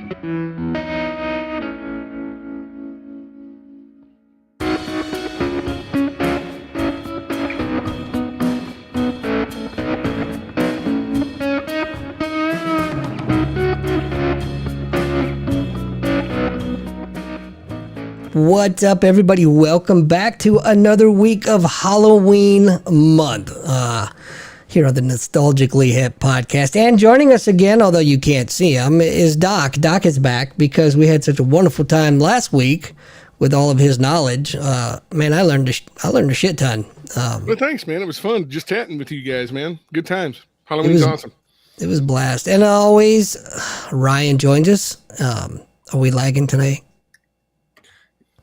What's up, everybody? Welcome back to another week of Halloween month here on the Nostalgically Hip podcast. And joining us again, although you can't see him, is Doc. Doc is back because we had such a wonderful time last week with all of his knowledge. Man, I learned a shit ton. Well, thanks, man. It was fun just chatting with you guys, man. Good times. Halloween's awesome. It was a blast. And always, Ryan joins us. Are we lagging today?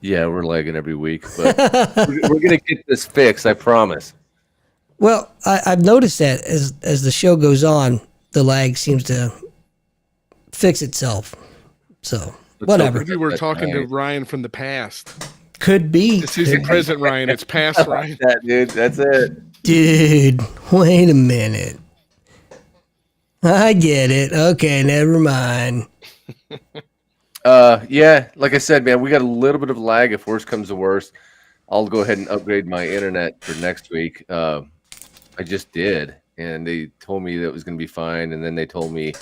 Yeah, we're lagging every week, but we're going to get this fixed, I promise. Well, I've noticed that as the show goes on, the lag seems to fix itself. So, whatever. Maybe we're talking to Ryan from the past. Could be. This isn't present Ryan, it's past Ryan. That, dude, that's it. Dude, wait a minute. I get it. Okay, never mind. Yeah, like I said, man, we got a little bit of lag. If worse comes to worse, I'll go ahead and upgrade my internet for next week. I just did, and they told me that it was going to be fine, and then they told me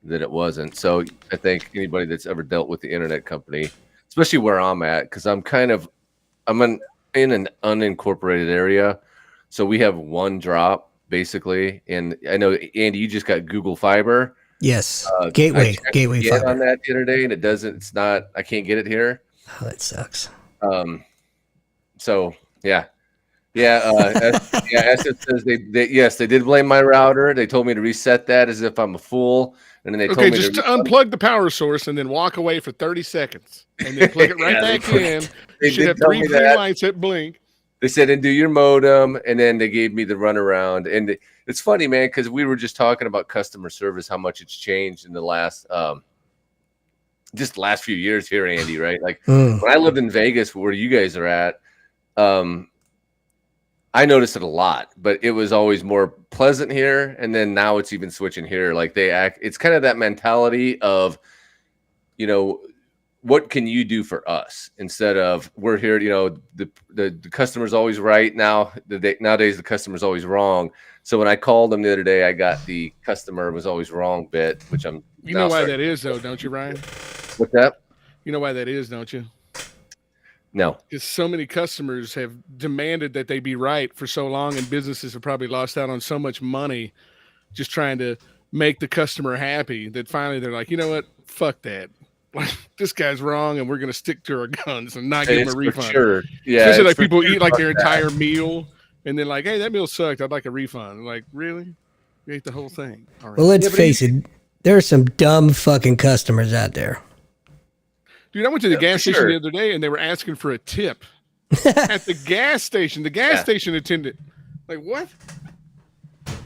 that it wasn't. So I think anybody that's ever dealt with the internet company, especially where I'm at, because I'm in an unincorporated area, so we have one drop basically, and I know Andy, you just got Google Fiber. Yes, Gateway Fiber. On that the other day, and it's not. I can't get it here. Oh, that sucks. So yeah. SF says they did blame my router. They told me to reset that as if I'm a fool, and then they told me just to unplug the power source and then walk away for 30 seconds, and then plug it right back in. You should have 3 green lights that blink. They said, and do your modem, and then they gave me the runaround. And it's funny, man, because we were just talking about customer service, how much it's changed in the last few years here, Andy, right? Like when I lived in Vegas, where you guys are at, I noticed it a lot, but it was always more pleasant here. And then now it's even switching here. Like it's kind of that mentality of, you know, what can you do for us instead of we're here, you know, the customer's always right now. Nowadays, the customer's always wrong. So when I called them the other day, I got the customer was always wrong bit, which I'm. You know why that is, though, don't you, Ryan? What's that? You know why that is, don't you? No. Because so many customers have demanded that they be right for so long, and businesses have probably lost out on so much money just trying to make the customer happy that finally they're like, you know what? Fuck that. Like, this guy's wrong, and we're going to stick to our guns and not give him a refund. Sure. Yeah. Especially like people eat like their entire meal, and then like, hey, that meal sucked. I'd like a refund. Like, really? You ate the whole thing. All right. Well, let's face it. There are some dumb fucking customers out there. Dude, I went to the gas station the other day, and they were asking for a tip at the gas station. The gas station attendant, like, what?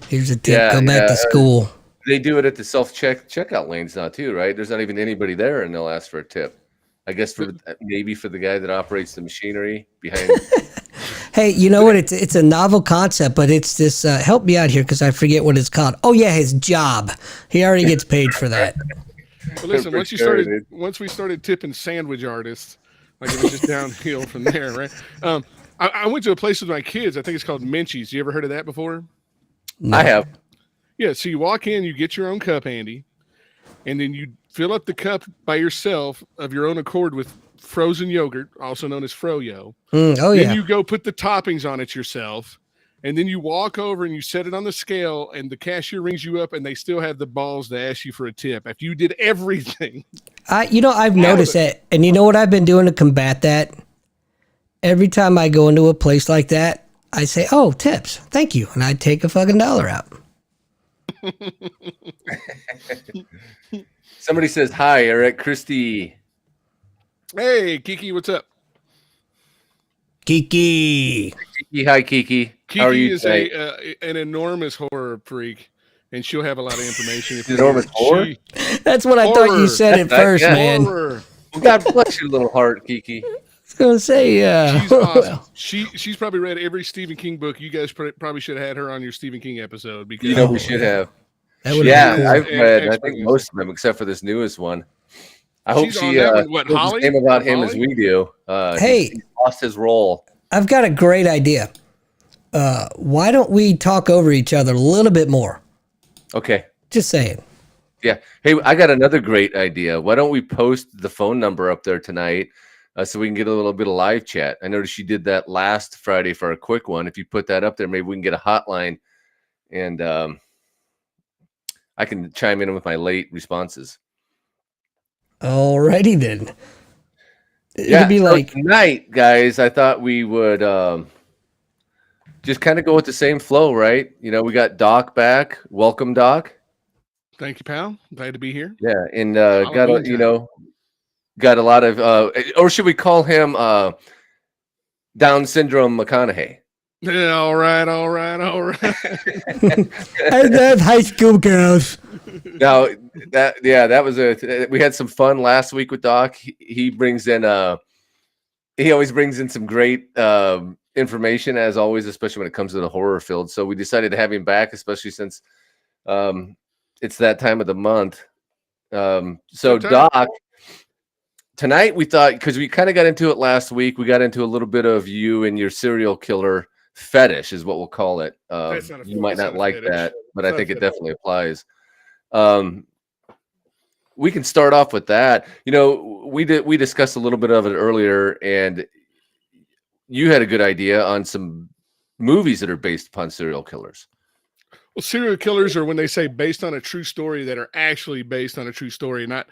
Here's a tip. Go back to school. They do it at the self-checkout lanes now too, right? There's not even anybody there, and they'll ask for a tip. I guess maybe for the guy that operates the machinery behind. Hey, you know what? It's a novel concept, but it's this. Help me out here because I forget what it's called. Oh yeah, his job. He already gets paid for that. Well, listen. Once we started tipping sandwich artists, like it was just downhill from there, right? I went to a place with my kids. I think it's called Menchie's. You ever heard of that before? No. I have. Yeah, so you walk in, you get your own cup, Andy, and then you fill up the cup by yourself of your own accord with frozen yogurt, also known as Froyo. Then you go put the toppings on it yourself, and then you walk over and you set it on the scale, and the cashier rings you up, and they still have the balls to ask you for a tip after you did everything. I've noticed that, and you know what I've been doing to combat that? Every time I go into a place like that, I say, "Oh, tips, thank you," and I take a fucking $1 out. Somebody says hi, Eric. Christy. Hey, Kiki, what's up? Kiki. Hi, Kiki. Kiki How are you is an enormous horror freak, and she'll have a lot of information. Enormous horror? That's what I thought you said at first, man. Well, God bless your little heart, Kiki. I was going to say, she's awesome. She's probably read every Stephen King book. You guys probably should have had her on your Stephen King episode. Because we should have. Yeah, cool. I've read, I think, most of them except for this newest one. I hope she feels the same about him as we do. Hey, he lost his role. I've got a great idea. Why don't we talk over each other a little bit more? Okay. Just saying. Yeah. Hey, I got another great idea. Why don't we post the phone number up there tonight so we can get a little bit of live chat? I noticed you did that last Friday for a quick one. If you put that up there, maybe we can get a hotline and I can chime in with my late responses. Alrighty then. It'd be like tonight, guys. I thought we would just kind of go with the same flow, right? You know, we got Doc back. Welcome, Doc. Thank you, pal. Glad to be here. Yeah, and got a lot of or should we call him Down syndrome McConaughey? Yeah, all right. I love high school girls. Now that was we had some fun last week with Doc. He brings in he always brings in some great information as always, especially when it comes to the horror field. So we decided to have him back, especially since it's that time of the month. So Doc, tonight we thought, because we kind of got into it last week, we got into a little bit of you and your serial killer fetish is what we'll call it. You might not like that, but I think it definitely applies. We can start off with that. You know, we discussed a little bit of it earlier, and you had a good idea on some movies that are based upon serial killers. Well, serial killers are when they say based on a true story that are actually based on a true story, not,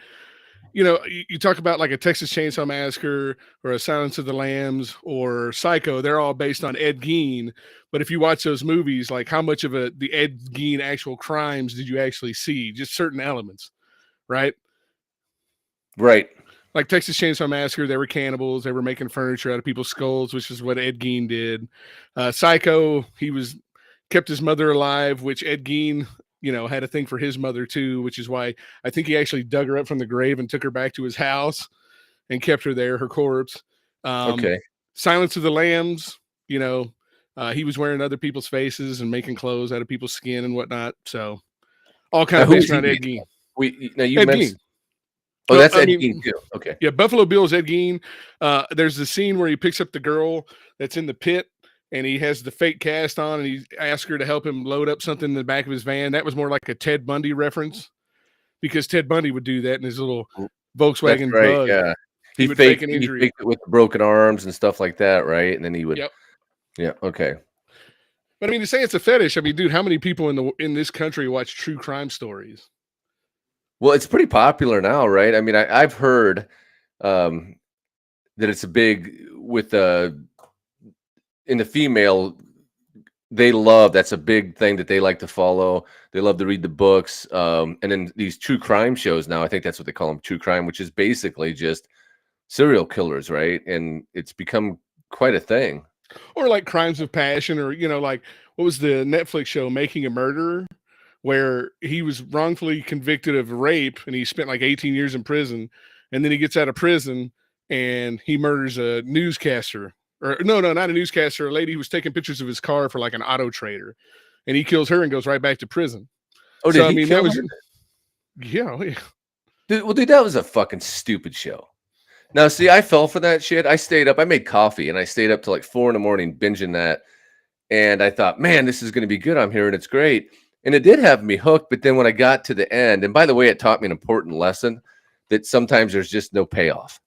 you know, you talk about like a Texas Chainsaw Massacre or a Silence of the Lambs or Psycho. They're all based on Ed Gein. But if you watch those movies, like how much of the Ed Gein actual crimes did you actually see? Just certain elements, right? Right. Like Texas Chainsaw Massacre, they were cannibals. They were making furniture out of people's skulls, which is what Ed Gein did. Psycho, he kept his mother alive, which Ed Gein, you know, had a thing for his mother too, which is why I think he actually dug her up from the grave and took her back to his house and kept her there, her corpse. Okay. Silence of the Lambs, you know, he was wearing other people's faces and making clothes out of people's skin and whatnot. So all kind of based around Ed Gein. Ed Gein. Oh, that's Ed Gein too. Okay. Yeah, Buffalo Bill is Ed Gein. There's the scene where he picks up the girl that's in the pit and he has the fake cast on and he asks her to help him load up something in the back of his van. That was more like a Ted Bundy reference because Ted Bundy would do that in his little Volkswagen Bug. Yeah. He would fake an injury. He faked it with broken arms and stuff like that, right? And then he would. Yep. Yeah. Okay. But I mean, to say it's a fetish, I mean, dude, how many people in this country watch true crime stories? Well, it's pretty popular now, right? I mean, I've heard that it's a big with in the female, that's a big thing that they like to follow. They love to read the books. And then these true crime shows now, I think that's what they call them, true crime, which is basically just serial killers, right? And it's become quite a thing. Or like Crimes of Passion, or, you know, like what was the Netflix show, Making a Murderer, where he was wrongfully convicted of rape and he spent like 18 years in prison. And then he gets out of prison and he murders a newscaster. Or no, not a newscaster, a lady who was taking pictures of his car for like an auto trader, and he kills her and goes right back to prison. Oh, so, I mean, that was, yeah. Dude, that was a fucking stupid show. Now, see, I fell for that shit. I stayed up, I made coffee and I stayed up till like 4 a.m. binging that. And I thought, man, this is going to be good. I'm hearing it's great. And it did have me hooked. But then when I got to the end, and by the way, it taught me an important lesson that sometimes there's just no payoff.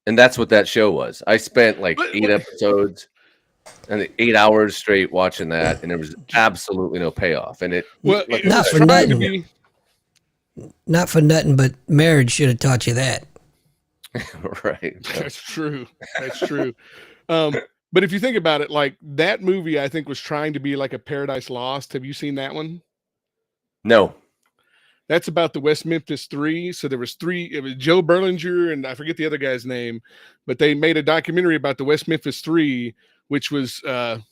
And that's what that show was. I spent like 8 episodes and 8 hours straight watching that, and there was absolutely no payoff. And not for nothing. Not for nothing, but marriage should have taught you that. Right. That's true. That's true. But if you think about it, like that movie, I think was trying to be like a Paradise Lost. Have you seen that one? No. That's about the West Memphis Three. So there was 3, it was Joe Berlinger and I forget the other guy's name, but they made a documentary about the West Memphis Three, which was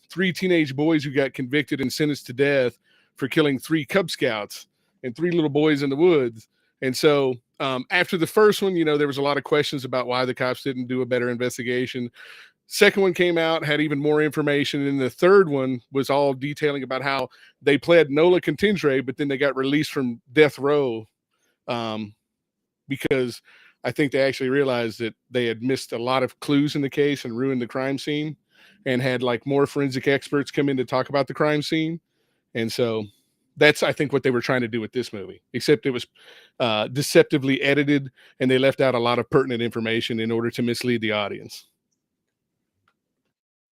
3 teenage boys who got convicted and sentenced to death for killing 3 Cub Scouts and 3 little boys in the woods. And so after the first one, you know, there was a lot of questions about why the cops didn't do a better investigation. Second one came out, had even more information. And the third one was all detailing about how they pled nola contendere, but then they got released from death row because I think they actually realized that they had missed a lot of clues in the case and ruined the crime scene, and had like more forensic experts come in to talk about the crime scene. And so that's, I think, what they were trying to do with this movie, except it was deceptively edited and they left out a lot of pertinent information in order to mislead the audience.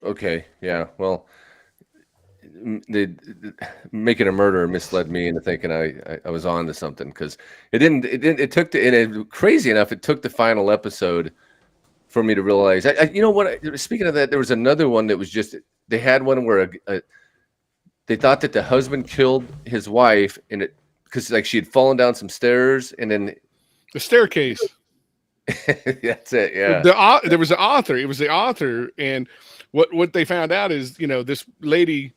Okay. Yeah. Well, making a murderer misled me into thinking I was on to something, because it took crazy enough. It took the final episode for me to realize, you know what, speaking of that, there was another one that was just, they had one where they thought that the husband killed his wife, and it, because like she had fallen down some stairs, and then the staircase. That's it. Yeah. There was the author. It was the author. And what they found out is, you know, this lady,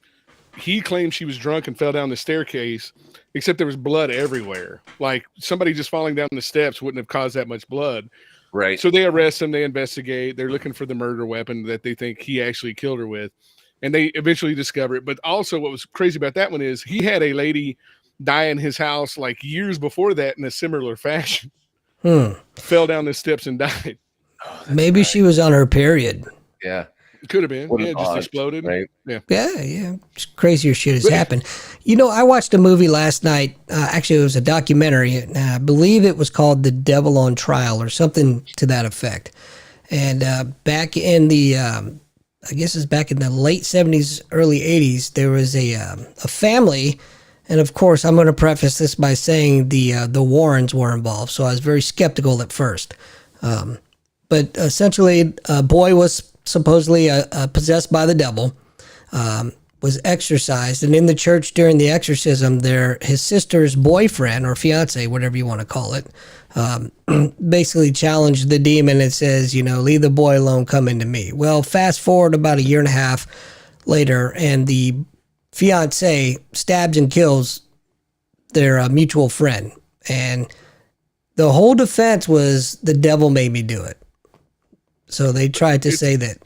he claimed she was drunk and fell down the staircase, except there was blood everywhere. Like somebody just falling down the steps wouldn't have caused that much blood. Right. So they arrest him. They investigate. They're looking for the murder weapon that they think he actually killed her with. And they eventually discover it. But also what was crazy about that one is he had a lady die in his house like years before that in a similar fashion. Fell down the steps and died. Oh, maybe she was on her period. Yeah. Could have been. Yeah, just exploded. Right? Yeah. Just crazier shit has happened. You know, I watched a movie last night. Actually, it was a documentary. I believe it was called The Devil on Trial or something to that effect. And back in the, I guess it's back in the late 70s, early 80s, there was a family. And of course, I'm going to preface this by saying the Warrens were involved. So I was very skeptical at first. But essentially, a boy was supposedly possessed by the devil, was exorcised, and in the church during the exorcism, his sister's boyfriend or fiance, whatever you want to call it, basically challenged the demon and says, you know, leave the boy alone, come into me. Well, fast forward about a year and a half later, and the fiance stabs and kills their mutual friend, and the whole defense was the devil made me do it. So they tried to say that.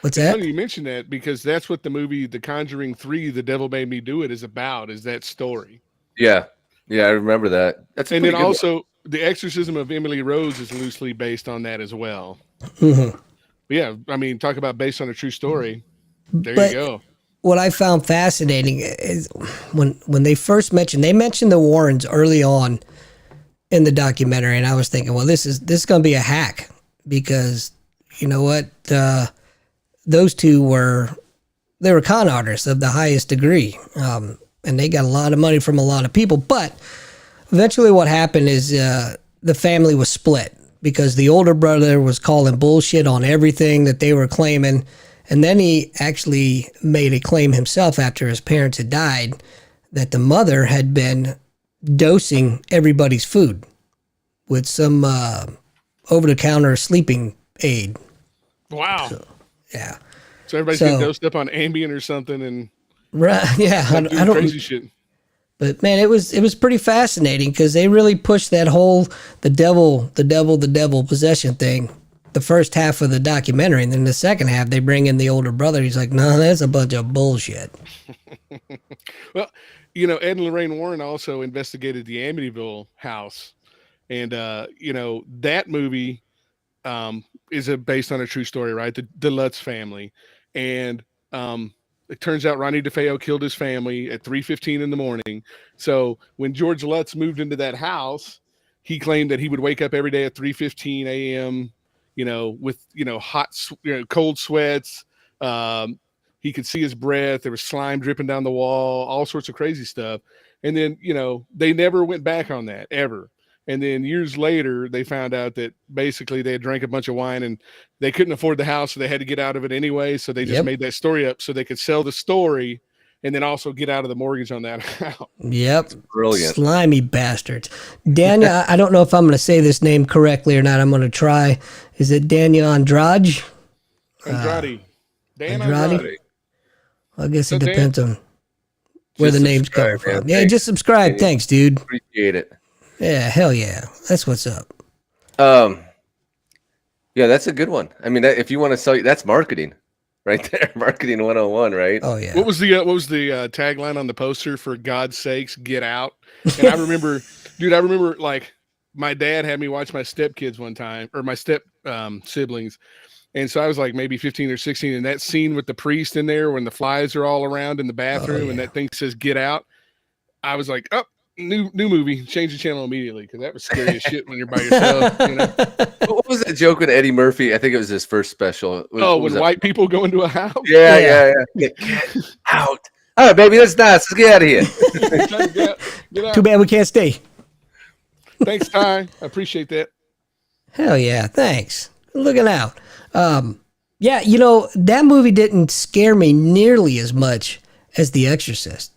What's that? Funny you mentioned that, because that's what the movie The Conjuring 3, The Devil Made Me Do It, is about, is that story. Yeah. Yeah, I remember that. And then also The Exorcism of Emily Rose is loosely based on that as well. Mm-hmm. Yeah, I mean, talk about based on a true story. There you go. What I found fascinating is when they first mentioned the Warrens early on in the documentary, and I was thinking, well, this is going to be a hack, because you know what? Those two were con artists of the highest degree, and they got a lot of money from a lot of people. But eventually what happened is the family was split, because the older brother was calling bullshit on everything that they were claiming, and then he actually made a claim himself after his parents had died that the mother had been dosing everybody's food with some over-the-counter sleeping aid. Wow. Yeah. So everybody's getting dosed up on Ambien or something, and right, yeah, I don't crazy shit. But man, it was pretty fascinating, because they really pushed that whole the devil possession thing the first half of the documentary, and then the second half they bring in the older brother. He's like, no, that's a bunch of bullshit. Well, you know, Ed and Lorraine Warren also investigated the Amityville house, and you know, that movie is based on a true story, right? The Lutz family. And it turns out Ronnie DeFeo killed his family at 3:15 in the morning. So when George Lutz moved into that house, he claimed that he would wake up every day at 3:15 a.m., you know, with, you know, cold sweats. He could see his breath. There was slime dripping down the wall, all sorts of crazy stuff. And then, you know, they never went back on that ever. And then years later, they found out that basically they had drank a bunch of wine and they couldn't afford the house, so they had to get out of it anyway. So they just made that story up so they could sell the story and then also get out of the mortgage on that house. Yep. Brilliant. Slimy bastards. Daniel, I don't know if I'm going to say this name correctly or not. I'm going to try. Is it Daniel Andrade? Andrade. Dan Andrade? Well, I guess it depends on where the name's coming from. Yeah, just subscribe. Thanks, dude. Appreciate it. Yeah, hell yeah. That's what's up. Yeah, that's a good one. I mean, if you want to sell, that's marketing right there. Marketing 101, right? Oh yeah. What was the tagline on the poster? For God's sakes, get out. And I remember, dude, like my dad had me watch my stepkids one time, or my step siblings. And so I was like maybe 15 or 16, and that scene with the priest in there when the flies are all around in the bathroom and that thing says "get out," I was like, "Oh, new movie, change the channel immediately," because that was scary as shit when you're by yourself. You know? What was that joke with Eddie Murphy? I think it was his first special. When white people go into a house. Yeah. Get out. All right, baby, that's nice. Let's get out of here. Get out. Too bad we can't stay. Thanks, Ty. I appreciate that. Hell yeah, thanks. Looking out. Yeah, you know, that movie didn't scare me nearly as much as The Exorcist.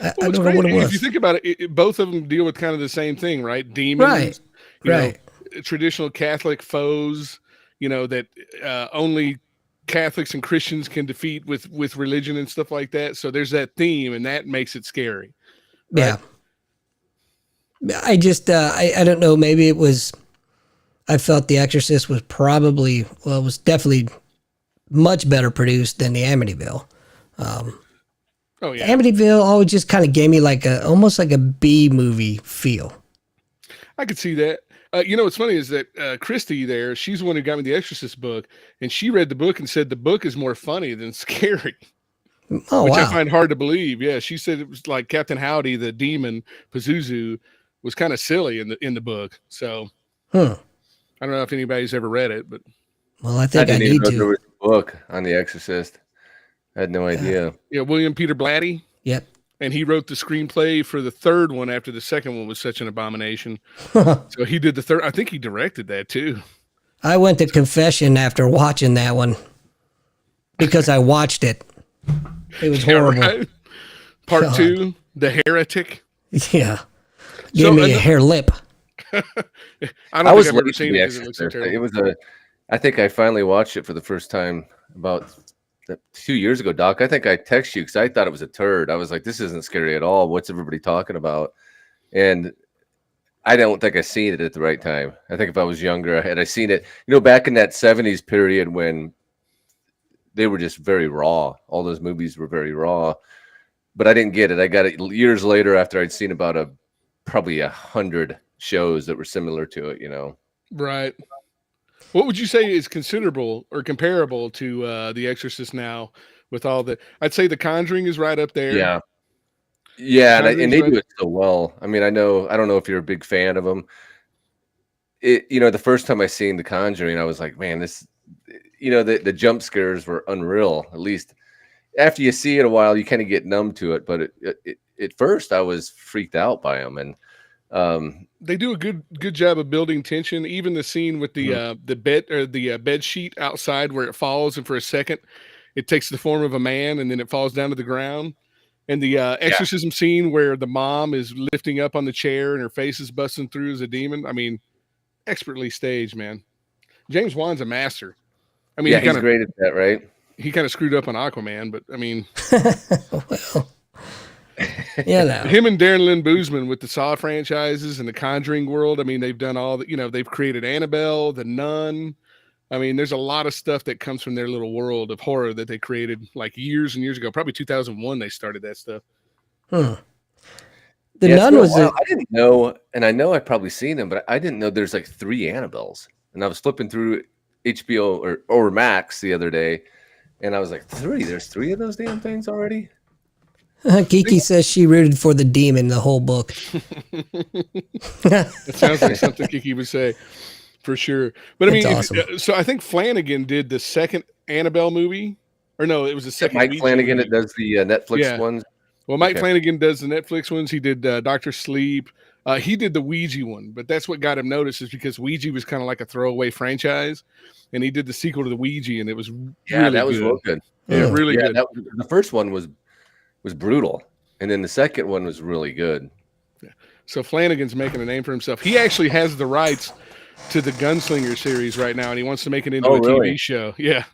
I don't know what it was. If you think about it, both of them deal with kind of the same thing, right? Demons, right. Traditional Catholic foes, you know, that only Catholics and Christians can defeat with religion and stuff like that. So there's that theme, and that makes it scary. Right? Yeah. I just, I don't know, maybe it was, I felt The Exorcist was probably, well, it was definitely much better produced than the Amityville. Oh yeah, Amityville always just kind of gave me like almost like a B movie feel. I could see that. You know what's funny is that Christy there, she's the one who got me the Exorcist book, and she read the book and said the book is more funny than scary. Oh, which wow. I find hard to believe. Yeah, she said it was like Captain Howdy, the demon Pazuzu, was kind of silly in the book. So I don't know if anybody's ever read it, but well, I think I didn't even need know to. there was a book on The Exorcist. I had no idea. Yeah, William Peter Blatty. Yep. And he wrote the screenplay for the third one after the second one was such an abomination. So he did the third. I think he directed that too. I went to confession after watching that one because I watched it. It was horrible. Right? Part 2, The Heretic. Yeah. Gave me a hair lip. I was late to The Exorcist. It was I think I finally watched it for the first time about 2 years ago, Doc. I think I texted you because I thought it was a turd. I was like, this isn't scary at all. What's everybody talking about? And I don't think I seen it at the right time. I think if I was younger, had I seen it, you know, back in that 70s period when they were just very raw. All those movies were very raw, but I didn't get it. I got it years later after I'd seen about probably 100 shows that were similar to it, you know? Right. What would you say is considerable or comparable to The Exorcist now with all the, I'd say The Conjuring is right up there. Yeah. Yeah. And they do it so well. I mean, I don't know if you're a big fan of them. You know, the first time I seen The Conjuring, I was like, man, this, you know, the jump scares were unreal. At least after you see it a while, you kind of get numb to it. But at first I was freaked out by them. And, they do a good job of building tension. Even the scene with the bed or the bed sheet outside where it falls, and for a second it takes the form of a man, and then it falls down to the ground. And the exorcism scene where the mom is lifting up on the chair and her face is busting through as a demon. I mean, expertly staged, man. James Wan's a master. I mean, he's great at that, right? He kind of screwed up on Aquaman, but I mean, well. Yeah, no. Him and Darren Lynn Boozman with the Saw franchises and the Conjuring world. I mean, they've done all the, you know, they've created Annabelle, The Nun. I mean, there's a lot of stuff that comes from their little world of horror that they created like years and years ago. Probably 2001 they started that stuff. The Nun was I didn't know, and I know I've probably seen them, but I didn't know there's like 3 Annabelles. And I was flipping through HBO or Max the other day, and I was like, 3? There's 3 of those damn things already? Kiki says she rooted for the demon the whole book. That sounds like something Kiki would say, for sure. But I mean, awesome. So I think Flanagan did the second Annabelle movie, or no, it was the second. Mike Flanagan that does the Netflix ones. Well, Mike Flanagan does the Netflix ones. He did Dr. Sleep. He did the Ouija one, but that's what got him noticed, is because Ouija was kind of like a throwaway franchise, and he did the sequel to the Ouija, and it was that was real good. Yeah, really good. The first one was brutal, and then the second one was really good. Yeah. So Flanagan's making a name for himself. He actually has the rights to the Gunslinger series right now, and he wants to make it into a TV show. Yeah.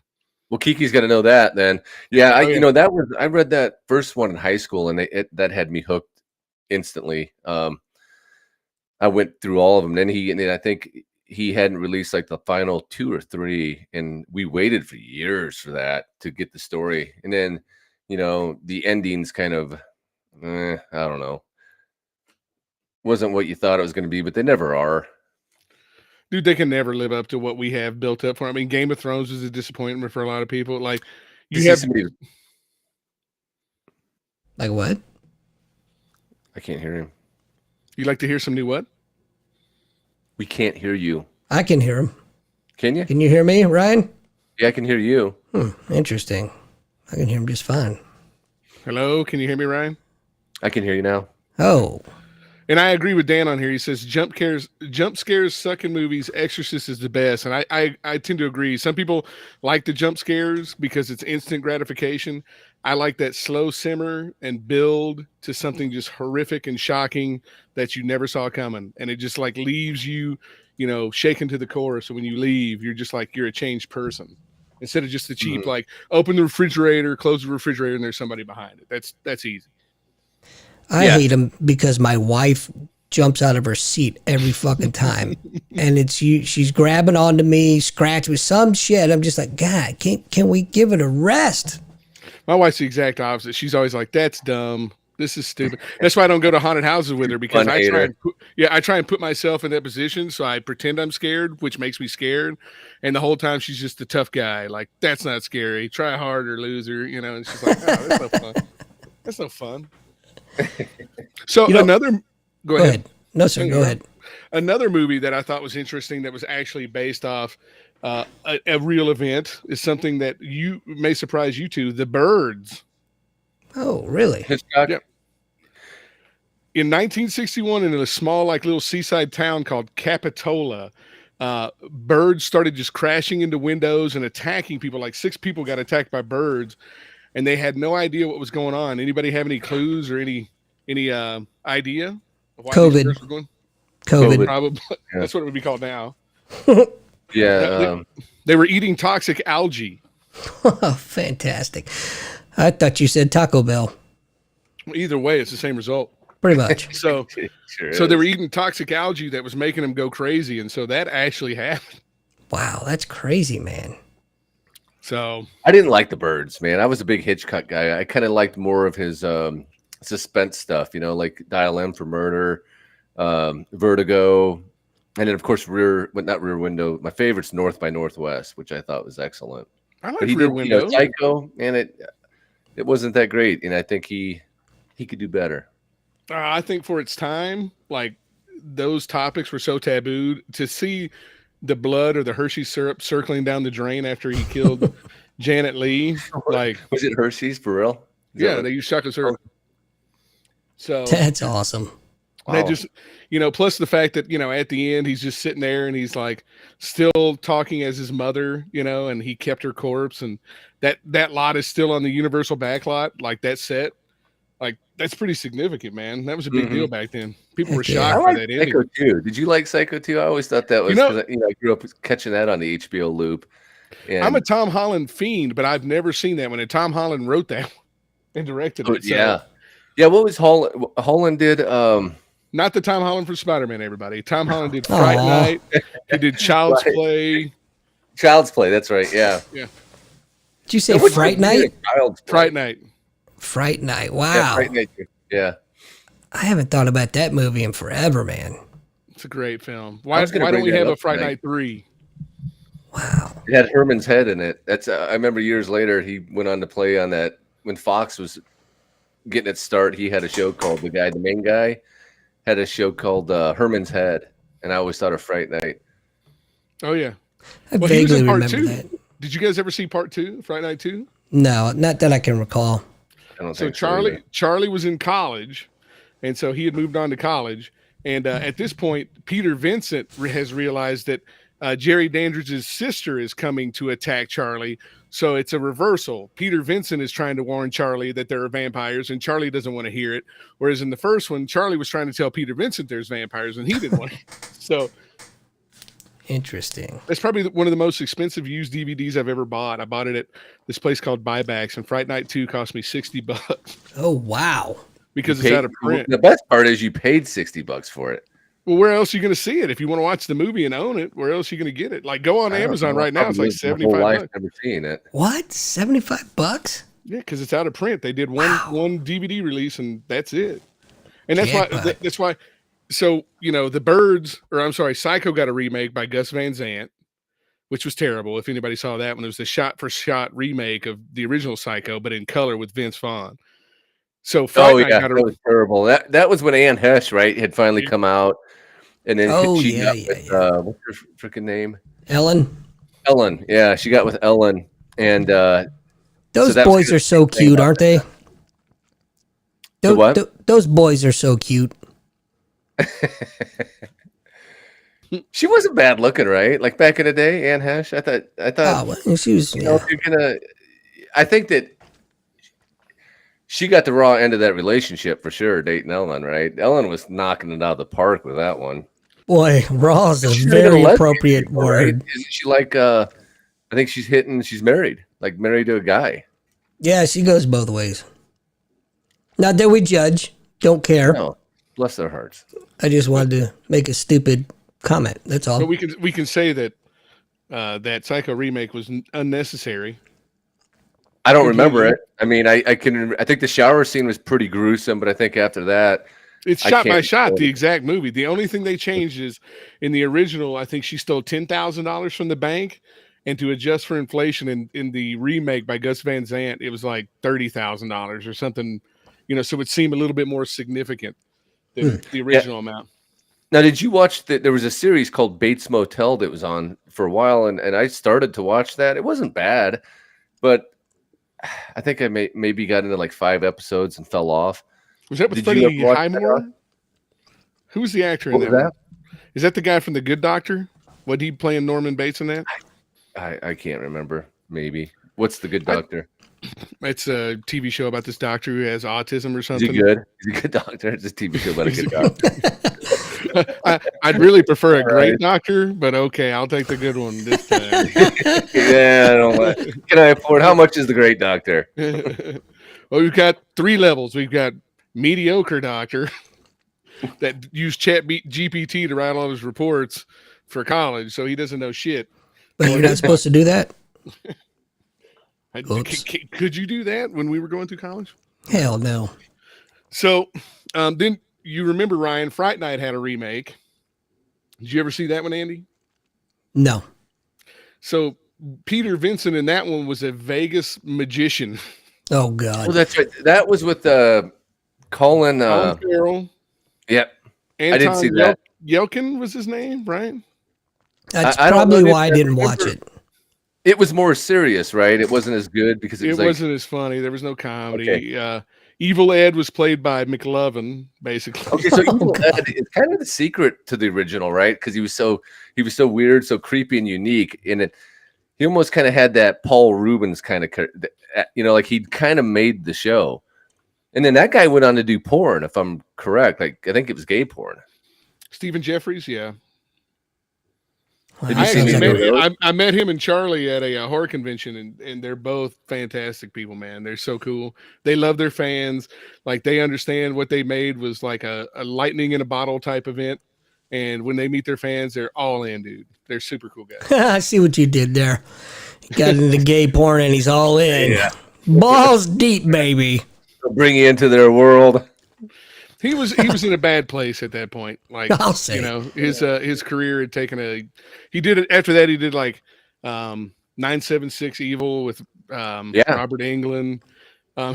Well, Kiki's got to know that then. Yeah, you know, I read that first one in high school, and that had me hooked instantly. I went through all of them. Then I think he hadn't released like the final 2 or 3, and we waited for years for that to get the story. And then, the ending's kind of, I don't know, wasn't what you thought it was going to be, but they never are. Dude, they can never live up to what we have built up for. I mean, Game of Thrones is a disappointment for a lot of people. Like, you have somebody. Like what? I can't hear him. You like to hear some new what? We can't hear you. I can hear him. Can you? Can you hear me, Ryan? Yeah, I can hear you. Interesting. I can hear him just fine. Hello, can you hear me, Ryan? I can hear you now. Oh. And I agree with Dan on here. He says jump scares suck in movies. Exorcist is the best, and I tend to agree. Some people like the jump scares because it's instant gratification. I like that slow simmer and build to something just horrific and shocking that you never saw coming, and it just like leaves you, shaken to the core. So when you leave, you're just like you're a changed person instead of just the cheap like open the refrigerator, close the refrigerator, and there's somebody behind it. That's easy. I hate them because my wife jumps out of her seat every fucking time. And she's grabbing onto me, scratching with some shit. I'm just like, God, can we give it a rest? My wife's the exact opposite. She's always like, that's dumb. This is stupid. That's why I don't go to haunted houses with her, because I try and put myself in that position. So I pretend I'm scared, which makes me scared. And the whole time she's just the tough guy. Like, that's not scary. Try harder, loser. And she's like, oh, that's no fun. That's no fun. So go ahead. No, sir, go ahead. Another movie that I thought was interesting that was actually based off a real event is something that you may surprise you two. The Birds. Oh, really? Hitchcock. Yep. In 1961, in a small, little seaside town called Capitola, birds started just crashing into windows and attacking people. Like 6 people got attacked by birds, and they had no idea what was going on. Anybody have any clues or any idea of why COVID. These birds were going? COVID. Probably. Yeah. That's what it would be called now. Yeah. They were eating toxic algae. Oh, fantastic. I thought you said Taco Bell. Either way, it's the same result. Pretty much. So they were eating toxic algae that was making them go crazy, and so that actually happened. Wow, that's crazy, man. So I didn't like the Birds, man. I was a big Hitchcock guy. I kind of liked more of his suspense stuff, like Dial M for Murder, Vertigo, and then of course not Rear Window. My favorite's North by Northwest, which I thought was excellent. I like but he Rear did, Window. Psycho, and it wasn't that great, and I think he could do better. I think for its time, those topics were so tabooed. To see the blood or the Hershey syrup circling down the drain after he killed Janet Leigh, was it Hershey's for real? Yeah, they used chocolate syrup. So that's awesome. They just, plus the fact that, at the end, he's just sitting there and he's still talking as his mother, and he kept her corpse, and that lot is still on the Universal backlot, that set. That's pretty significant, man. That was a big deal back then. People were shocked by that ending. Psycho 2. Did you like Psycho 2? I always thought that was because I grew up catching that on the HBO loop. And I'm a Tom Holland fiend, but I've never seen that one. And Tom Holland wrote that and directed it. So. Yeah. What was Holland? Holland did. Not the Tom Holland for Spider-Man. Everybody. Tom Holland did Fright Night. He did Child's Play. Child's Play. That's right. Yeah. Yeah. Did you say Fright Night? Fright Night. Fright Night. Wow. Yeah, Fright Night. Yeah. I haven't thought about that movie in forever, man. It's a great film. Why don't we have a Fright Night 3? Wow. It had Herman's head in it. That's I remember years later he went on to play on that when Fox was getting its start. He had a show called the main guy had a show called Herman's Head, and I always thought of Fright Night. Oh yeah. I vaguely remember that. Did you guys ever see part 2, Fright Night 2? No, not that I can recall. So Charlie was in college, and so he had moved on to college. And at this point, Peter Vincent has realized that Jerry Dandridge's sister is coming to attack Charlie. So it's a reversal. Peter Vincent is trying to warn Charlie that there are vampires, and Charlie doesn't want to hear it. Whereas in the first one, Charlie was trying to tell Peter Vincent there's vampires, and he didn't want to. So interesting. That's probably one of the most expensive used DVDs I've ever bought. I bought it at this place called Buybacks, and Fright Night 2 cost me $60. Oh, wow. Because it's out of print. The best part is you paid $60 for it. Well, where else are you going to see it? If you want to watch the movie and own it, where else are you going to get it? Like, go on Amazon right now. It's like $75. Never seen it. What? $75? Yeah, because it's out of print. They did one DVD release, and that's it. And that's why. So the Birds, or I'm sorry, Psycho got a remake by Gus Van Sant, which was terrible. If anybody saw that one, it was the shot-for-shot remake of the original Psycho, but in color with Vince Vaughn. So that was terrible. That was when Anne Hesh, right, had finally come out, and then she got with what's her freaking name? Ellen, yeah, she got with Ellen, and those boys are so cute, aren't they? Those boys are so cute. She wasn't bad looking, right? Like back in the day, Anne Hesh. I thought. Oh, well, she was. I think that she got the raw end of that relationship for sure, dating Ellen, right? Ellen was knocking it out of the park with that one. Boy, raw is a very appropriate word. Isn't she like? I think she's married, like married to a guy. Yeah, she goes both ways. Not that we judge. Don't care. No, bless their hearts. I just wanted to make a stupid comment. That's all. But we can say that that Psycho remake was unnecessary. I don't remember it. I mean, I think the shower scene was pretty gruesome, but I think after that, it's shot by shot the exact movie. The only thing they changed is in the original, I think she stole $10,000 from the bank, and to adjust for inflation in the remake by Gus Van Sant, it was like $30,000 or something. So it seemed a little bit more significant than the original amount. Now, did you watch there was a series called Bates Motel that was on for a while, and I started to watch that. It wasn't bad, but I think I maybe got into like 5 episodes and fell off. Was that with Freddie Highmore? Who was the actor in that? Is that the guy from The Good Doctor? What he playing Norman Bates in that? I can't remember. Maybe. What's The Good Doctor? It's a TV show about this doctor who has autism or something. Is he good? Is he a good doctor? It's a TV show about a good doctor. I'd really prefer a great doctor, but okay, I'll take the good one this time. Yeah, I don't like. Can I afford? How much is the great doctor? Well, we've got 3 levels. We've got mediocre doctor that used GPT to write all his reports for college, so he doesn't know shit. But you're not supposed to do that? Could you do that when we were going through college? Hell no. So then you remember, Ryan, Fright Night had a remake. Did you ever see that one, Andy? No. So Peter Vincent in that one was a Vegas magician. Oh, God. Well, that's right. That was with Colin Farrell. Yep. Anton I didn't see that. Yelkin was his name, right? That's probably why I didn't watch it. It was more serious, right? It wasn't as good because it wasn't as funny. There was no comedy. Okay. Evil Ed was played by McLovin, basically. Okay, so Evil Ed is kind of the secret to the original, right? Because he was so weird, so creepy and unique in it. He almost kind of had that Paul Rubens kind of, like he'd kind of made the show. And then that guy went on to do porn, if I'm correct. Like I think it was gay porn. Stephen Jeffries, yeah. I met him and Charlie at a horror convention, and they're both fantastic people, man. They're so cool. They love their fans. Like they understand what they made was like a lightning in a bottle type event. And when they meet their fans, they're all in, dude. They're super cool guys. I see what you did there. He got into gay porn and he's all in. Yeah. Balls deep, baby. They'll bring you into their world. He was in a bad place at that point. Like, I'll say. His career had taken he did it after that. He did like 976 Evil with Robert Englund.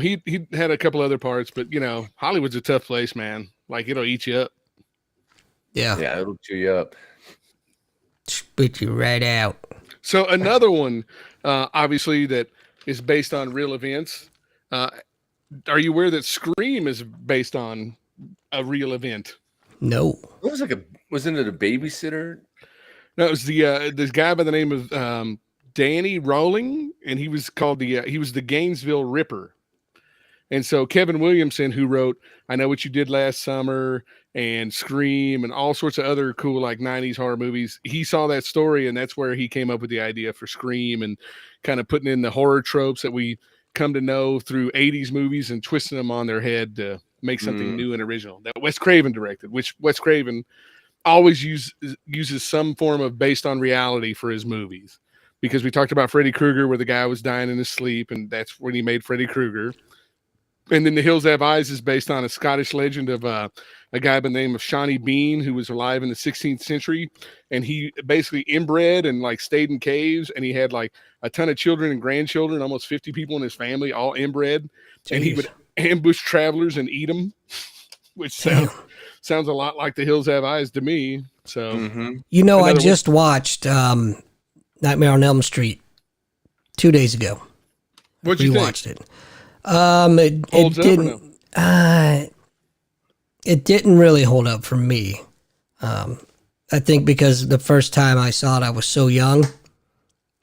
He had a couple other parts, but Hollywood's a tough place, man. Like it'll eat you up. Yeah, it'll chew you up, spit you right out. So another one, obviously that is based on real events. Are you aware that Scream is based on a real event? No. It was wasn't it a babysitter? No, it was this guy by the name of Danny Rowling, and he was called he was the Gainesville Ripper. And so Kevin Williamson, who wrote I Know What You Did Last Summer and Scream and all sorts of other cool like 90s horror movies, he saw that story, and that's where he came up with the idea for Scream and kind of putting in the horror tropes that we come to know through 80s movies and twisting them on their head to make something new and original that Wes Craven directed, which Wes Craven always uses some form of based on reality for his movies. Because we talked about Freddy Krueger, where the guy was dying in his sleep, and that's when he made Freddy Krueger. And then The Hills Have Eyes is based on a Scottish legend of a guy by the name of Shawnee Bean, who was alive in the 16th century. And he basically inbred and like stayed in caves. And he had like a ton of children and grandchildren, almost 50 people in his family, all inbred. Jeez. And he would ambush travelers and eat them, which sounds a lot like The Hills Have Eyes to me. So, I just watched Nightmare on Elm Street 2 days ago. What'd you think? Watched it. It didn't really hold up for me. I think because the first time I saw it, I was so young,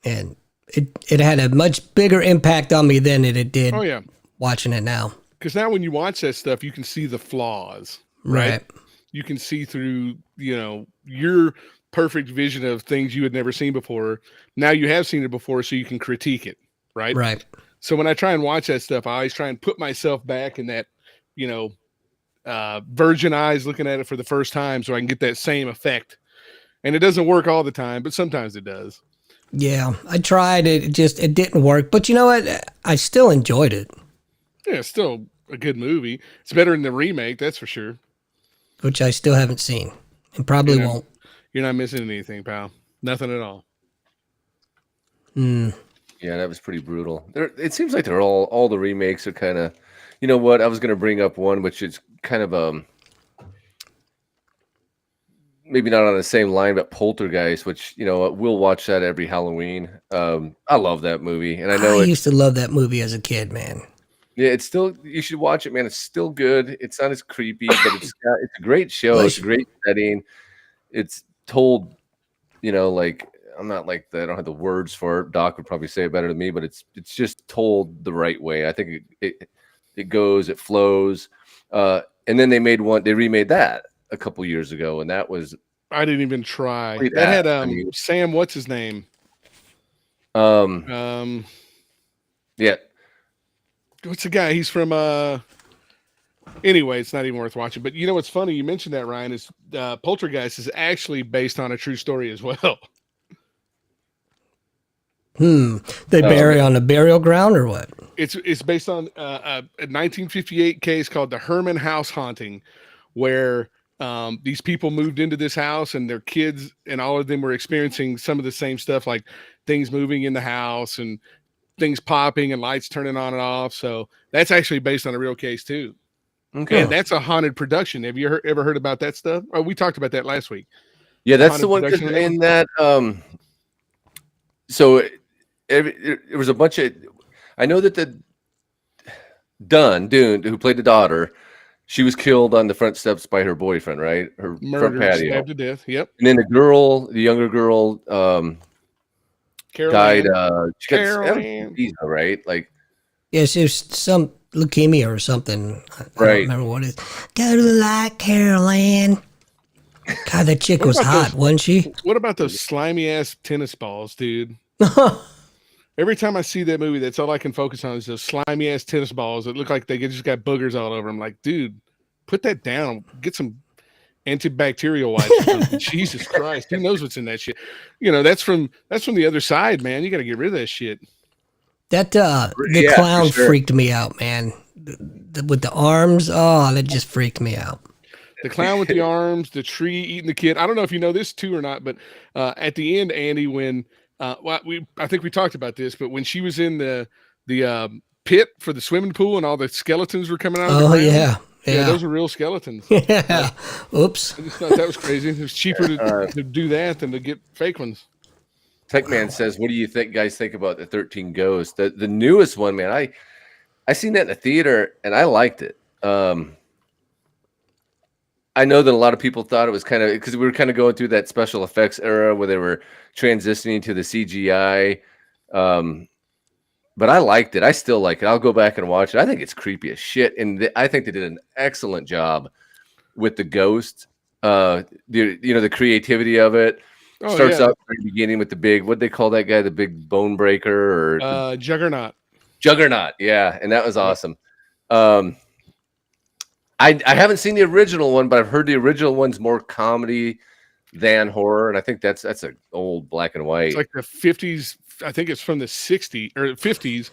and it had a much bigger impact on me than it did. Oh yeah, watching it now. Because now when you watch that stuff, you can see the flaws, right? You can see through, your perfect vision of things you had never seen before. Now you have seen it before, so you can critique it, right? Right. So when I try and watch that stuff, I always try and put myself back in that, virgin eyes looking at it for the first time so I can get that same effect. And it doesn't work all the time, but sometimes it does. Yeah, I tried it. It didn't work. But you know what? I still enjoyed it. Yeah, it's still a good movie. It's better than the remake, that's for sure. Which I still haven't seen and probably won't. You're not missing anything, pal. Nothing at all. Yeah, that was pretty brutal. It seems like they're all the remakes are kind of, you know what? I was going to bring up one, which is kind of maybe not on the same line, but Poltergeist, which we'll watch that every Halloween. I love that movie, and I used to love that movie as a kid, man. Yeah, it's still, you should watch it, man. It's still good. It's not as creepy, but it's a great show. It's a great setting. It's told, like. I'm not like that. I don't have the words for it. Doc would probably say it better than me, but it's just told the right way. I think it goes, it flows. And then they remade that a couple years ago, and that was. I didn't even try. That had Sam, what's his name? Yeah. What's the guy? He's from anyway, it's not even worth watching. But what's funny? You mentioned that, Ryan, is Poltergeist is actually based on a true story as well. They bury on a burial ground or what? It's based on a 1958 case called the Herman House Haunting, where these people moved into this house and their kids and all of them were experiencing some of the same stuff, like things moving in the house and things popping and lights turning on and off. So that's actually based on a real case too. Okay. And that's a haunted production. Have you ever heard about that stuff? Oh, we talked about that last week. Yeah, that's the one in that. So it was a bunch of. I know that the Dune, who played the daughter, she was killed on the front steps by her boyfriend, right? Her front patio, stabbed to death. Yep. And then the younger girl, died. She got visa, right? Like, yes, there's some leukemia or something. I don't remember what it is. Go to the light, Carol Ann. God, that chick was hot, wasn't she? What about those slimy ass tennis balls, dude? Every time I see that movie, that's all I can focus on is those slimy ass tennis balls that look like they just got boogers all over them. Like, dude, put that down. Get some antibacterial wipes. Jesus Christ, who knows what's in that shit? That's from the other side, man. You got to get rid of that shit. That the clown freaked me out, man. With the arms, that just freaked me out. The clown with the arms, the tree eating the kid. I don't know if you know this too or not, but at the end, Andy, when I think we talked about this, but when she was in the pit for the swimming pool and all the skeletons were coming out of the ground, yeah, those are real skeletons. Yeah. Oops. I just thought that was crazy. It was cheaper to do that than to get fake ones. Techman says, "What do you guys think about the 13 Ghosts? The newest one, man. I seen that in the theater and I liked it. I know that a lot of people thought it was kind of because we were kind of going through that special effects era where they were transitioning to the CGI. But I liked it. I still like it. I'll go back and watch it. I think it's creepy as shit. And I think they did an excellent job with the ghost. The creativity of it. Starts out at the beginning with the big, what they call that guy, the big bone breaker or Juggernaut. Juggernaut, yeah. And that was awesome. I haven't seen the original one, but I've heard the original one's more comedy than horror, and I think that's an old black and white. It's like the 50s. I think it's from the 60s or 50s.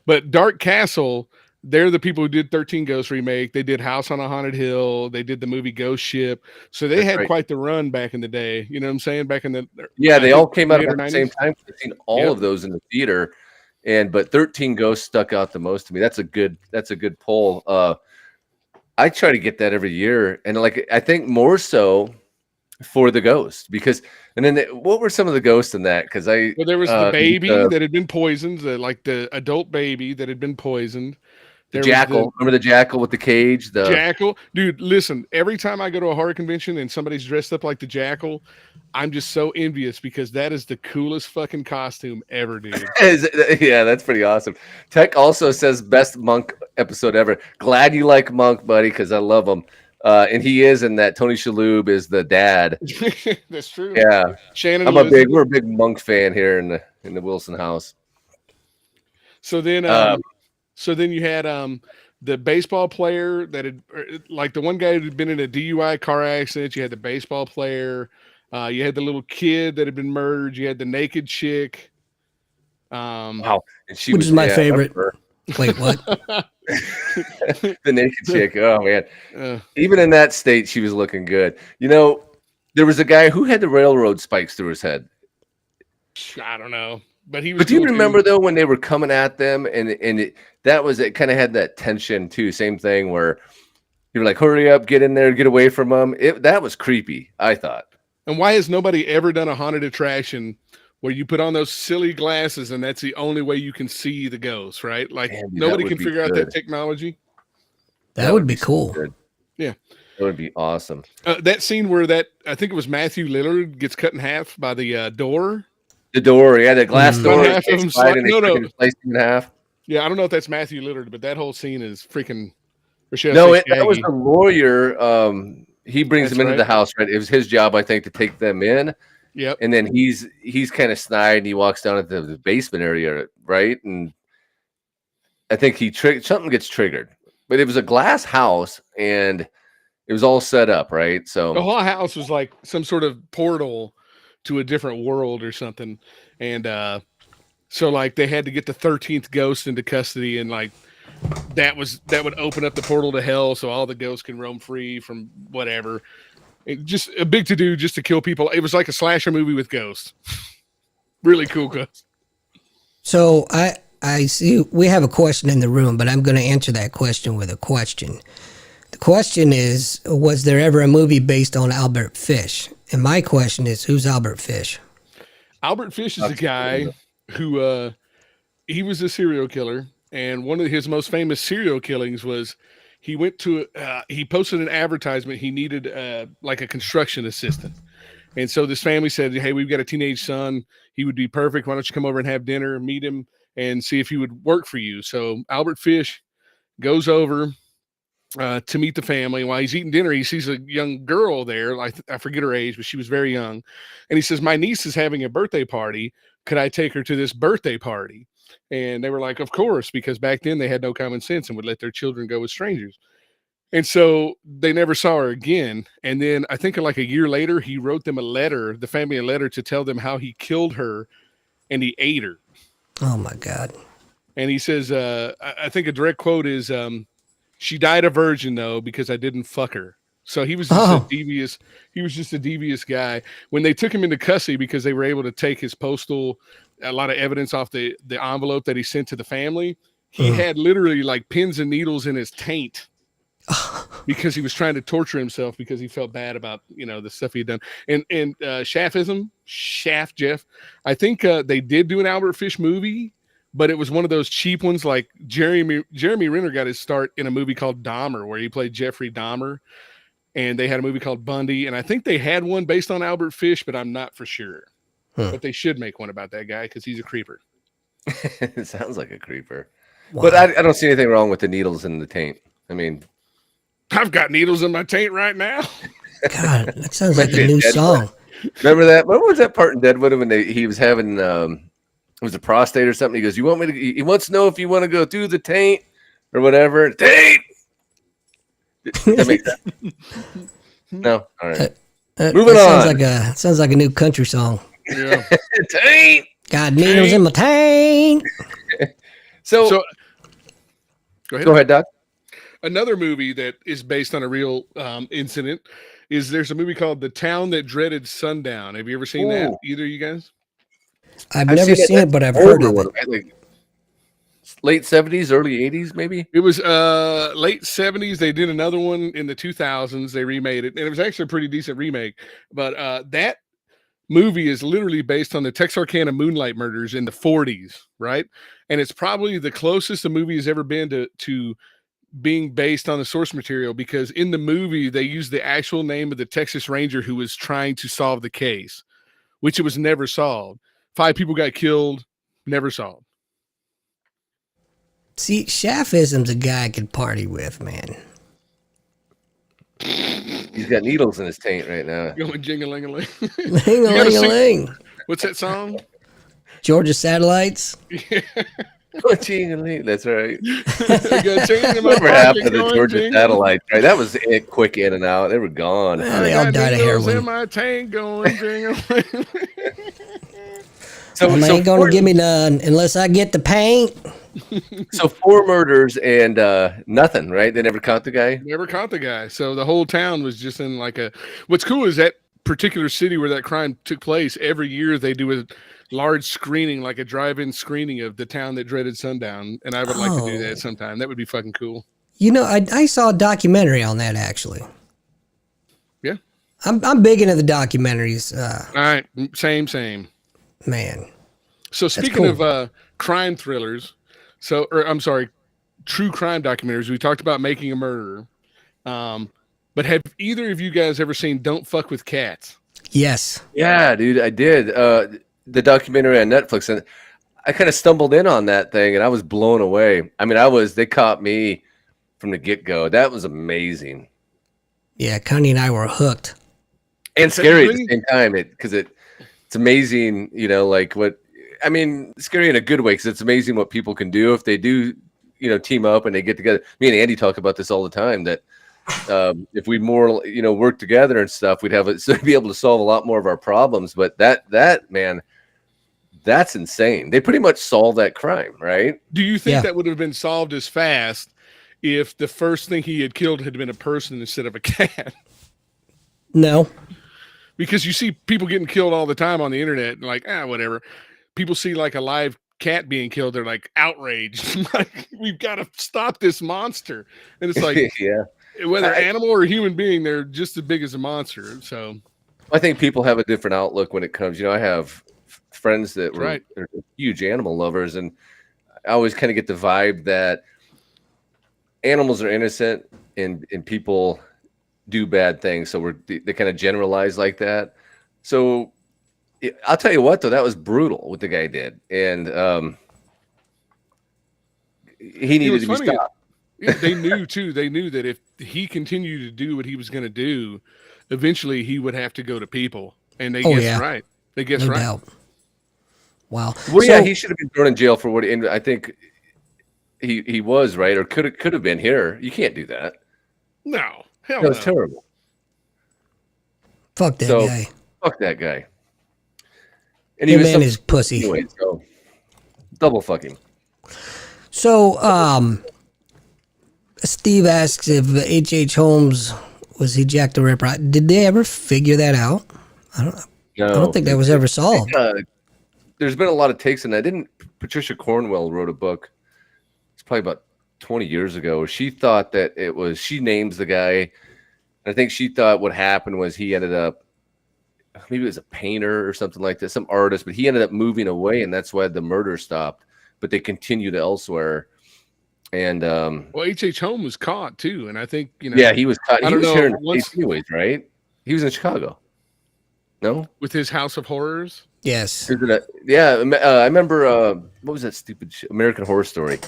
But Dark Castle, they're the people who did 13 Ghosts remake. They did House on a Haunted Hill. They did the movie Ghost Ship. So they had quite the run back in the day. You know what I'm saying? Back in the they all came out at the same time. I've seen all of those in the theater, but 13 Ghosts stuck out the most to me. That's a good poll. I try to get that every year, and I think more so for the ghost because. And then what were some of the ghosts in that? Because there was the baby that had been poisoned, like the adult baby that had been poisoned. The jackal. Remember the jackal with the cage? The jackal. Dude, listen, every time I go to a horror convention and somebody's dressed up like the jackal, I'm just so envious because that is the coolest fucking costume ever, dude. Yeah, that's pretty awesome. Tech also says best Monk episode ever. Glad you like Monk, buddy, because I love him. And he is in that. Tony Shalhoub is the dad. That's true. Yeah, Shannon. We're a big Monk fan here in the Wilson house. So then, you had the baseball player that had, like the one guy who'd been in a DUI car accident. You had the baseball player. You had the little kid that had been murdered. You had the naked chick. Wow, and which is my favorite. Wait, what? The naked chick. Oh man, even in that state, she was looking good. There was a guy who had the railroad spikes through his head. I don't know, but he was. But do you remember though when they were coming at them, and it kind of had that tension too. Same thing where you were like, "Hurry up, get in there, get away from them." That was creepy, I thought. And why has nobody ever done a haunted attraction where you put on those silly glasses and that's the only way you can see the ghost, right? Like nobody can figure out that technology. That would be cool. Good. Yeah. That would be awesome. That scene where I think it was Matthew Lillard gets cut in half by the door. The door, yeah, the glass door. Half of him sliced in half. Yeah, I don't know if that's Matthew Lillard, but that whole scene is freaking. That was the lawyer. He brings them into the house, right? It was his job, I think, to take them in. Yep. And then he's kind of snide and he walks down into the basement area, right? And I think something gets triggered. But it was a glass house and it was all set up, right? So the whole house was like some sort of portal to a different world or something. And so like they had to get the 13th ghost into custody, and like that would open up the portal to hell so all the ghosts can roam free from whatever. Just a big to-do just to kill people. It was like a slasher movie with ghosts. Really cool ghosts. So I see we have a question in the room, but I'm going to answer that question with a question. The question is, was there ever a movie based on Albert Fish? And my question is, who's Albert Fish? Albert Fish is a guy who he was a serial killer, and one of his most famous serial killings was he went to he posted an advertisement. He needed like a construction assistant. And so this family said, "Hey, we've got a teenage son. He would be perfect. Why don't you come over and have dinner, meet him, and see if he would work for you?" So Albert Fish goes over to meet the family. While he's eating dinner, he sees a young girl there. I forget her age, but she was very young. And he says, "My niece is having a birthday party. Could I take her to this birthday party?" And they were like, "Of course," because back then they had no common sense and would let their children go with strangers. And so they never saw her again. And then I think like a year later, he wrote them the family a letter to tell them how he killed her and he ate her. Oh my God. And he says, I think a direct quote is, "She died a virgin though, because I didn't fuck her." So he was just a devious guy. When they took him into custody, because they were able to take his a lot of evidence off the envelope that he sent to the family, he had literally like pins and needles in his taint because he was trying to torture himself because he felt bad about, the stuff he had done. And Shaft Jeff, I think they did do an Albert Fish movie, but it was one of those cheap ones. Like Jeremy Renner got his start in a movie called Dahmer, where he played Jeffrey Dahmer. And they had a movie called Bundy. And I think they had one based on Albert Fish, but I'm not for sure. But they should make one about that guy because he's a creeper. It sounds like a creeper. Wow. But I don't see anything wrong with the needles in the taint. I mean, I've got needles in my taint right now. God, that sounds like a new song. Remember that? What was that part in Deadwood when he was having it was a prostate or something? He goes, "You want me to?" He wants to know if you want to go through the taint or whatever. Taint. That makes sense. No, all right. Moving on. Sounds like a new country song. Yeah. Tank. Got needles in my tank. So go ahead, Doc. Another movie that is based on a real incident is there's a movie called The Town That Dreaded Sundown. Have you ever seen that? Either of you guys? I've never seen it, but I've heard of it. Right? Like late 70s, early 80s, maybe? It was late 70s. They did another one in the 2000s. They remade it, and it was actually a pretty decent remake. But that movie is literally based on the Texarkana Moonlight Murders in the 40s, right? And it's probably the closest a movie has ever been to being based on the source material, because in the movie they used the actual name of the Texas Ranger who was trying to solve the case, which it was never solved. 5 people got killed, never solved. See, Shaffism's a guy I could party with, man. He's got needles in his taint right now. Going jing-a-ling-a-ling. Ling-a-ling-a-ling. What's that song? Georgia Satellites. Yeah. That's right. Whatever happened to the Georgia Satellites? Right, that was it. Quick in and out. They were gone. They all died of heroin. In my tank going jing-a-ling. So ain't gonna give me none unless I get the paint. So 4 murders and nothing, right? They never caught the guy. Never caught the guy. So the whole town was just in like a. What's cool is that particular city where that crime took place. Every year they do a large screening, like a drive-in screening of The Town That Dreaded Sundown, and I would like to do that sometime. That would be fucking cool. You know, I saw a documentary on that actually. Yeah, I'm big into the documentaries. All right, same. Man. So speaking of crime thrillers, true crime documentaries. We talked about Making a Murderer, but have either of you guys ever seen Don't Fuck with Cats? Yes. Yeah, dude, I did. The documentary on Netflix, and I kind of stumbled in on that thing, and I was blown away. I mean, they caught me from the get-go. That was amazing. Yeah, Connie and I were hooked. And scary at the same time, because it's amazing, scary in a good way, because it's amazing what people can do if they do, team up and they get together. Me and Andy talk about this all the time, that if we more, work together and stuff, we'd be able to solve a lot more of our problems. But that man, that's insane. They pretty much solved that crime, right? Do you think that would have been solved as fast if the first thing he had killed had been a person instead of a cat? No. Because you see people getting killed all the time on the internet, and like, whatever. People see like a live cat being killed, they're like outraged. Like, we've got to stop this monster. And it's like, whether animal or human being, they're just as big as a monster. So I think people have a different outlook when it comes. I have friends that are huge animal lovers, and I always kind of get the vibe that animals are innocent and people do bad things. So they kind of generalize like that. So I'll tell you what, though, that was brutal what the guy did. And he needed to be stopped. They knew too. They knew that if he continued to do what he was going to do, eventually he would have to go to people. And they guessed right. They guessed right. Doubt. Wow. Well, he should have been thrown in jail for and I think he was, right, or could have been here. You can't do that. No, hell no. That was terrible. Fuck that guy. Fuck that guy. And he was his pussy. Anyway, so double fuck him. So, Steve asks if H.H. Holmes was he Jack the Ripper. Did they ever figure that out? I don't think that was ever solved. There's been a lot of takes on that. Patricia Cornwell wrote a book. It's probably about 20 years ago. She thought that she names the guy. I think she thought what happened was he ended up, maybe it was a painter or something like that, some artist, but he ended up moving away, and that's why the murder stopped. But they continued elsewhere. And H.H. Holmes was caught too, and I think he was caught. He was here in the States anyways, right? He was in Chicago. No, with his House of Horrors. Yes. I remember. What was that stupid American Horror Story?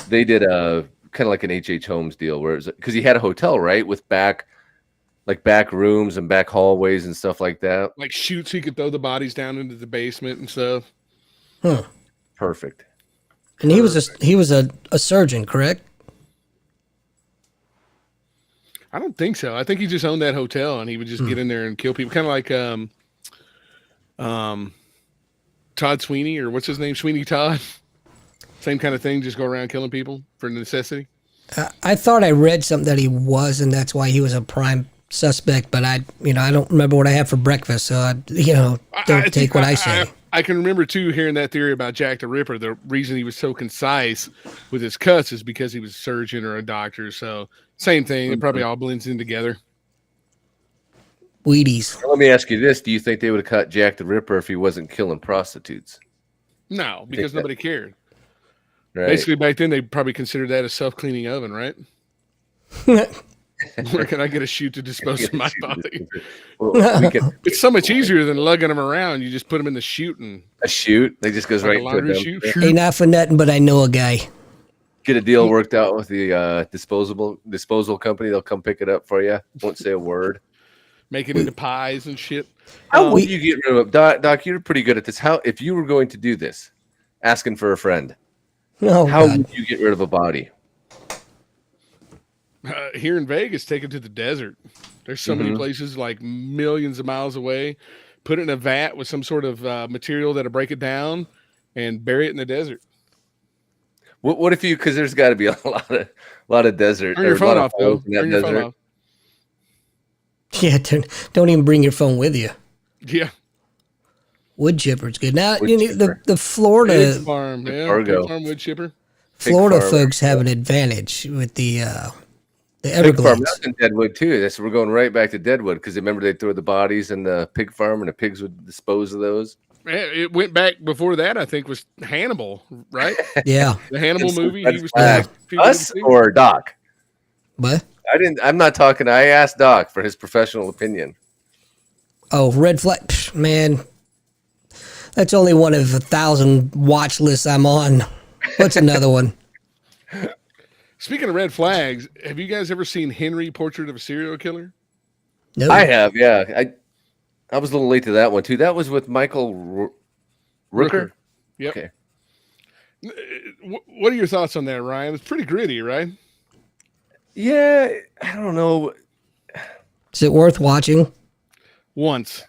They did kind of like an H.H. Holmes deal, where because he had a hotel, right, with back rooms and back hallways and stuff like that. Like chutes, he could throw the bodies down into the basement and stuff. Huh. Perfect. And he was a surgeon, correct? I don't think so. I think he just owned that hotel and he would just get in there and kill people, kind of like Todd Sweeney, or what's his name, Sweeney Todd. Same kind of thing, just go around killing people for necessity. I thought I read something that he was, and that's why he was a prime suspect. But I don't remember what I had for breakfast, so don't take what I say. I can remember too hearing that theory about Jack the Ripper. The reason he was so concise with his cuts is because he was a surgeon or a doctor. So same thing. It probably all blends in together. Wheaties. Let me ask you this: do you think they would have cut Jack the Ripper if he wasn't killing prostitutes? No, because nobody cared. Right. Basically, back then they probably considered that a self-cleaning oven, right? Where can I get a chute to dispose of my body? Well, It's so much easier than lugging them around. You just put them in the chute and a chute. They just goes like right a laundry into them. chute. Ain't not for nothing, but I know a guy. Get a deal worked out with the disposal company. They'll come pick it up for you. Won't say a word. Make it into pies and shit. How would you get rid of Doc? You're pretty good at this. How, if you were going to do this, asking for a friend, how would you get rid of a body? Here in Vegas, take it to the desert. There's so many places like millions of miles away. Put it in a vat with some sort of material that'll break it down and bury it in the desert. What if you? Because there's got to be a lot of desert. Turn your phone off, though. Turn your phone off. Yeah, don't even bring your phone with you. Yeah. Wood chipper's good. Now, the Florida Pig farm, Pig farm wood chipper. Florida folks have an advantage with the Everglades. Pig farm, that's in Deadwood too. We're going right back to Deadwood because remember they throw the bodies in the pig farm and the pigs would dispose of those. It went back before that. I think was Hannibal, right? Yeah, the Hannibal movie. He was us or Doc. What? I'm not talking. I asked Doc for his professional opinion. Oh, Red Flag, man. That's only one of 1,000 watch lists I'm on. What's another one? Speaking of red flags, have you guys ever seen Henry, Portrait of a Serial Killer? No. I have, yeah. I was a little late to that one too. That was with Michael Rooker. Yep. Okay. What are your thoughts on that, Ryan? It's pretty gritty, right? Yeah, I don't know. Is it worth watching? Once.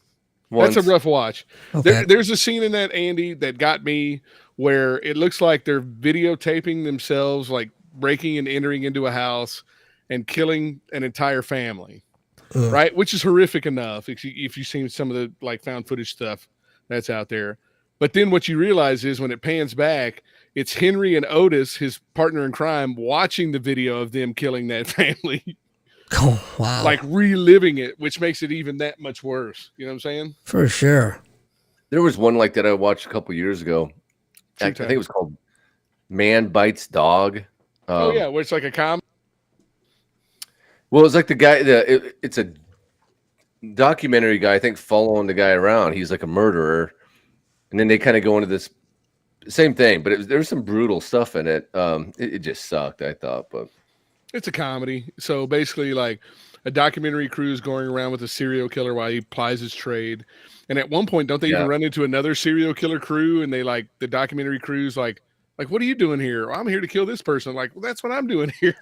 That's a rough watch. Okay. There's a scene in that, Andy, that got me where it looks like they're videotaping themselves, like breaking and entering into a house and killing an entire family, right? Which is horrific enough if you've seen some of the like found footage stuff that's out there. But then what you realize is when it pans back, it's Henry and Otis, his partner in crime, watching the video of them killing that family. Oh, wow. Like reliving it, which makes it even that much worse. You know what I'm saying? For sure. There was one like that I watched a couple years ago. I think it was called Man Bites Dog. Where it's like a comedy. Well, it's like the guy, it's a documentary guy, I think, following the guy around. He's like a murderer. And then they kind of go into this same thing, but there was some brutal stuff in it. It just sucked, I thought, but it's a comedy. So basically, like a documentary crew is going around with a serial killer while he plies his trade. And at one point, don't they even run into another serial killer crew? And they like the documentary crew's like, what are you doing here? I'm here to kill this person. I'm like, well, that's what I'm doing here.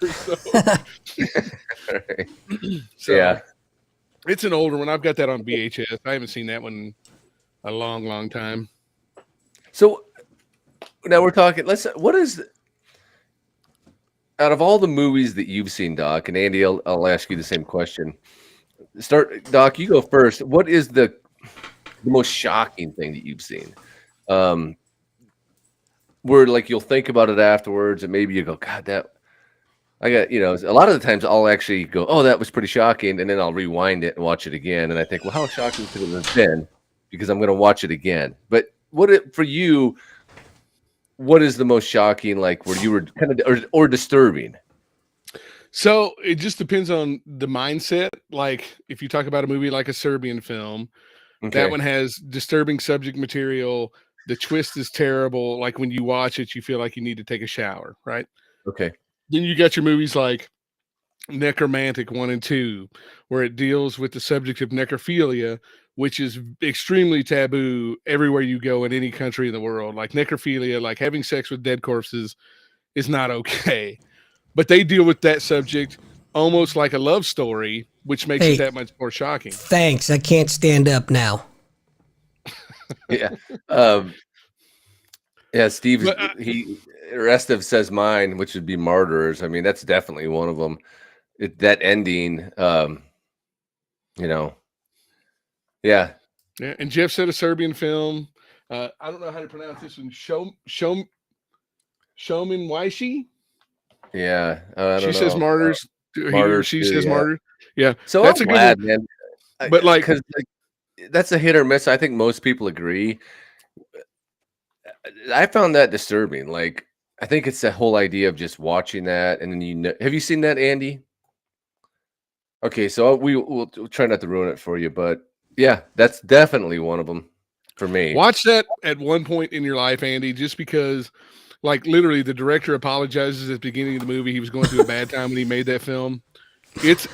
So, yeah, it's an older one. I've got that on VHS. I haven't seen that one in a long, long time. So now we're talking. What is out of all the movies that you've seen, Doc, and Andy, I'll ask you the same question. Doc, you go first. What is the most shocking thing that you've seen? Where like you'll think about it afterwards, and maybe you go, God, that I got. A lot of the times I'll actually go, oh, that was pretty shocking, and then I'll rewind it and watch it again, and I think, well, how shocking could it have been? Because I'm going to watch it again. But for you? What is the most shocking, like where you were kind of or disturbing? So it just depends on the mindset. Like if you talk about a movie like a Serbian film, that one has disturbing subject material. The twist is terrible. Like when you watch it, you feel like you need to take a shower, right? Okay. Then you got your movies like Necromantic 1 and 2, where it deals with the subject of necrophilia, which is extremely taboo everywhere you go in any country in the world. Like necrophilia, like having sex with dead corpses, is not okay. But they deal with that subject almost like a love story, which makes it that much more shocking. Thanks. I can't stand up now. Yeah. Yeah, Steve, Restev says mine, which would be Martyrs. I mean, that's definitely one of them. That ending, yeah. Yeah, and Jeff said a Serbian film. I don't know how to pronounce this one. Shomin Waishi. Yeah, she says Martyrs. She says Martyrs. Yeah, so that's a good one, man. But because that's a hit or miss. I think most people agree. I found that disturbing. Like, I think it's the whole idea of just watching that, and then have you seen that, Andy? Okay, so we'll try not to ruin it for you, but yeah, that's definitely one of them for me. Watch that at one point in your life, Andy, just because, like, literally the director apologizes at the beginning of the movie. He was going through a bad time when he made that film. It's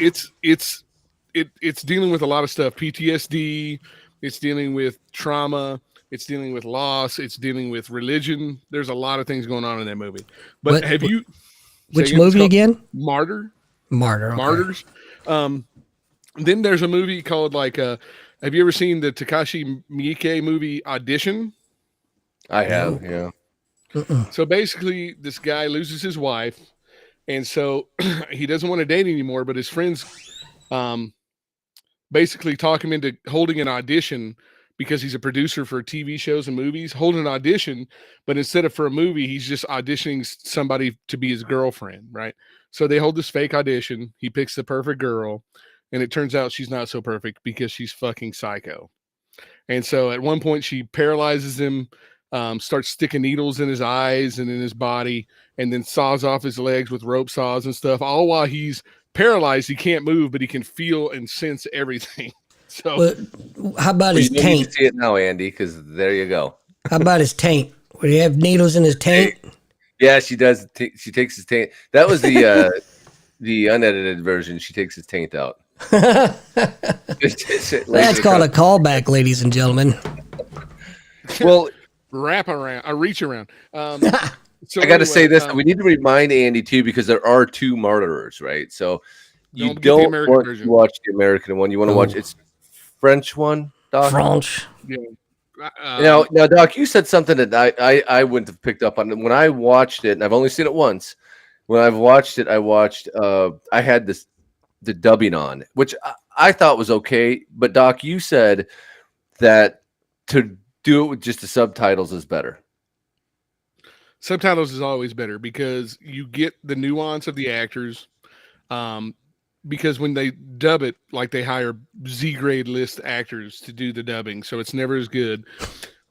dealing with a lot of stuff, PTSD. It's dealing with trauma. It's dealing with loss. It's dealing with religion. There's a lot of things going on in that movie. But which movie again? Martyr. Okay. Martyrs. Then there's a movie called have you ever seen the Takashi Miike movie Audition? I have, yeah. So basically, this guy loses his wife, and so he doesn't want to date anymore, but his friends basically talk him into holding an audition because he's a producer for TV shows and movies, holding an audition, but instead of for a movie, he's just auditioning somebody to be his girlfriend, right? So they hold this fake audition. He picks the perfect girl, and it turns out she's not so perfect because she's fucking psycho. And so at one point, she paralyzes him, starts sticking needles in his eyes and in his body, and then saws off his legs with rope saws and stuff, all while he's paralyzed. He can't move, but he can feel and sense everything. So how about his taint? You can see it now, Andy, because there you go. How about his taint? Would he have needles in his taint? Yeah, she does. She takes his taint. That was the the unedited version. She takes his taint out. That's called a callback, ladies and gentlemen. Well, reach around. So I got to say this. We need to remind Andy too, because there are two Martyrs, right? So you don't want to watch the American one. You want to watch it's French one, Doc. French. Yeah. Now, Doc, you said something that I wouldn't have picked up on. When I watched it, and I've only seen it once. When I've watched it, I had the dubbing on, which I thought was okay. But Doc, you said that to do it with just the subtitles is better. Subtitles is always better because you get the nuance of the actors. Because when they dub it, like they hire Z-grade list actors to do the dubbing, so it's never as good.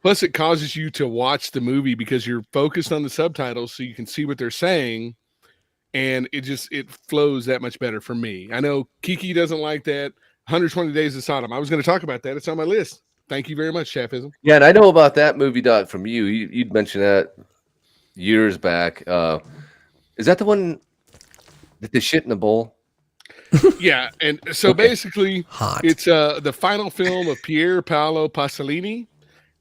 Plus, it causes you to watch the movie because you're focused on the subtitles, so you can see what they're saying, and it flows that much better for me. I know Kiki doesn't like that. 120 Days of Sodom. I was going to talk about that. It's on my list. Thank you very much, Chefism. Yeah, and I know about that movie, Doc, from you. You'd mentioned that years back. Is that the one that they shit in the bowl? Yeah, and so basically, it's the final film of Pier Paolo Pasolini,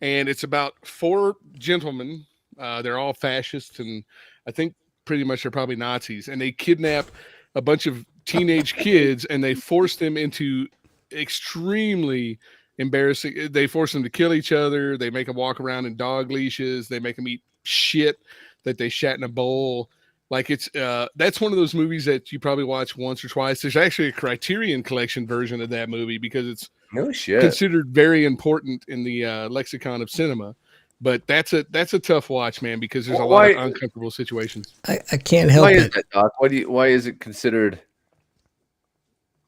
and it's about four gentlemen. They're all fascists, and I think pretty much they're probably Nazis, and they kidnap a bunch of teenage kids, and they force them into extremely embarrassing. They force them to kill each other. They make them walk around in dog leashes. They make them eat shit that they shat in a bowl. Like it's that's one of those movies that you probably watch once or twice. There's actually a Criterion Collection version of that movie because it's considered very important in the lexicon of cinema. But that's a tough watch, man, because there's a lot of uncomfortable situations. I can't help it. That, Doc? Why is it considered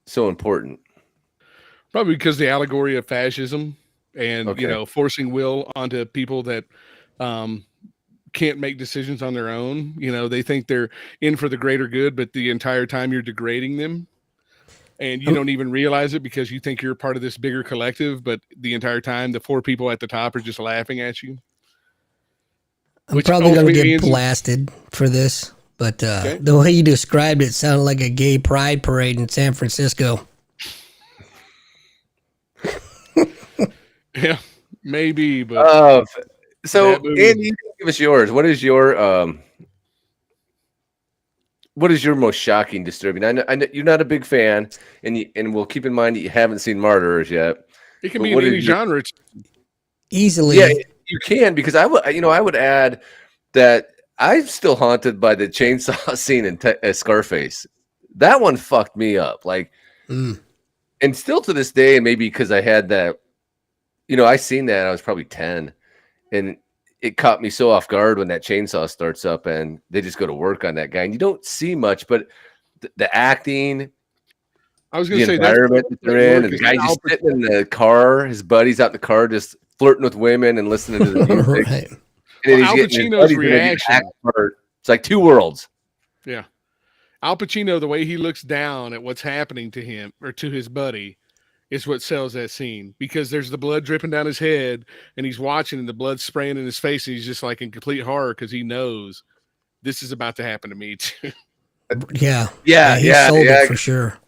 so important? Probably because the allegory of fascism and forcing will onto people that can't make decisions on their own. They think they're in for the greater good, but the entire time you're degrading them, and you don't even realize it because you think you're part of this bigger collective, but the entire time the four people at the top are just laughing at you. I'm probably going to get blasted for this, but the way you described it sounded like a gay pride parade in San Francisco. Yeah, maybe, but so Andy, give us yours. What is your what is your most shocking, disturbing? I know you're not a big fan, and we'll keep in mind that you haven't seen Martyrs yet. It can be in any genre. Easily. Yeah, you can, because I would add that I'm still haunted by the chainsaw scene in Scarface. That one fucked me up. Like, and still to this day, and maybe because I had that, I seen that, I was probably 10, and it caught me so off guard when that chainsaw starts up and they just go to work on that guy. And you don't see much, but the acting, I was going to the say environment that they're in, and the guy just sitting in the car, his buddy's out in the car just flirting with women and listening to the music. Right. And then Al Pacino's reaction. It's like two worlds. Yeah. Al Pacino, the way he looks down at what's happening to him or to his buddy is what sells that scene, because there's the blood dripping down his head and he's watching and the blood's spraying in his face. And he's just like in complete horror because he knows this is about to happen to me too. Yeah. He sold it for sure.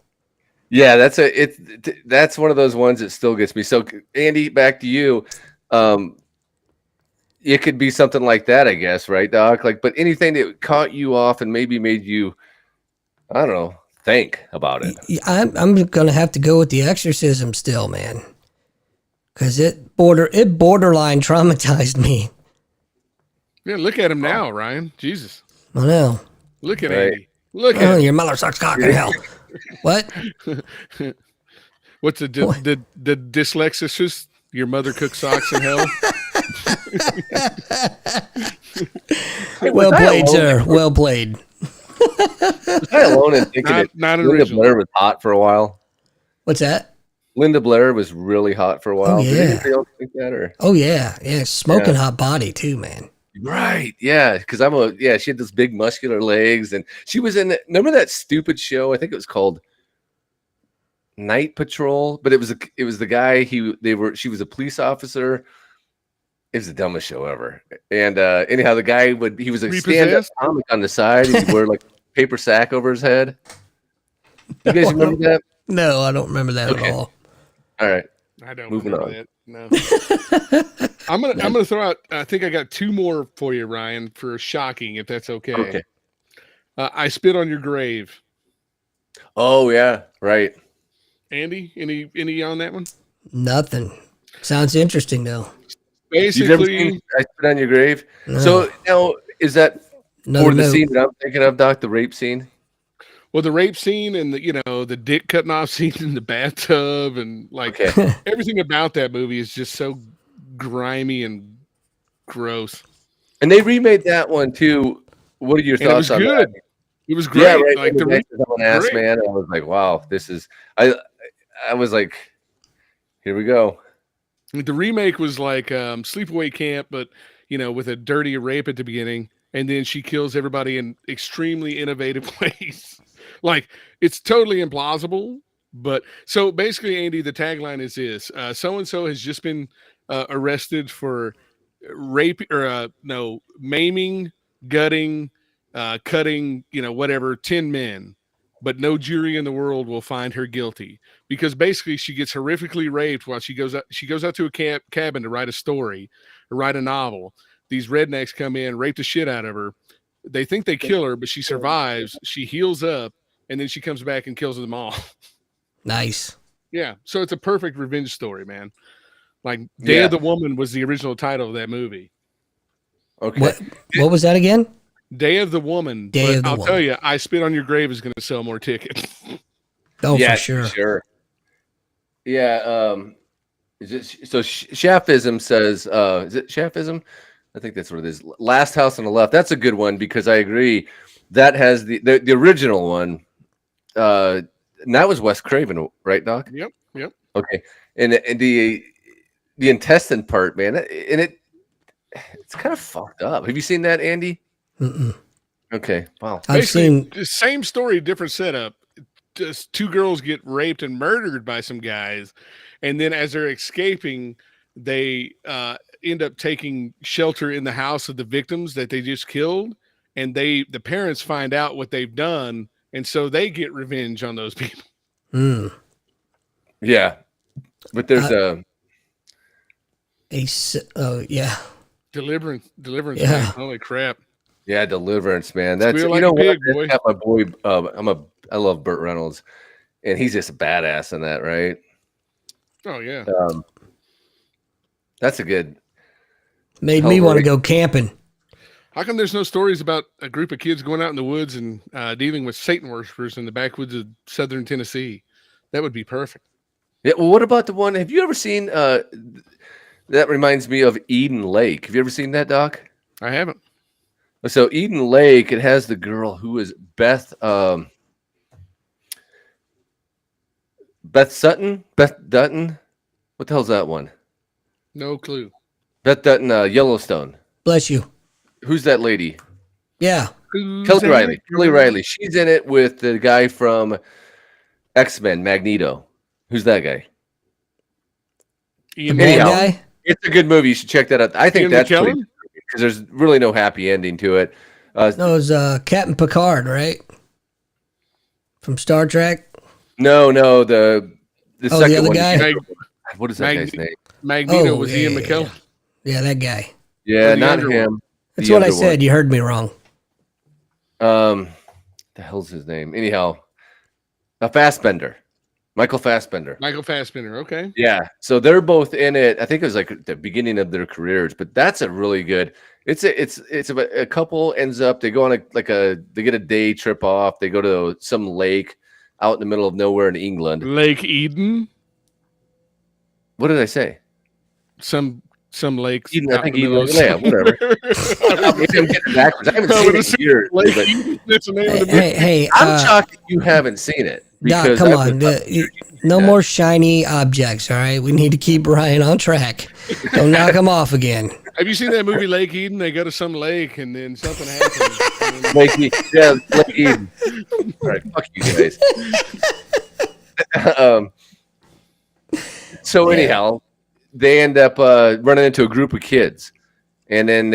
Yeah, that's one of those ones that still gets me. So, Andy, back to you. It could be something like that, I guess, right, Doc? Like, but anything that caught you off and maybe made you, I don't know, think about it. I'm gonna have to go with The Exorcism still, man, because it borderline traumatized me. Yeah, look at him now, Ryan. Jesus. I know. Look at Andy. Look at him. Your mother sucks cock in hell. What? What's the dyslexis? Your mother cooks socks in hell. Well played, sir. Well played. Was I alone in thinking not Linda Blair was hot for a while? What's that? Linda Blair was really hot for a while. Oh, yeah. Did anybody else think that? Or? Oh, yeah. Yeah, smoking hot body, too, man. Right. Yeah. Because she had those big muscular legs. And she was remember that stupid show? I think it was called Night Patrol. But it was the guy, she was a police officer. It was the dumbest show ever. And anyhow, the guy he was a stand-up comic on the side. And he'd wear like a paper sack over his head. You guys remember that? No, I don't remember that at all. All right. I don't Moving remember on. that. No. I'm gonna throw out. I think I got two more for you, Ryan, for shocking, if that's okay. Okay. I Spit on Your Grave. Oh yeah, right. Andy, any on that one? Nothing. Sounds interesting though. Basically, You've never seen I Spit on Your Grave? No. So now is that Another the scene that I'm thinking of, Doc, the rape scene? Well, the rape scene and the dick cutting off scene in the bathtub and everything about that movie is just so grimy and gross. And they remade that one too. What are your thoughts on that? It was great. Yeah, right. Like the ass man. I was like, wow, this is. I was like, here we go. The remake was like Sleepaway Camp, but with a dirty rape at the beginning, and then she kills everybody in extremely innovative ways. Like, it's totally implausible. But so basically, Andy, the tagline is this: so-and-so has just been arrested for rape or maiming, gutting, cutting, 10 men, but no jury in the world will find her guilty, because basically she gets horrifically raped while she goes out to a cabin to write a story or write a novel. These rednecks come in, rape the shit out of her. They think they kill her, but she survives. She heals up, and then she comes back and kills them all. Nice. Yeah. So it's a perfect revenge story, man. Like Day of the Woman was the original title of that movie. Okay. What was that again? Day of the Woman. I'll tell you, I Spit on Your Grave is going to sell more tickets. Oh, yeah, for sure. Yeah. Is it so? Shafism says, is it Shafism? I think that's what it is. Last House on the Left. That's a good one, because I agree. That has the original one. And that was Wes Craven, right, Doc? Yep. Okay. And the intestine part, man, and it's kind of fucked up. Have you seen that, Andy? Mm-mm. Okay. Wow. I've seen the same story, different setup. Just two girls get raped and murdered by some guys, and then as they're escaping, they end up taking shelter in the house of the victims that they just killed, and the parents find out what they've done, and so they get revenge on those people. Yeah, but there's yeah. Deliverance. Yeah. Holy crap. Yeah, Deliverance, man. That's Squeal you like know a pig, what? boy. Got my boy. I love Burt Reynolds, and he's just a badass in that, right? Oh yeah. That's a good. Made me want to go camping. How come there's no stories about a group of kids going out in the woods and dealing with Satan worshipers in the backwoods of southern Tennessee? That would be perfect. Yeah. Well, what about the one? Have you ever seen? That reminds me of Eden Lake. Have you ever seen that, Doc? I haven't. So Eden Lake, it has the girl who is Beth Sutton. Beth Dutton. What the hell's that one? No clue. Beth Dutton, Yellowstone. Bless you. Who's that lady? Yeah. Kelly Riley. Kelly Riley. She's in it with the guy from X-Men, Magneto. Who's that guy? The bad guy? It's a good movie. You should check that out. I think Ian that's McKellen? because there's really no happy ending to it. No, it was Captain Picard, right? From Star Trek. No, the second the other one. guy? What is that guy's name? Magneto was Ian McKellen. Yeah, that guy. Yeah, the not younger him. That's what I said. You heard me wrong. The hell's his name? Anyhow, Fassbender. Michael Fassbender. Michael Fassbender. Okay. Yeah. So they're both in it. I think it was like the beginning of their careers, but that's a really good. It's about a couple ends up, they go on they get a day trip off. They go to some lake out in the middle of nowhere in England. Lake Eden. What did I say? Some lakes. Eden, I think Eden. Yeah, whatever. I'm getting backwards. I haven't seen it in years. Lake But Eden. That's the name of the movie. Hey, I'm shocked that you haven't seen it. Doc, come on. No more shiny objects, all right? We need to keep Brian on track. Don't knock him off again. Have you seen that movie Lake Eden? They go to some lake and then something happens. Lake Eden. All right, fuck you guys. So anyhow, they end up running into a group of kids, and then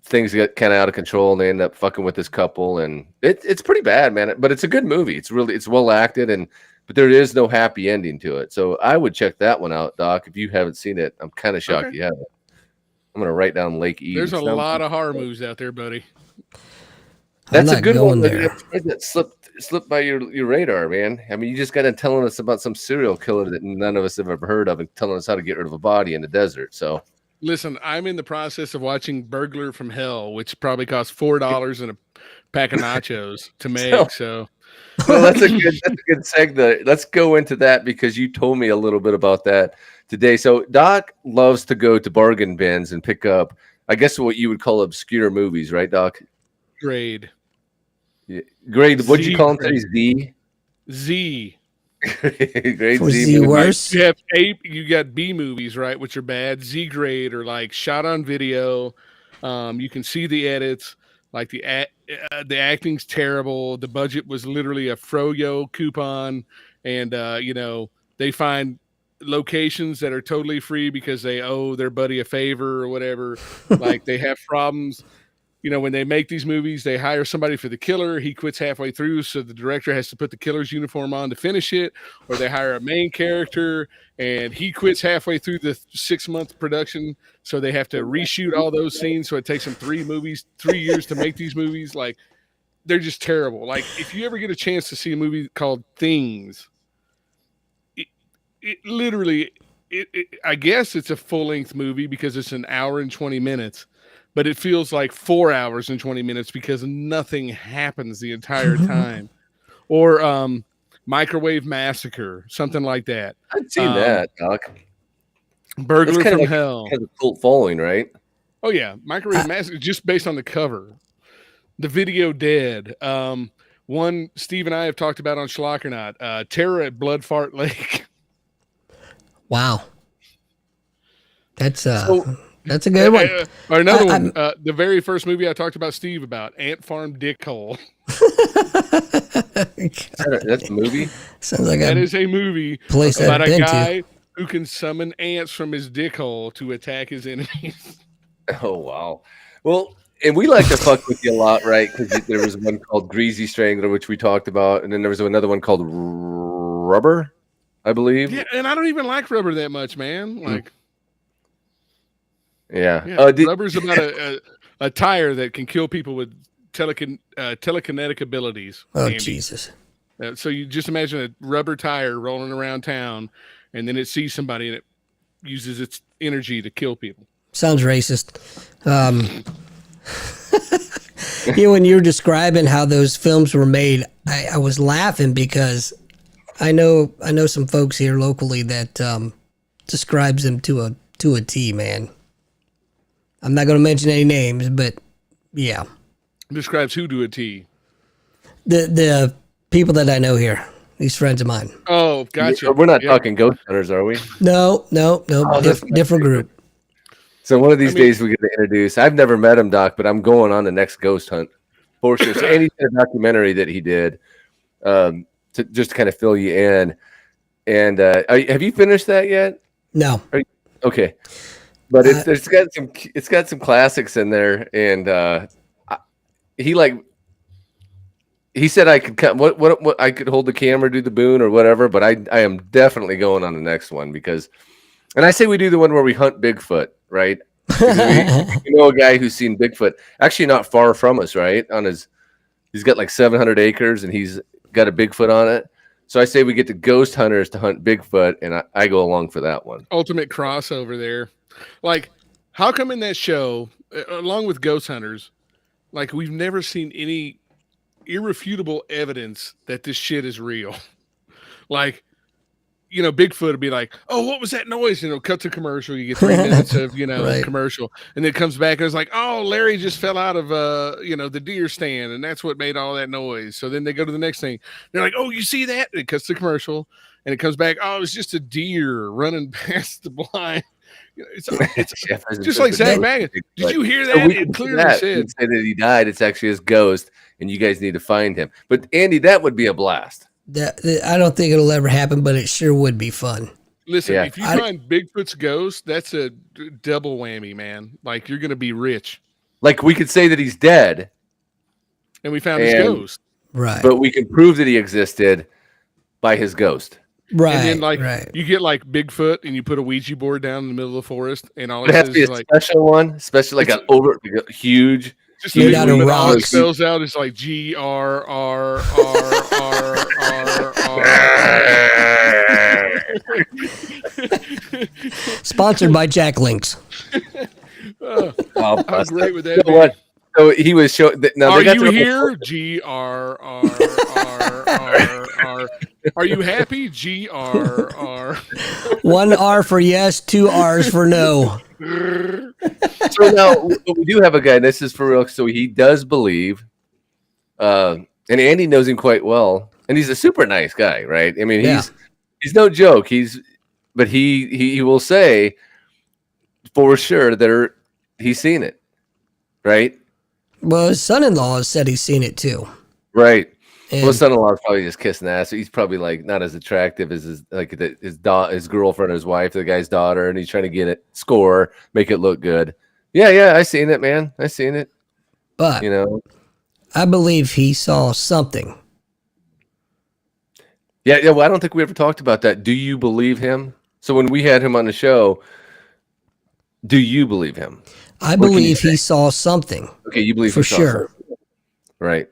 things get kind of out of control, and they end up fucking with this couple, and it's pretty bad, man. But it's a good movie. It's well acted, but there is no happy ending to it. So I would check that one out, Doc. If you haven't seen it, I'm kind of shocked you haven't. I'm gonna write down Lake Eden. There's a lot of horror movies out there, buddy. That's a good one. That slipped by your radar, man. I mean, you just got to telling us about some serial killer that none of us have ever heard of, and telling us how to get rid of a body in the desert. So, listen, I'm in the process of watching Burglar from Hell, which probably costs $4 and a pack of nachos to make. So, well, that's a good segue. Let's go into that because you told me a little bit about that today. So, Doc loves to go to bargain bins and pick up, I guess, what you would call obscure movies, right, Doc? Grade. Yeah. Grade. What'd you call them today? Z. Z. Grade For Z. Z worse. You have you got B movies, right, which are bad. Z grade are like shot on video. You can see the edits. Like the acting's terrible. The budget was literally a Froyo coupon, and they find locations that are totally free because they owe their buddy a favor or whatever. Like they have problems. When they make these movies, they hire somebody for the killer. He quits halfway through, so the director has to put the killer's uniform on to finish it. Or they hire a main character, and he quits halfway through the 6-month production, so they have to reshoot all those scenes. So it takes them 3 years to make these movies. Like, they're just terrible. Like, if you ever get a chance to see a movie called Things, it literally, I guess it's a full-length movie because it's an hour and 20 minutes. But it feels like 4 hours and 20 minutes because nothing happens the entire time. Or Microwave Massacre, something like that. I've seen that, Doc. Burglar from Hell. Has a cult following, right? Oh, yeah. Microwave Massacre, just based on the cover. The Video Dead. One Steve and I have talked about on Schlockernaut. Terror at Blood Fart Lake. Wow. That's a good one. Or another one. The very first movie I talked about Steve about, Ant Farm Dickhole. That's a movie? Sounds like that is a movie place about a guy who can summon ants from his dickhole to attack his enemies. Oh, wow. Well, and we like to fuck with you a lot, right? Because there was one called Greasy Strangler, which we talked about. And then there was another one called Rubber, I believe. Yeah, and I don't even like Rubber that much, man. Like, yeah. Rubber's about a tire that can kill people with telekinetic abilities. Oh, Andy. Jesus. So you just imagine a rubber tire rolling around town, and then it sees somebody and it uses its energy to kill people. Sounds racist. When you were describing how those films were made, I was laughing because I know some folks here locally that describes them to a T, man. I'm not going to mention any names, but yeah. Describes who to a T? The people that I know here, these friends of mine. Oh, gotcha. We're not talking ghost hunters, are we? No, different group. So one of these days we get to introduce. I've never met him, Doc, but I'm going on the next ghost hunt for sure. So, and he did a documentary that he did to just to kind of fill you in. And have you finished that yet? No. Okay, but it's got some classics in there, and he said I could cut what I could hold the camera, do the boon or whatever, but I am definitely going on the next one because, and I say we do the one where we hunt Bigfoot, right? We know a guy who's seen Bigfoot actually not far from us, right? He's got like 700 acres and he's got a Bigfoot on it. So I say we get the ghost hunters to hunt Bigfoot, and I go along for that one. Ultimate crossover there. Like, how come in that show, along with ghost hunters, like we've never seen any irrefutable evidence that this shit is real? Like, Bigfoot would be like, oh, what was that noise? Cut to commercial. You get 3 minutes of, right. commercial. And then it comes back and it's like, oh, Larry just fell out of, the deer stand. And that's what made all that noise. So then they go to the next thing. They're like, oh, you see that? And it cuts to commercial. And it comes back, oh, it was just a deer running past the blind. It's just like Zach Baggins. Did you hear that? It clearly said that he died. It's actually his ghost, and you guys need to find him. But, Andy, that would be a blast. I don't think it'll ever happen, but it sure would be fun. Listen, if you find Bigfoot's ghost, that's a double whammy, man. Like, you're going to be rich. Like, we could say that he's dead. And we found his ghost. Right. But we can prove that he existed by his ghost. Right. And then, you get, like, Bigfoot, and you put a Ouija board down in the middle of the forest, and all it has to be a special one, especially like a huge... Just made out of rocks. All it spells out is like GRRRRR. Sponsored by Jack Links. How great would that be? What? So he was showing. Are you here? GRRRR. Are you happy? GRR. 1 R for yes, 2 R's for no. So now we do have a guy. This is for real. So he does believe, and Andy knows him quite well, and he's a super nice guy, right? I mean, he's no joke. But he will say for sure that he's seen it, right? Well, his son-in-law has said he's seen it too, right? Well, his son-in-law is probably just kissing ass. So he's probably like not as attractive as his girlfriend, his wife, the guy's daughter, and he's trying to get it, make it look good. Yeah, I seen it, man. I seen it. But I believe he saw something. Yeah. Well, I don't think we ever talked about that. Do you believe him? So when we had him on the show, do you believe him? I believe he saw something. Okay, you believe for sure. Something. Right.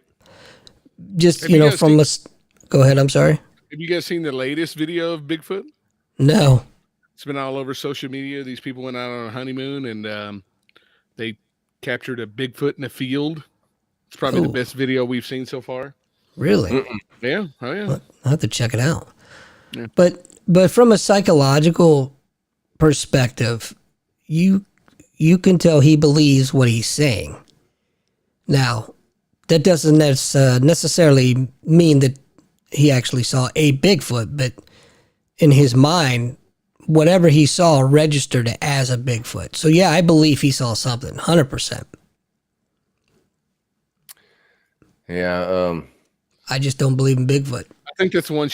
Just go ahead. I'm sorry. Have you guys seen the latest video of Bigfoot? No. It's been all over social media. These people went out on a honeymoon and they captured a Bigfoot in a field. It's probably the best video we've seen so far. Really? Yeah. Oh yeah. I'll have to check it out. Yeah. But from a psychological perspective, you can tell he believes what he's saying. Now, that doesn't necessarily mean that he actually saw a Bigfoot, but in his mind, whatever he saw registered as a Bigfoot. So yeah, I believe he saw something, 100%. Yeah. I just don't believe in Bigfoot. I think that's the one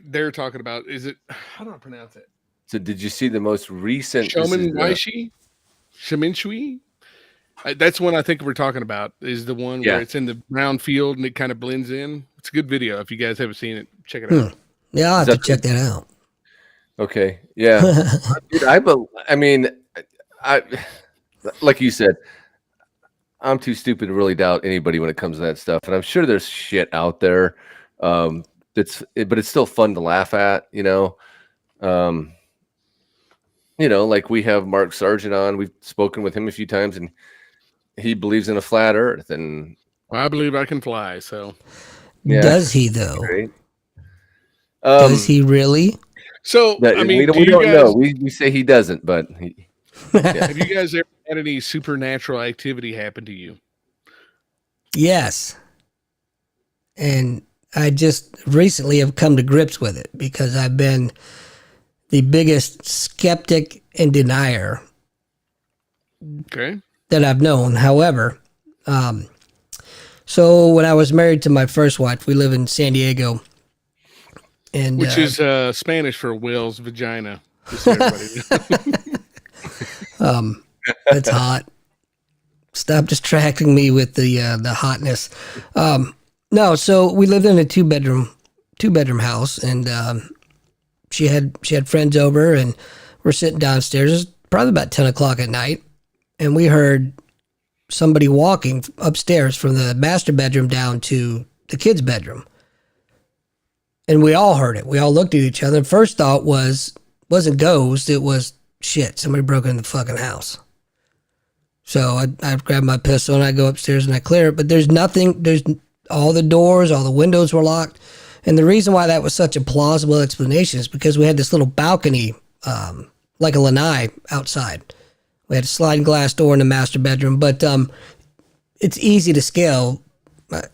they're talking about. Is it? How do I pronounce it? So did you see the most recent? Shiminshui? That's one I think we're talking about. Is the one where it's in the brown field and it kind of blends in. It's a good video. If you guys haven't seen it, check it out. Yeah, I'll have to check that out. Okay. Yeah. Dude, I mean, like you said, I'm too stupid to really doubt anybody when it comes to that stuff. And I'm sure there's shit out there. But it's still fun to laugh at, like we have Mark Sargent on. We've spoken with him a few times, and he believes in a flat Earth. And I believe I can fly. So, yeah. Does he though? Right? Does he really? So, I mean, we don't know. We say he doesn't, but have you guys ever had any supernatural activity happen to you? Yes. And I just recently have come to grips with it because I've been the biggest skeptic and denier that I've known. However, so when I was married to my first wife, we live in San Diego. And which is Spanish for whale's vagina. Just so it's hot. Stop distracting me with the hotness. No, so we lived in a two bedroom house, and she had friends over, and we're sitting downstairs. It was probably about 10 o'clock at night, and we heard somebody walking upstairs from the master bedroom down to the kids' bedroom. And we all heard it. We all looked at each other. First thought wasn't ghost. It was shit. Somebody broke into the fucking house. So I grab my pistol and I go upstairs and I clear it. But there's nothing. There's all the doors, all the windows were locked. And the reason why that was such a plausible explanation is because we had this little balcony, like a lanai outside. We had a sliding glass door in the master bedroom, but it's easy to scale.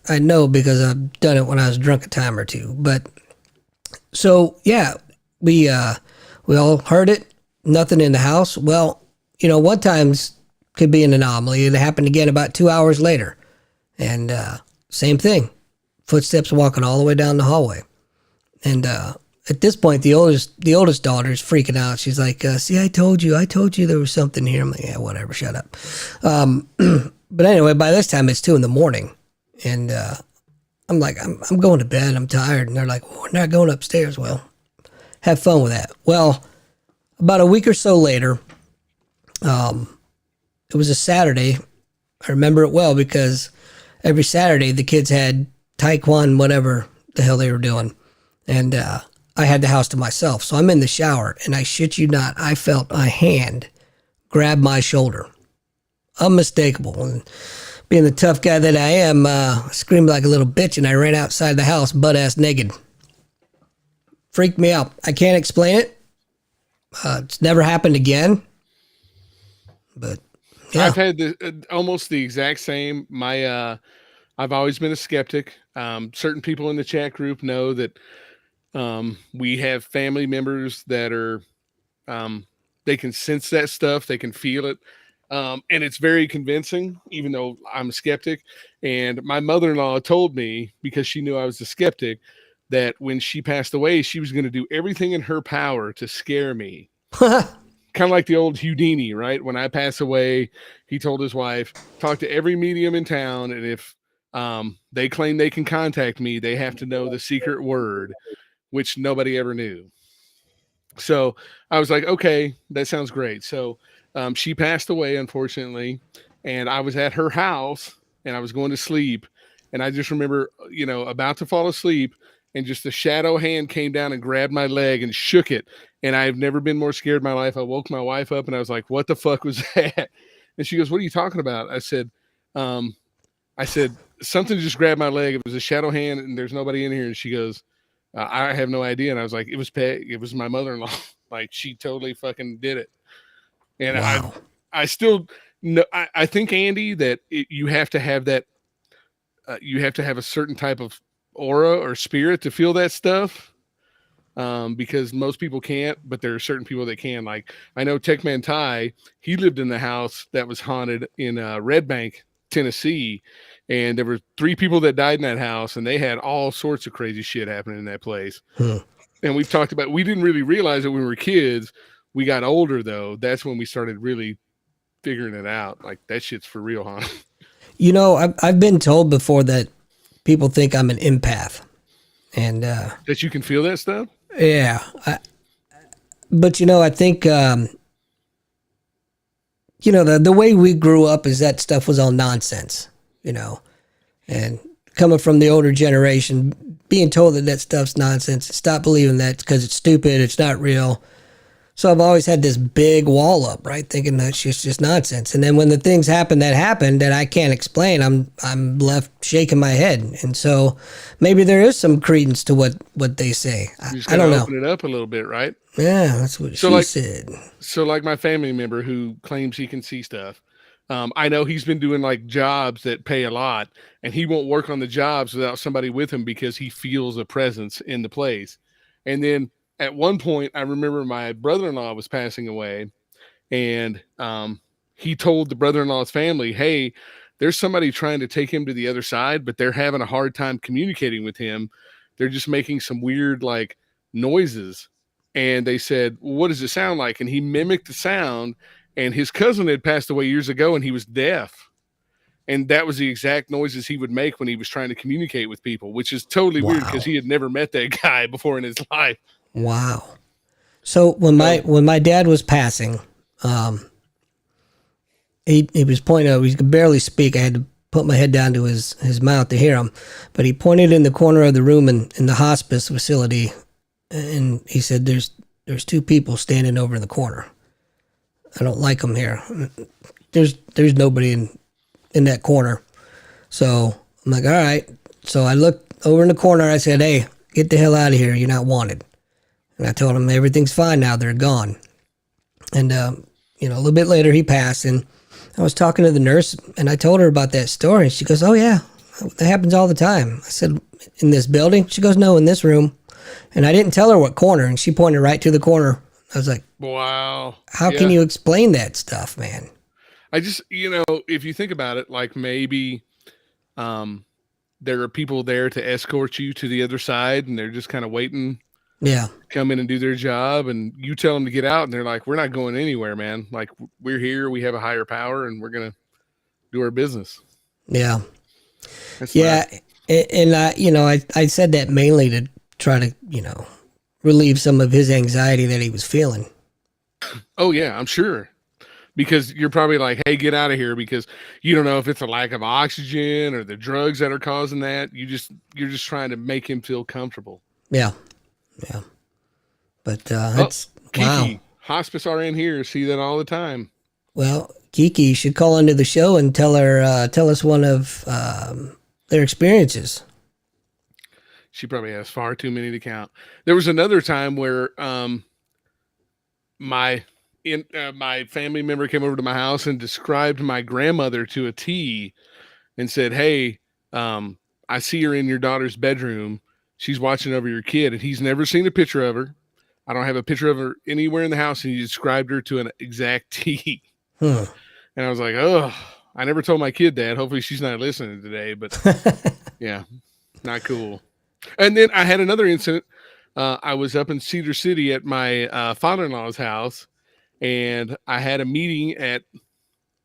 I know because I've done it when I was drunk a time or two. But so yeah, we all heard it. Nothing in the house. Well, one times could be an anomaly. It happened again about 2 hours later, and same thing. Footsteps walking all the way down the hallway, and at this point, the oldest daughter is freaking out. She's like, "See, I told you there was something here." I'm like, "Yeah, whatever, shut up." But anyway, by this time it's 2 a.m, and I'm like, I'm going to bed. I'm tired, and they're like, well, "We're not going upstairs." Well, have fun with that. Well, about a week or so later, it was a Saturday. I remember it well because every Saturday the kids had taekwondo, whatever the hell they were doing, and I had the house to myself. So I'm in the shower, and I shit you not, I felt a hand grab my shoulder. Unmistakable. And being the tough guy that I am, screamed like a little bitch, and I ran outside the house butt-ass naked. Freaked me out. I can't explain it. It's never happened again. But yeah. I've had almost the exact same. I've always been a skeptic. Certain people in the chat group know that we have family members that are, they can sense that stuff. They can feel it. And it's very convincing, even though I'm a skeptic. And my mother-in-law told me, because she knew I was a skeptic, that when she passed away, she was going to do everything in her power to scare me. Kind of like the old Houdini, right? When I pass away, he told his wife, talk to every medium in town, and if they claim they can contact me, they have to know the secret word, which nobody ever knew. So I was like, okay, that sounds great. So she passed away, unfortunately, and I was at her house, and I was going to sleep, and I just remember, about to fall asleep, and just a shadow hand came down and grabbed my leg and shook it. And I've never been more scared in my life. I woke my wife up and I was like, what the fuck was that? And she goes, what are you talking about? I said, something just grabbed my leg. It was a shadow hand and there's nobody in here. And she goes, I have no idea. And I was like, it was Peg. It was my mother-in-law. Like, she totally fucking did it. And wow. I still know, I think, Andy, that you have to have that, you have to have a certain type of aura or spirit to feel that stuff, because most people can't, but there are certain people that can. Like, I know Techman Ty, he lived in the house that was haunted in Red Bank, Tennessee, and there were 3 people that died in that house, and they had all sorts of crazy shit happening in that place. And we've talked about, we didn't really realize it when we were kids. We got older, though. That's when we started really figuring it out. Like, that shit's for real, huh? I've been told before that people think I'm an empath, and that you can feel that stuff. Yeah, but I think you know, the way we grew up is that stuff was all nonsense, you know, and coming from the older generation, being told that stuff's nonsense, stop believing that because it's stupid, it's not real. So I've always had this big wall up, right, thinking that shit's just nonsense. And then when the things happen that I can't explain, I'm left shaking my head. And so maybe there is some credence to what they say. I don't know. Open it up a little bit, right? Yeah, that's what she said. So like my family member who claims he can see stuff. I know he's been doing like jobs that pay a lot, and he won't work on the jobs without somebody with him because he feels a presence in the place. And then at one point, I remember my brother-in-law was passing away, and he told the brother-in-law's family, hey, there's somebody trying to take him to the other side, but they're having a hard time communicating with him. They're just making some weird like noises. And they said, well, what does it sound like? And he mimicked the sound, and his cousin had passed away years ago, and he was deaf. And that was the exact noises he would make when he was trying to communicate with people, which is totally weird because he had never met that guy before in his life. Wow. So when my dad was passing, he was pointing out, he could barely speak. I had to put my head down to his mouth to hear him, but he pointed in the corner of the room in the hospice facility, and he said, there's two people standing over in the corner. I don't like them here. There's nobody in that corner. So I'm like, all right. So I looked over in the corner. I said, hey, get the hell out of here. You're not wanted. And I told him everything's fine now. They're gone. And, you know, a little bit later he passed, and I was talking to the nurse, and I told her about that story. And she goes, oh, yeah, that happens all the time. I said, in this building? She goes, no, in this room. And I didn't tell her what corner, and she pointed right to the corner. I was like, wow. How can you explain that stuff, man? I just, you know, if you think about it, like maybe there are people there to escort you to the other side, and they're just kind of waiting. Yeah. Come in and do their job, and you tell them to get out, and they're like, we're not going anywhere, man. Like, we're here, we have a higher power, and we're going to do our business. Yeah. And I said that mainly to try to, you know, relieve some of his anxiety that he was feeling. Oh yeah, I'm sure. Because you're probably like, hey, get out of here, because you don't know if it's a lack of oxygen or the drugs that are causing that. You're just trying to make him feel comfortable. Yeah. Yeah. But that's Kiki, wow. Hospice RN here, see that all the time. Well, Kiki should call into the show and tell us one of their experiences. She probably has far too many to count. There was another time where my family member came over to my house and described my grandmother to a T and said, hey, I see her in your daughter's bedroom. She's watching over your kid, and he's never seen a picture of her. I don't have a picture of her anywhere in the house, and he described her to an exact T. And I was like, oh, I never told my kid that. Hopefully she's not listening today, but yeah, not cool. And then I had another incident. I was up in Cedar City at my father-in-law's house, and I had a meeting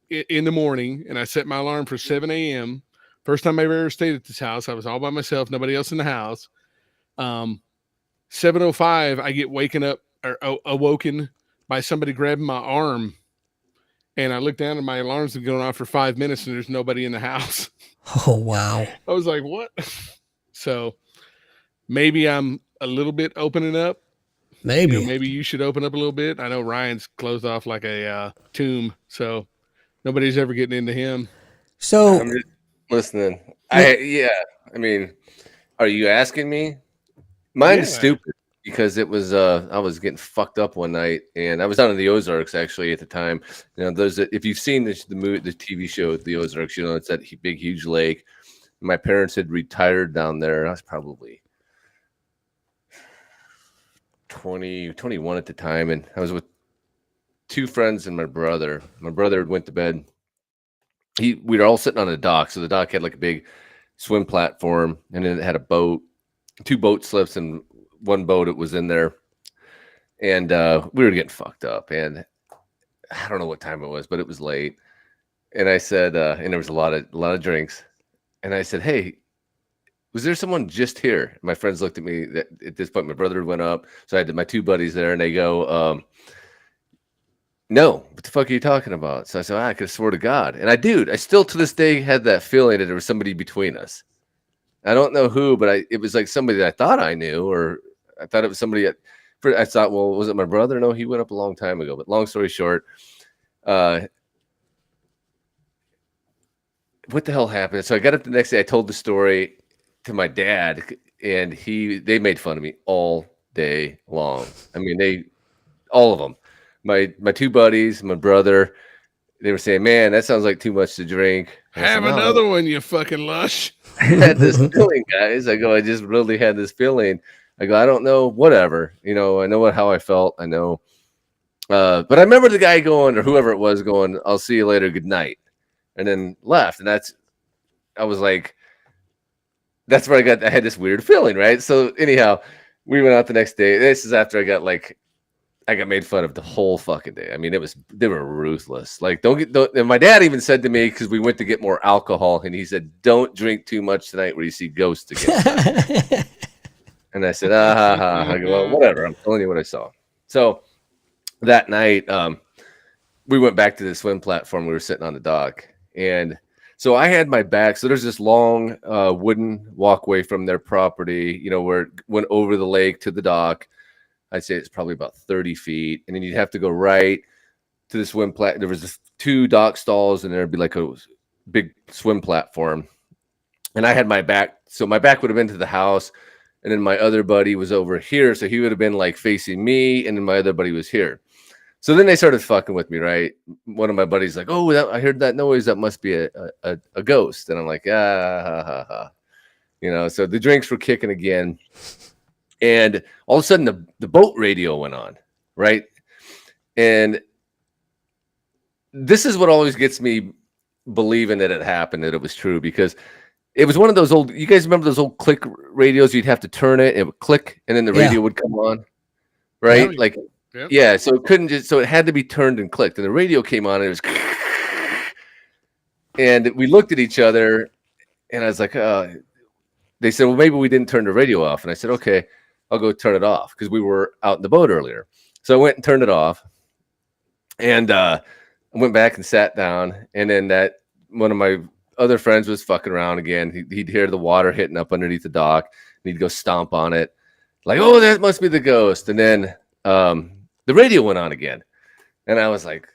in the morning, and I set my alarm for 7 a.m. First time I ever stayed at this house. I was all by myself, nobody else in the house. 7:05, I get awoken by somebody grabbing my arm, and I look down and my alarm's been going off for 5 minutes, and there's nobody in the house. Oh wow! I was like, what? So maybe I'm a little bit opening up. Maybe. You know, maybe you should open up a little bit. I know Ryan's closed off like a tomb, so nobody's ever getting into him. So I'm just listening. I mean, are you asking me? Mine is stupid because it was I was getting fucked up one night, and I was out in the Ozarks actually at the time. You know, if you've seen the TV show The Ozarks, you know it's that big huge lake. My parents had retired down there. I was probably 21 at the time, and I was with two friends and my brother. My brother went to bed. We were all sitting on a dock, so the dock had like a big swim platform, and then it had a boat, 2 boat slips, and one boat it was in there. And we were getting fucked up, and I don't know what time it was, but it was late. And I said, and there was a lot of drinks, and I said, hey, was there someone just here? My friends looked at me. At this point, my brother went up, so I had my 2 buddies there, and they go, no, what the fuck are you talking about? So I said, I could swear to God. And I still to this day had that feeling that there was somebody between us. I don't know who, but it was like somebody that I thought I knew, or I thought it was somebody I thought, well, was it my brother? No, he went up a long time ago. But long story short, what the hell happened? So I got up the next day. I told the story to my dad, and they made fun of me all day long. I mean, all of them. My two buddies, my brother, they were saying, "Man, that sounds like too much to drink." Have another one, you fucking lush. I had this feeling, guys. I just really had this feeling. I go, I don't know, whatever. I know how I felt. I know. But I remember the guy going, or whoever it was going, "I'll see you later. Good night," and then left. And I was like, that's where I had this weird feeling, right? So anyhow, we went out the next day. This is after I got made fun of the whole fucking day. I mean, they were ruthless. Like, and my dad even said to me, because we went to get more alcohol, and he said, "Don't drink too much tonight where you see ghosts again." And I said, I go, well, whatever. I'm telling you what I saw. So that night, we went back to the swim platform. We were sitting on the dock, and so I had my back. So there's this long wooden walkway from their property, where it went over the lake to the dock. I'd say it's probably about 30 feet. And then you'd have to go right to the swim platform. There was 2 dock stalls, and there'd be like a big swim platform. And I had my back. So my back would have been to the house. And then my other buddy was over here. So he would have been like facing me. And then my other buddy was here. So then they started fucking with me, right? One of my buddies like, "Oh, I heard that noise. That must be a ghost." And I'm like, So the drinks were kicking again. And all of a sudden, the boat radio went on, right? And this is what always gets me believing that it happened, that it was true, because it was one of those old. You guys remember those old click radios? You'd have to turn it, it would click, and then the radio would come on, right? Yeah. So it couldn't so it had to be turned and clicked, and the radio came on, and it was, and we looked at each other, and I was like, they said, "Well, maybe we didn't turn the radio off," and I said, "Okay, I'll go turn it off," because we were out in the boat earlier. So I went and turned it off, and I went back and sat down. And then that one of my other friends was fucking around again. He'd hear the water hitting up underneath the dock, and he'd go stomp on it, like, "Oh, that must be the ghost." And then the radio went on again, and I was like,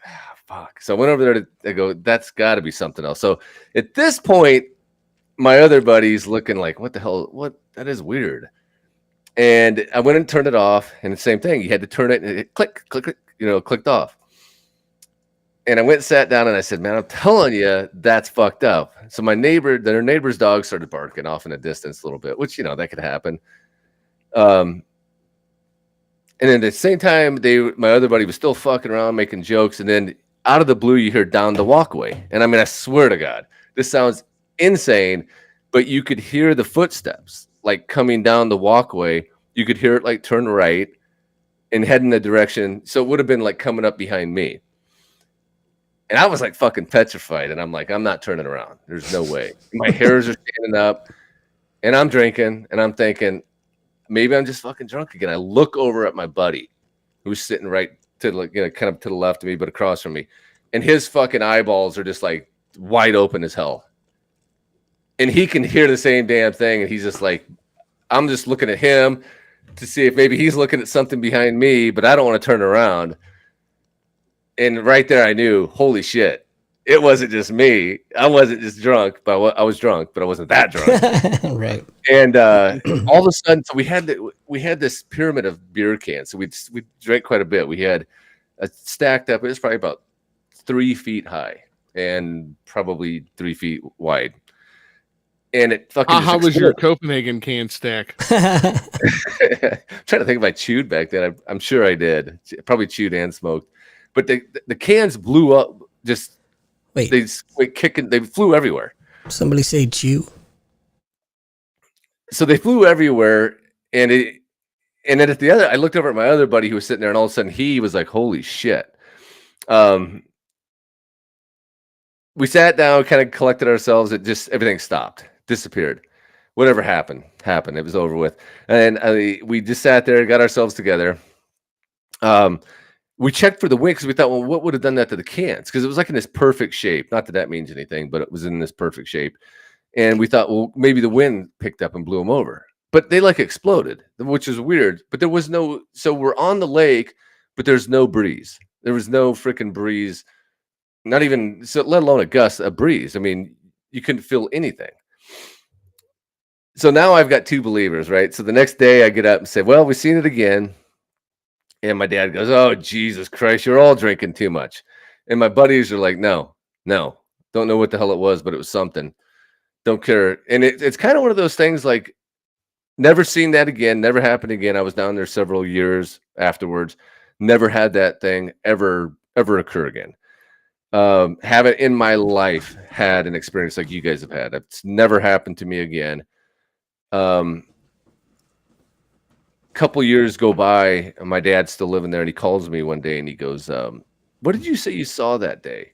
"Fuck!" So I went over there to go, "That's got to be something else." So at this point, my other buddy's looking like, "What the hell? What? That is weird." And I went and turned it off, and the same thing. You had to turn it, and it click, clicked off. And I went and sat down, and I said, "Man, I'm telling you, that's fucked up." So their neighbor's dog started barking off in the distance a little bit, which, that could happen. And then at the same time, my other buddy was still fucking around, making jokes. And then out of the blue, you hear "down the walkway." And I mean, I swear to God, this sounds insane, but you could hear the footsteps like coming down the walkway. You could hear it like turn right and head in the direction. So it would have been like coming up behind me. And I was like fucking petrified. And I'm like, I'm not turning around. There's no way. My hairs are standing up, and I'm drinking, and I'm thinking, maybe I'm just fucking drunk again. I look over at my buddy who's sitting right to kind of to the left of me, but across from me. And his fucking eyeballs are just like wide open as hell. And he can hear the same damn thing. And he's just like, I'm just looking at him to see if maybe he's looking at something behind me, but I don't want to turn around. And right there, I knew, holy shit, it wasn't just me. I wasn't just drunk, but I was drunk, but I wasn't that drunk. Right. And all of a sudden, so we had this pyramid of beer cans. So we drank quite a bit. We had a stacked up. It was probably about 3 feet high and probably 3 feet wide. And it fucking. How was your Copenhagen can stack? I'm trying to think if I chewed back then. I'm sure I did. Probably chewed and smoked. But the cans blew up. Just wait. They kicking. They flew everywhere. Somebody say chew. So they flew everywhere, and then at the other, I looked over at my other buddy who was sitting there, and all of a sudden he was like, "Holy shit!" We sat down, kind of collected ourselves. Everything stopped, disappeared. Whatever happened. It was over with. And we just sat there, got ourselves together. we checked for the wind because we thought, well, what would have done that to the cans? Because it was like in this perfect shape. Not that that means anything, but it was in this perfect shape. And we thought, well, maybe the wind picked up and blew them over. But they like exploded, which is weird. But there was no, so we're on the lake, but there's no breeze. There was no freaking breeze, not even, so let alone a breeze. I mean, you couldn't feel anything. So now I've got two believers, right? So the next day I get up and say, well, we've seen it again. And my dad goes, oh, Jesus Christ, you're all drinking too much. And my buddies are like, no, don't know what the hell it was, but it was something. Don't care. And it's kind of one of those things like, never seen that again, never happened again. I was down there several years afterwards. Never had that thing ever occur again. Haven't in my life had an experience like you guys have had. It's never happened to me again. Couple years go by, and my dad's still living there, and he calls me one day and he goes, what did you say you saw that day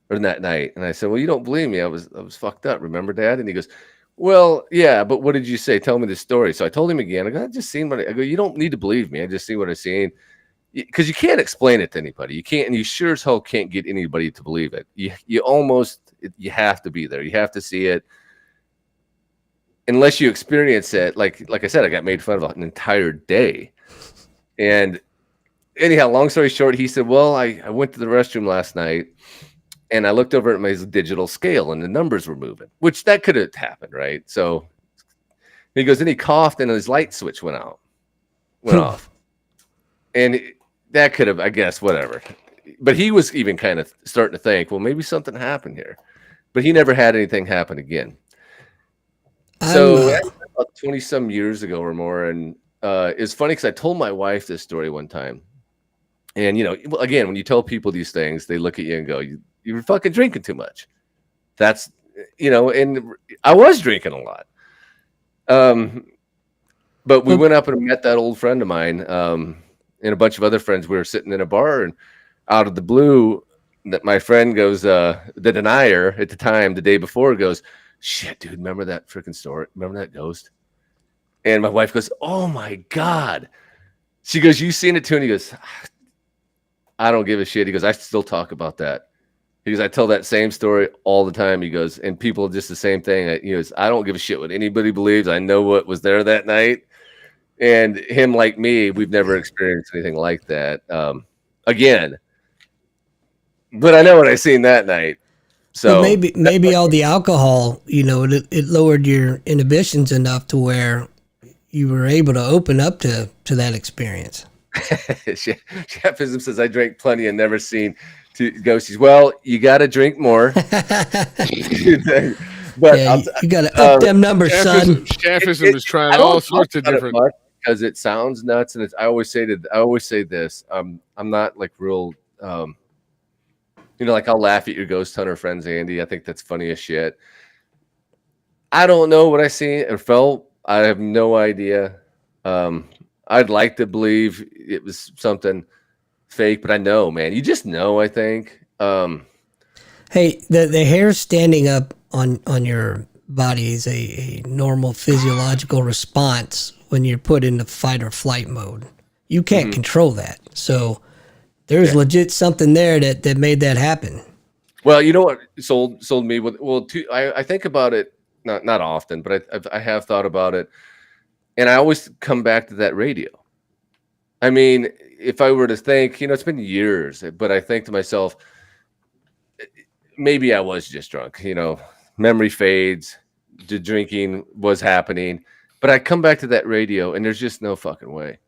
or that night? And I said, well, you don't believe me. I was fucked up. Remember, Dad? And he goes, well, yeah, but what did you say? Tell me the story. So I told him again. I go, I just seen what I go, you don't need to believe me. I just seen what I seen. Because you can't explain it to anybody. You can't, and you sure as hell can't get anybody to believe it. You have to be there. You have to see it. Unless you experience it, like I said, I got made fun of an entire day. And anyhow, long story short, he said, well, I went to the restroom last night and I looked over at my digital scale and the numbers were moving, which that could have happened, right? So he goes, and he coughed and his light switch went off. And that could have, I guess, whatever. But he was even kind of starting to think, well, maybe something happened here. But he never had anything happen again. So about 20 some years ago or more. And it's funny because I told my wife this story one time. And, you know, again, when you tell people these things, they look at you and go, you're fucking drinking too much. That's, you know, and I was drinking a lot. But we went up and met that old friend of mine and a bunch of other friends. We were sitting in a bar and out of the blue, that my friend goes, the denier at the time, the day before, goes, shit, dude, remember that freaking story? Remember that ghost? And my wife goes, oh my God. She goes, you seen it too? And he goes, I don't give a shit. He goes, I still talk about that. He goes, I tell that same story all the time. He goes, and people just the same thing. He goes, I don't give a shit what anybody believes. I know what was there that night. And him, like me, we've never experienced anything like that. Again. But I know what I seen that night. So well, maybe all the alcohol, you know, it lowered your inhibitions enough to where you were able to open up to that experience. Chefism says I drank plenty and never seen two ghosties. Well, you got to drink more. But yeah, you got to up them numbers, son. Chefism is trying all sorts of different. Because it sounds nuts, and I always say this. I'm not like real. You know, like I'll laugh at your ghost hunter friends, Andy. I think that's funny as shit. I don't know what I seen or felt. I have no idea. I'd like to believe it was something fake, but I know, man. You just know, I think. Hey, the hair standing up on your body is a normal physiological response when you're put into fight or flight mode. You can't control that. So there's legit something there that made that happen. Well, you know what sold me with, I think about it not often, but I have thought about it, and I always come back to that radio. I mean, if I were to think, you know, it's been years, but I think to myself, maybe I was just drunk. You know, memory fades, the drinking was happening, but I come back to that radio, and there's just no fucking way.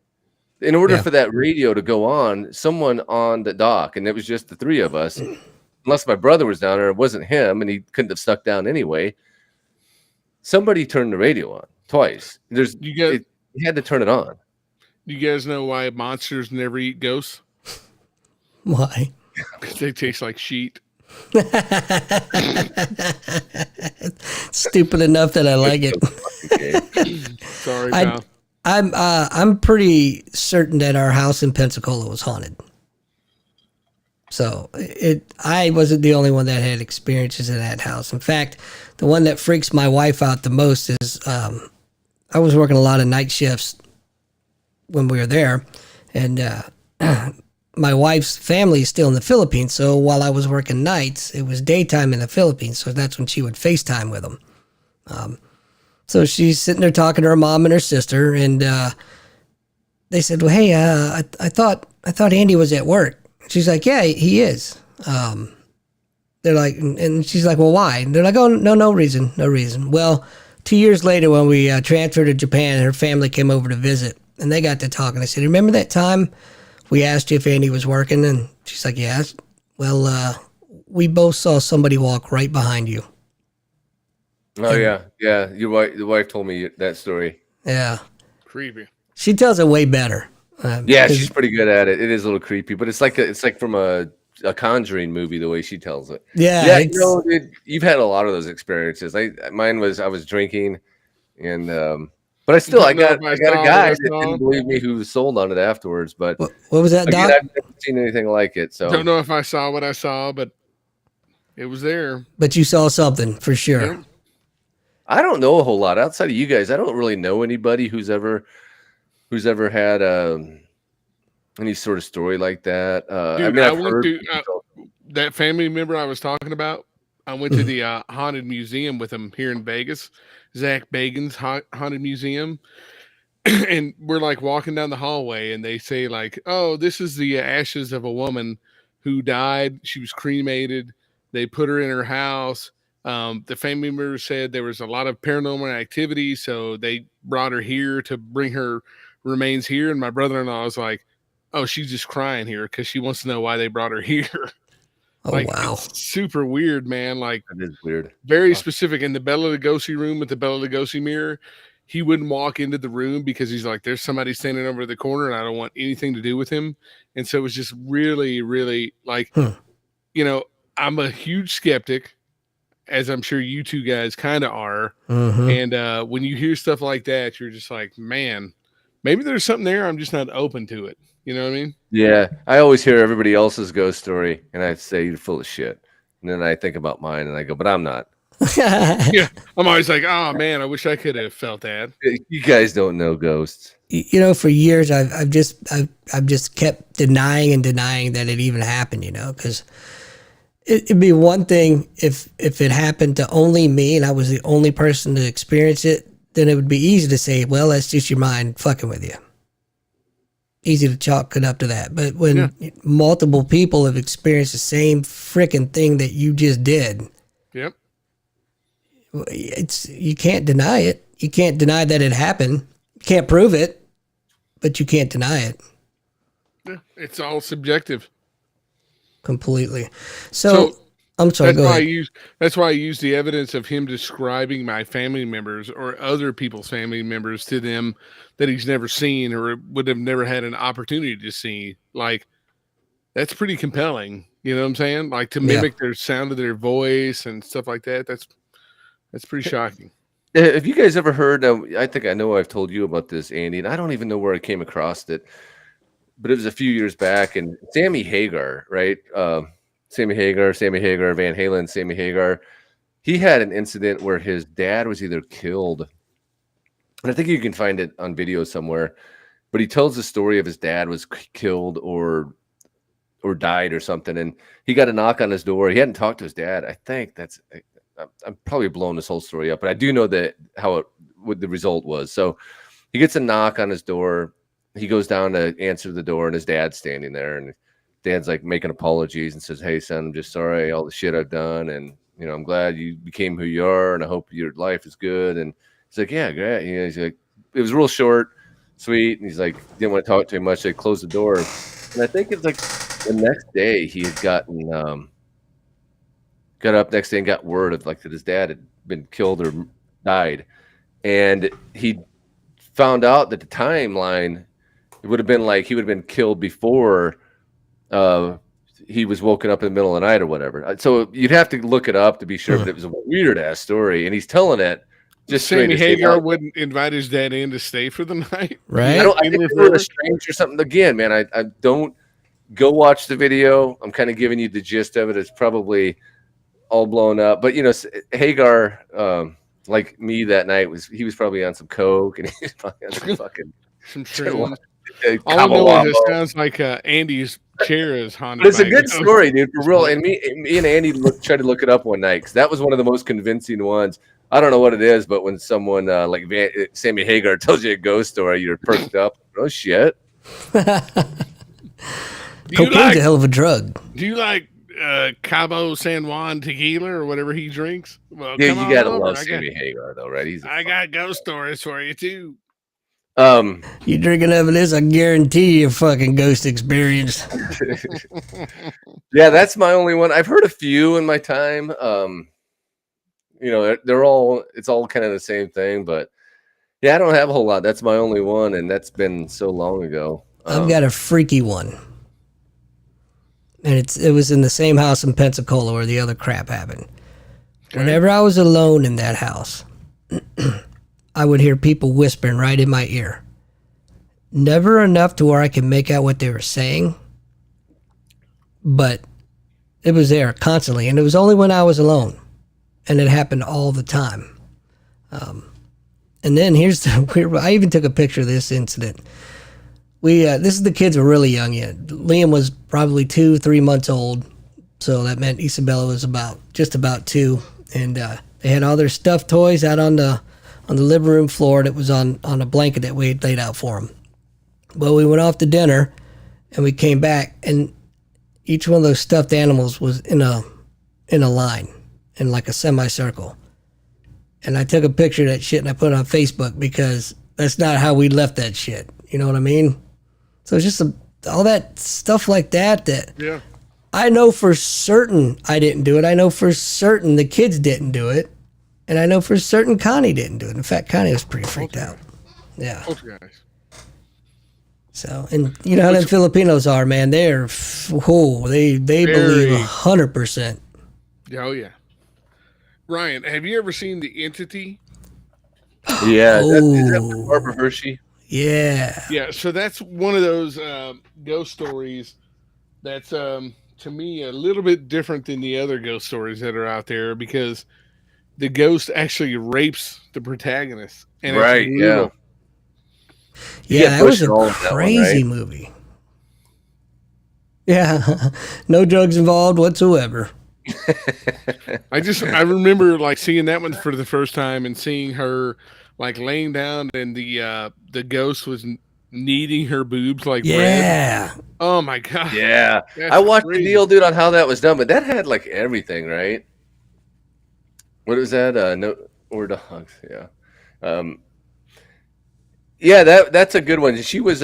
In order for that radio to go on, someone on the dock, and it was just the three of us, unless my brother was down there, it wasn't him, and he couldn't have stuck down anyway. Somebody turned the radio on twice. You had to turn it on. You guys know why monsters never eat ghosts? Why? Because they taste like sheet. Stupid enough that I like it. Sorry, pal. I'm pretty certain that our house in Pensacola was haunted. So I wasn't the only one that had experiences in that house. In fact, the one that freaks my wife out the most is I was working a lot of night shifts when we were there, and my wife's family is still in the Philippines. So while I was working nights, it was daytime in the Philippines. So that's when she would FaceTime with them. So she's sitting there talking to her mom and her sister, and they said, "Well, hey, I thought Andy was at work." She's like, "Yeah, he is." They're like, and she's like, "Well, why?" And they're like, "Oh, no reason. Well, 2 years later, when we transferred to Japan, her family came over to visit, and they got to talking. I said, "Remember that time we asked you if Andy was working?" And she's like, "Yes." Well, we both saw somebody walk right behind you. Oh, yeah. The wife told me that story. Yeah. Creepy. She tells it way better. Yeah, she's pretty good at it. It is a little creepy, but it's like from a Conjuring movie the way she tells it. Yeah. Dude, you've had a lot of those experiences. I was drinking, and but I got a guy that didn't believe me who sold on it afterwards. But what was that, again, Doc? I've never seen anything like it. So don't know if I saw what I saw, but it was there. But you saw something for sure. Yeah. I don't know a whole lot outside of you guys. I don't really know anybody who's ever had any sort of story like that. Dude, I went to that family member I was talking about. I went to the haunted museum with him here in Vegas, Zach Bagan's haunted museum. And we're like walking down the hallway, and they say like, "Oh, this is the ashes of a woman who died. She was cremated. They put her in her house. The family member said there was a lot of paranormal activity, so they brought her here to bring her remains here." And my brother-in-law was like, "Oh, she's just crying here because she wants to know why they brought her here." Oh, like, wow. it's super weird, man. Like, that is weird. Very specific. In the Bela Lugosi room with the Bela Lugosi mirror, he wouldn't walk into the room because he's like, "There's somebody standing over the corner, and I don't want anything to do with him." And so it was just really, really like, I'm a huge skeptic, as I'm sure you two guys kind of are. Mm-hmm. And when you hear stuff like that, you're just like, man, maybe there's something there. I'm just not open to it. You know what I mean? Yeah. I always hear everybody else's ghost story, and I say, "You're full of shit." And then I think about mine, and I go, "But I'm not." Yeah. I'm always like, "Oh man, I wish I could have felt that." You guys don't know ghosts. For years I've just kept denying that it even happened. Because it'd be one thing if it happened to only me and I was the only person to experience it. Then it would be easy to say, "Well, that's just your mind fucking with you." Easy to chalk it up to that. But when multiple people have experienced the same freaking thing that you just did, yep, you can't deny it. You can't deny that it happened. You can't prove it, but you can't deny it. Yeah, it's all subjective. Completely. So I'm sorry, go ahead. That's why I use the evidence of him describing my family members or other people's family members to them that he's never seen or would have never had an opportunity to see. Like, that's pretty compelling. You know what I'm saying? Like, to mimic their sound of their voice and stuff like that. That's pretty shocking. Have you guys ever heard? I think I know I've told you about this, Andy, and I don't even know where I came across it, but it was a few years back. And Sammy Hagar, right? Sammy Hagar, Van Halen, Sammy Hagar. He had an incident where his dad was either killed, and I think you can find it on video somewhere, but he tells the story of his dad was killed or died or something, and he got a knock on his door. He hadn't talked to his dad. I think I'm probably blowing this whole story up, but I do know that what the result was. So he gets a knock on his door. He goes down to answer the door, and his dad's standing there, and Dad's like making apologies and says, "Hey, son, I'm just sorry all the shit I've done, and I'm glad you became who you are, and I hope your life is good." And he's like, "Yeah, great." He's like, it was real short, sweet, and he's like, didn't want to talk to him much. They closed the door, and I think it's like the next day he had got up next day and got word of like that his dad had been killed or died, and he found out that the timeline, it would have been like he would have been killed before he was woken up in the middle of the night or whatever. So you'd have to look it up to be sure, but it was a weird ass story, and he's telling it just Sammy Hagar wouldn't invite his dad in to stay for the night, right? I think they were estranged or something. Again, man, I don't go watch the video. I'm kind of giving you the gist of it. It's probably all blown up, but Hagar, like me that night, he was probably on some coke, and he was probably on some fucking some all I know is it sounds like Andy's chair is haunted. But it's by a good ghost. story, dude, for real. And me and Andy tried to look it up one night because that was one of the most convincing ones. I don't know what it is, but when someone like Sammy Hagar tells you a ghost story, you're perked up. Oh shit! Cocaine's a hell of a drug. Do you like Cabo San Juan tequila or whatever he drinks? Well, Dude, you gotta love Sammy Hagar, though, right? I got ghost stories for you too. You drink enough of this, I guarantee you a fucking ghost experience. Yeah, that's my only one. I've heard a few in my time. It's all kind of the same thing, but yeah, I don't have a whole lot. That's my only one, and that's been so long ago. I've got a freaky one, and it was in the same house in Pensacola where the other crap happened. Okay. Whenever I was alone in that house, I would hear people whispering right in my ear. Never enough to where I could make out what they were saying, but it was there constantly, and it was only when I was alone, and it happened all the time. And then here's the I even took a picture of this incident. The kids were really young yet. Liam was probably 2-3 months old, so that meant Isabella was just about 2, and they had all their stuffed toys out on the living room floor that was on a blanket that we had laid out for them. Well, we went off to dinner, and we came back, and each one of those stuffed animals was in a line, in like a semicircle. And I took a picture of that shit and I put it on Facebook because that's not how we left that shit. You know what I mean? So it's just all that stuff like that yeah. I know for certain I didn't do it. I know for certain the kids didn't do it. And I know for certain Connie didn't do it. In fact, Connie was pretty freaked out. Yeah. Guys. So, and you know how them Filipinos are, man. They believe 100%. Oh, yeah. Ryan, have you ever seen The Entity? Yeah. Is that Barbara Hershey? Yeah. Yeah, so that's one of those ghost stories that's, to me, a little bit different than the other ghost stories that are out there because the ghost actually rapes the protagonist. And right, yeah. Yeah, that was a crazy movie. Yeah, no drugs involved whatsoever. I remember like seeing that one for the first time and seeing her like laying down and the ghost was kneading her boobs like bread. Oh my god. Yeah. I watched the deal, dude, on how that was done, but that had like everything, right? What was that? No or dogs, yeah. Yeah, that's a good one. She was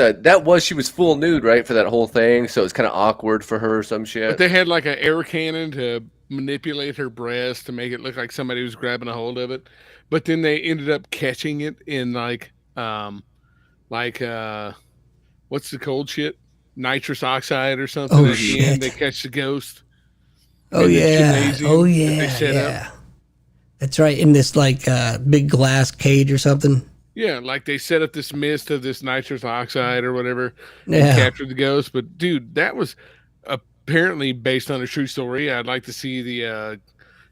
full nude, right, for that whole thing, so it's kind of awkward for her or some shit. But they had like an air cannon to manipulate her breast to make it look like somebody was grabbing a hold of it. But then they ended up catching it in what's the cold shit? Nitrous oxide or something. Oh, at the end, they catch the ghost. Oh yeah. That's right. In this like big glass cage or something. Yeah, like they set up this mist of this nitrous oxide or whatever and captured the ghost. But dude, that was apparently based on a true story. I'd like to see the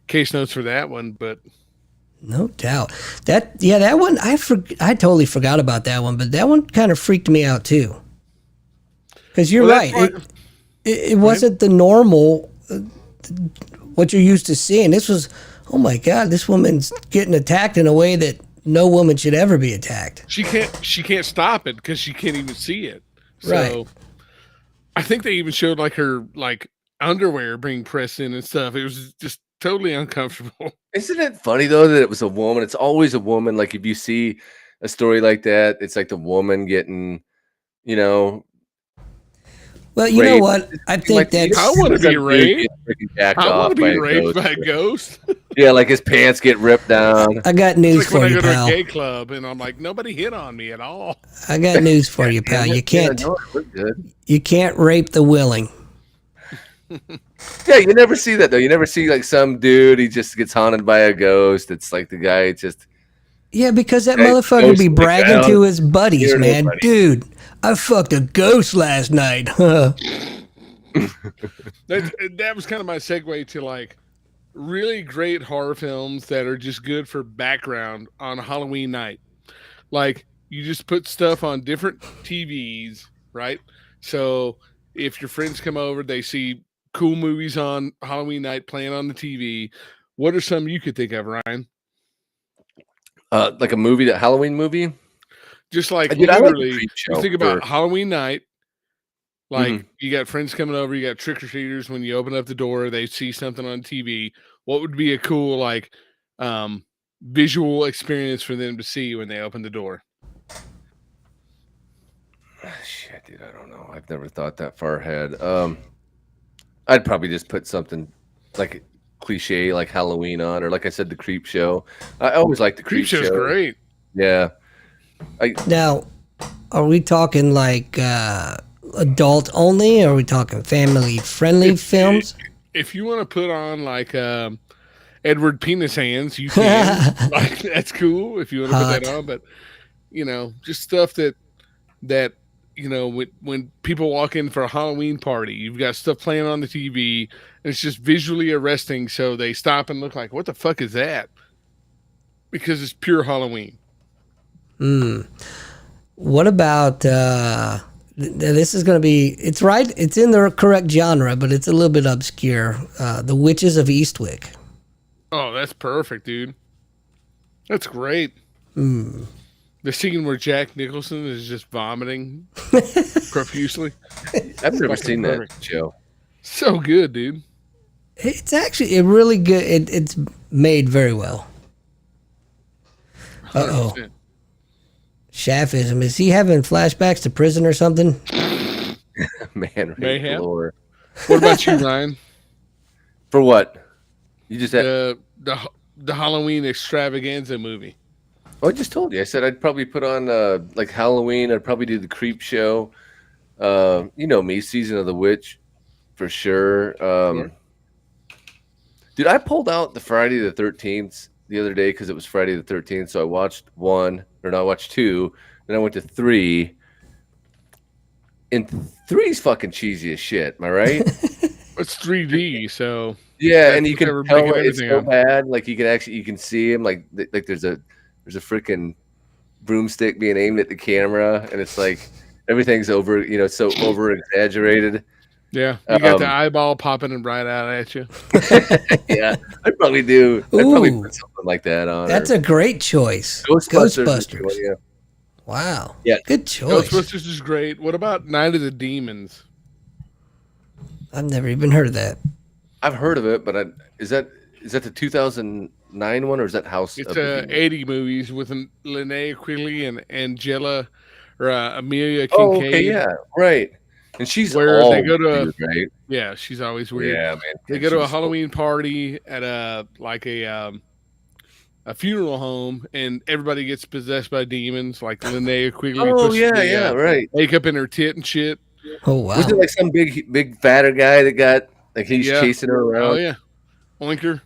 case notes for that one, but no doubt that one I totally forgot about that one, but that one kind of freaked me out too. Because you're right, it wasn't the normal what you're used to seeing. This was, oh my god, this woman's getting attacked in a way that no woman should ever be attacked. She can't stop it because she can't even see it. So right. I think they even showed like her like underwear being pressed in and stuff. It was just totally uncomfortable. Isn't it funny though that it was a woman? It's always a woman. Like if you see a story like that, it's like the woman getting, you know. Well, you know what? I think that's. I want to be raped. I want to be raped by a ghost. Yeah, like his pants get ripped down. I got news for you, pal. When I go to a gay club and I'm like, nobody hit on me at all. I got news for you, pal. You can't. You can't rape the willing. Yeah, you never see that though. You never see like some dude. He just gets haunted by a ghost. It's like the guy just. Yeah, because that motherfucker be bragging to his buddies, man. Dude, I fucked a ghost last night. That was kind of my segue to like really great horror films that are just good for background on Halloween night. Like you just put stuff on different TVs, right? So if your friends come over, they see cool movies on Halloween night playing on the TV. What are some you could think of, Ryan? Like a movie, that Halloween movie. Just like I like literally, you think about Halloween night. Like you got friends coming over, you got trick or treaters. When you open up the door, they see something on TV. What would be a cool like visual experience for them to see when they open the door? Shit, dude, I don't know. I've never thought that far ahead. I'd probably just put something like cliche, like Halloween on, or like I said, the Creep Show. I always like the Creep Show. Show's great. Yeah. Now, are we talking like adult only, or are we talking family friendly films? If you want to put on like Edward Penis Hands, you can. Like, that's cool if you want to put that on. But just stuff that when people walk in for a Halloween party, you've got stuff playing on the TV, and it's just visually arresting. So they stop and look like, "What the fuck is that?" Because it's pure Halloween. What about this is going to be, it's right, it's in the correct genre, but it's a little bit obscure. The Witches of Eastwick. Oh, that's perfect, dude. That's great. The scene where Jack Nicholson is just vomiting profusely. I've never seen that show. So good, dude. It's actually really good. It's made very well. 100%. Shaffism. Is he having flashbacks to prison or something? Man, Mayhem. Lord. What about you, Ryan? For what? You just had the Halloween extravaganza movie. Oh, I just told you. I said I'd probably put on like Halloween. I'd probably do the Creep Show. You know me, Season of the Witch, for sure. Dude, I pulled out the Friday the 13th the other day because it was Friday the 13th. So I watched I watched 2. Then I went to 3. And 3's fucking cheesy as shit. Am I right? It's 3D, so yeah, and you can tell it's so bad. Like you can see him. Like there's a freaking broomstick being aimed at the camera, and it's like everything's over. So over exaggerated. Yeah, you got the eyeball popping right out at you. Yeah, I'd probably do. I'd probably put something like that on. That's a great choice. Ghostbusters. Yeah. Wow. Yeah, good choice. Ghostbusters is great. What about Night of the Demons? I've never even heard of that. I've heard of it, but is that the 2009 one, or is that House? It's 80 movies with Linnea Quigley and Angela or Amelia Kincaid. Oh, okay, yeah, right. And she's where all they go to weird, right? Yeah, she's always weird. Yeah, man. They go to a Halloween party at a funeral home, and everybody gets possessed by demons. Like Linnea Quigley. Oh yeah, right. Makeup in her tit and shit. Oh wow. Was it like some big fatter guy that got like he's chasing her around? Oh yeah, Oinker.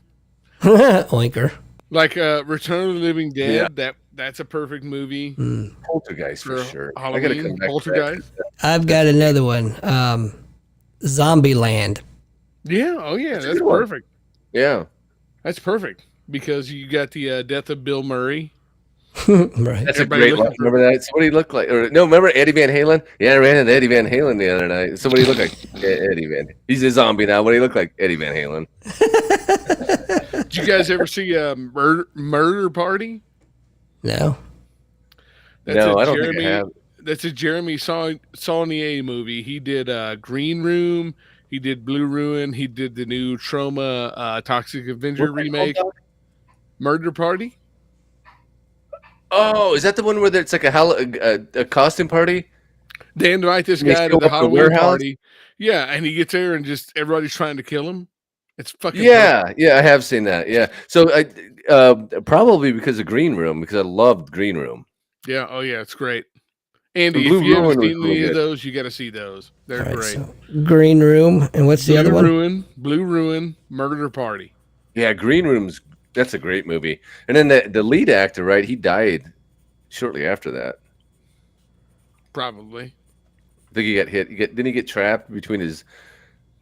Oinker. Like Return of the Living Dead. Yeah. That's a perfect movie. Poltergeist for sure. Halloween. I gotta come back Poltergeist. I've got another one. Zombieland. Yeah. Oh yeah. That's perfect. Yeah. That's perfect because you got the death of Bill Murray. Right. That's a great one. Remember that? Somebody looked like, remember Eddie Van Halen? Yeah, I ran into Eddie Van Halen the other night. Somebody looked like Eddie Van. He's a zombie now. What do he look like? Eddie Van Halen. Did you guys ever see Murder Party? No. I don't think I have. That's a Jeremy Saulnier movie. He did Green Room. He did Blue Ruin. He did the new Trauma Toxic Avenger remake. Murder Party. Oh, is that the one where it's like a costume party? They invite this guy to the Halloween party. Yeah, and he gets there and just everybody's trying to kill him. It's fucking perfect. I have seen that. Yeah, so I probably because of Green Room, because I loved Green Room. Yeah, oh yeah, it's great. Andy, if you haven't seen any of those, you got to see those. They're great. So Green Room, and what's the other one? Blue Ruin, Murder Party. Yeah, Green Room's that's a great movie. And then the lead actor, right? He died shortly after that. Probably. I think he got hit. Didn't he get trapped between his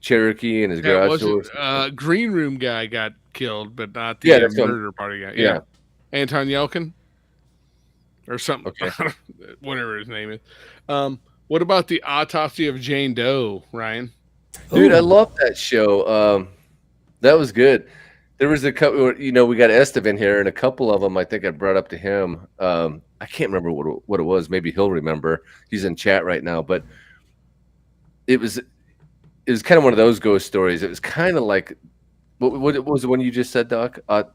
Cherokee and his garage door? Green Room guy got killed, but not the Murder Party guy. Yeah. Anton Yelkin or something. Okay. Whatever his name is. What about the Autopsy of Jane Doe, Ryan? Dude, I love that show. That was good. There was a couple, we got Esteban here, and a couple of them I think I brought up to him. I can't remember what it was. Maybe he'll remember. He's in chat right now, but it was kind of one of those ghost stories. It was kind of like what was the one you just said, Doc? The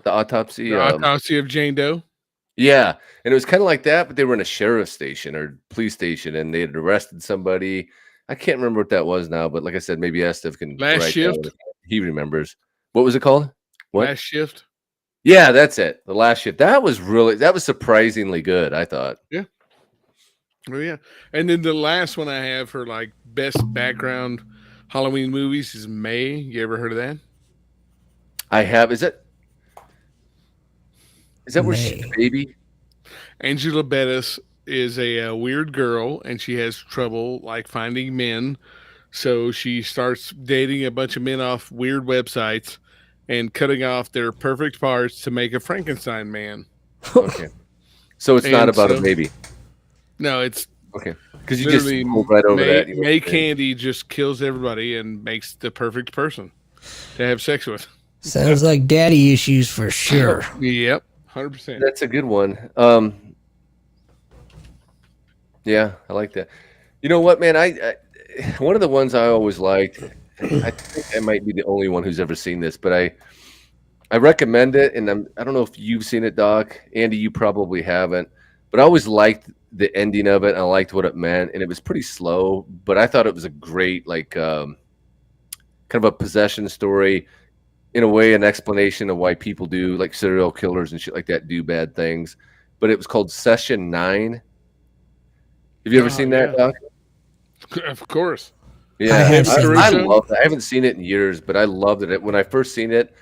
autopsy. The Autopsy of Jane Doe. Yeah, and it was kind of like that, but they were in a sheriff's station or police station, and they had arrested somebody. I can't remember what that was now, but like I said, maybe Estef can. Last Shift. He remembers. What was it called? What? Last Shift. Yeah, that's it. The Last Shift. That was surprisingly good, I thought. Yeah. Oh yeah. And then the last one I have for like best background Halloween movies is May. You ever heard of that? I have. Is that where she's a baby? Angela Bettis is a weird girl, and she has trouble like finding men. So she starts dating a bunch of men off weird websites and cutting off their perfect parts to make a Frankenstein man. Okay. So it's not about a baby. No, it's okay. Because you just moved right over that. May Candy just kills everybody and makes the perfect person to have sex with. Sounds like daddy issues for sure. Yep, 100%. That's a good one. Yeah, I like that. You know what, man? I one of the ones I always liked. I think I might be the only one who's ever seen this, but I recommend it, and I don't know if you've seen it, Doc. Andy, you probably haven't, but I always liked the ending of it. And I liked what it meant, and it was pretty slow, but I thought it was a great, like, kind of a possession story, in a way, an explanation of why people do, like, serial killers and shit like that do bad things. But it was called Session 9. Have you ever seen that, Doc? Of course. Yeah, I love that. I haven't seen it in years, but I loved it. When I first seen it,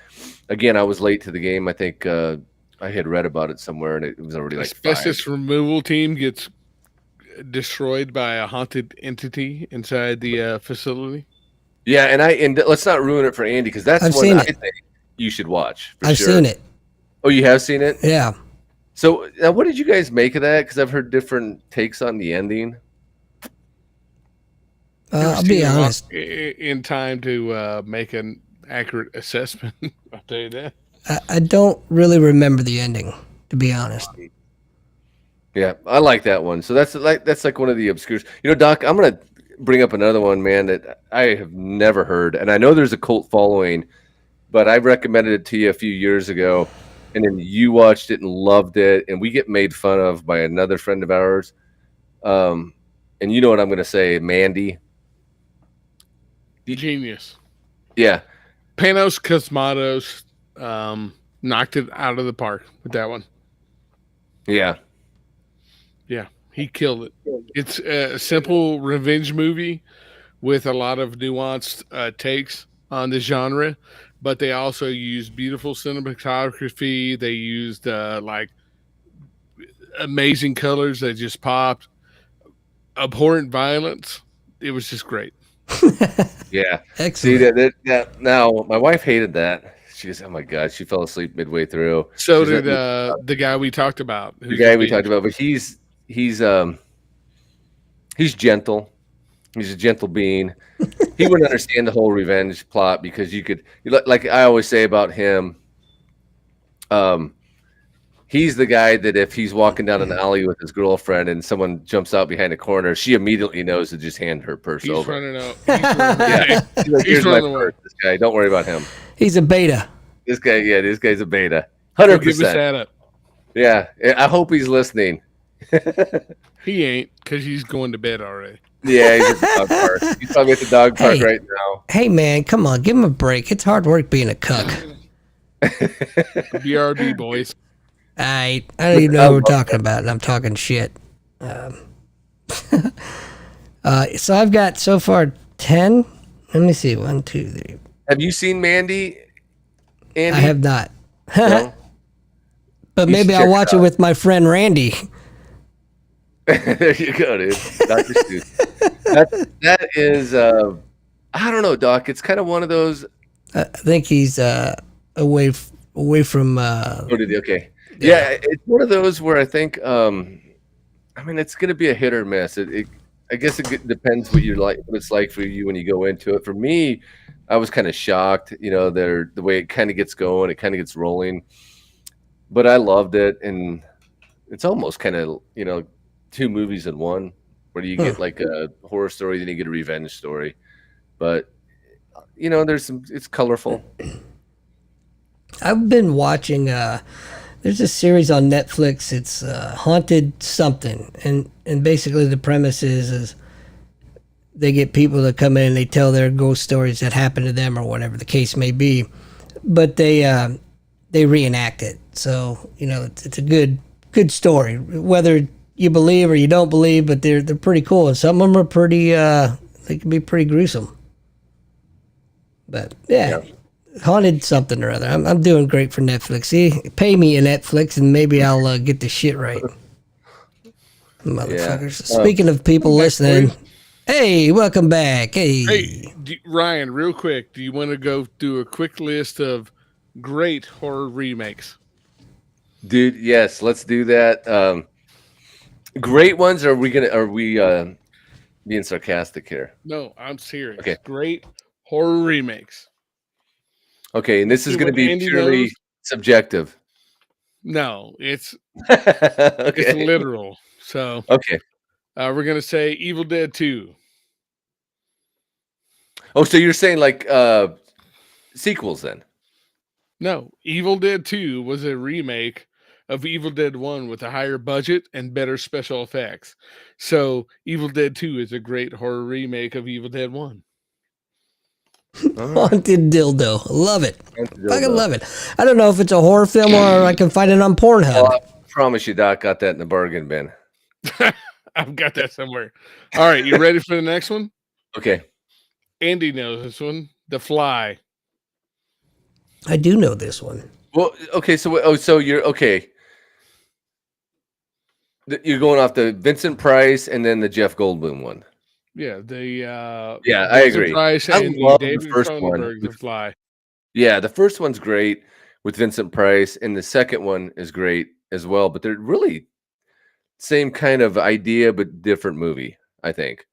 again, I was late to the game. I think I had read about it somewhere, and it was already like asbestos removal team gets destroyed by a haunted entity inside the facility. Yeah, and let's not ruin it for Andy, because that's one I think you should watch. I've seen it. Oh, you have seen it? Yeah. So now, what did you guys make of that? Because I've heard different takes on the ending. I'll be honest. In time to make an accurate assessment, I'll tell you that. I don't really remember the ending, to be honest. Yeah, I like that one. So that's like one of the obscure. Doc, I'm gonna bring up another one, man, that I have never heard, and I know there's a cult following, but I recommended it to you a few years ago, and then you watched it and loved it, and we get made fun of by another friend of ours. And you know what I'm gonna say, Mandy. Genius. Yeah. Panos Cosmatos knocked it out of the park with that one. Yeah. Yeah, he killed it. It's a simple revenge movie with a lot of nuanced takes on the genre, but they also used beautiful cinematography. They used like amazing colors that just popped. Abhorrent violence. It was just great. Yeah. Excellent. See that now my wife hated that. She goes, oh my God, she fell asleep midway through. So did the guy we talked about. The guy we talked about, but he's gentle. He's a gentle being. He wouldn't understand the whole revenge plot, because like I always say about him, he's the guy that if he's walking down an alley with his girlfriend and someone jumps out behind a corner, she immediately knows to just hand her purse over. Running out. He's running Here's my purse. This guy, don't worry about him. He's a beta. This guy's a beta. 100%. Give us that up. Yeah, I hope he's listening. He ain't, because he's going to bed already. Yeah, he's at the dog park. He's probably at the dog park right now. Hey, man, come on, give him a break. It's hard work being a cuck. BRB, boys. I don't even know what we're talking about, and I'm talking shit. So I've got so far 10. Let me see. 1, 2, 3. Have you seen Mandy? Andy? I have not. No? But maybe I'll watch it with my friend Randy. There you go, dude. Dr. Seuss. That is, I don't know, Doc. It's kind of one of those. I think he's away from. Okay. Yeah, it's one of those where I think I mean, it's going to be a hit or miss. I guess it depends what you like, what it's like for you when you go into it. For me, I was kind of shocked, the way it kind of gets going, it kind of gets rolling, but I loved it. And it's almost kind of, two movies in one, where you get like a horror story, then you get a revenge story. But, it's colorful. I've been watching, there's a series on Netflix. It's Haunted Something. And basically the premise is they get people to come in and they tell their ghost stories that happened to them or whatever the case may be. But they reenact it. So, it's a good story, whether you believe or you don't believe, but they're pretty cool. And some of them are pretty, they can be pretty gruesome. But yeah. Haunted Something or other. I'm doing great for Netflix. See, pay me in Netflix and maybe I'll get the shit right. Motherfuckers. Yeah. Speaking of people listening, hey, welcome back. Hey, Ryan, real quick, do you want to go do a quick list of great horror remakes? Dude, yes, let's do that. Great ones. Are we being sarcastic here? No, I'm serious. Okay. Great horror remakes. Okay, and this is going to be purely subjective. No, it's okay. It's literal. So okay, we're gonna say Evil Dead 2. Oh, so you're saying like sequels then? No, Evil Dead 2 was a remake of Evil Dead 1 with a higher budget and better special effects. So Evil Dead 2 is a great horror remake of Evil Dead 1. Haunted Dildo. Love it. Fucking love it. I don't know if it's a horror film or I can find it on Pornhub. Well, I promise you, Doc, got that in the bargain bin. I've got that somewhere. All right, you ready for the next one? Okay. Andy knows this one. The Fly. I do know this one. Well, okay, so you're okay. You're going off the Vincent Price and then the Jeff Goldblum one. Yeah, I agree. Price I and love David the first Cronenberg, one. The Fly. Yeah, the first one's great with Vincent Price, and the second one is great as well. But they're really same kind of idea, but different movie, I think.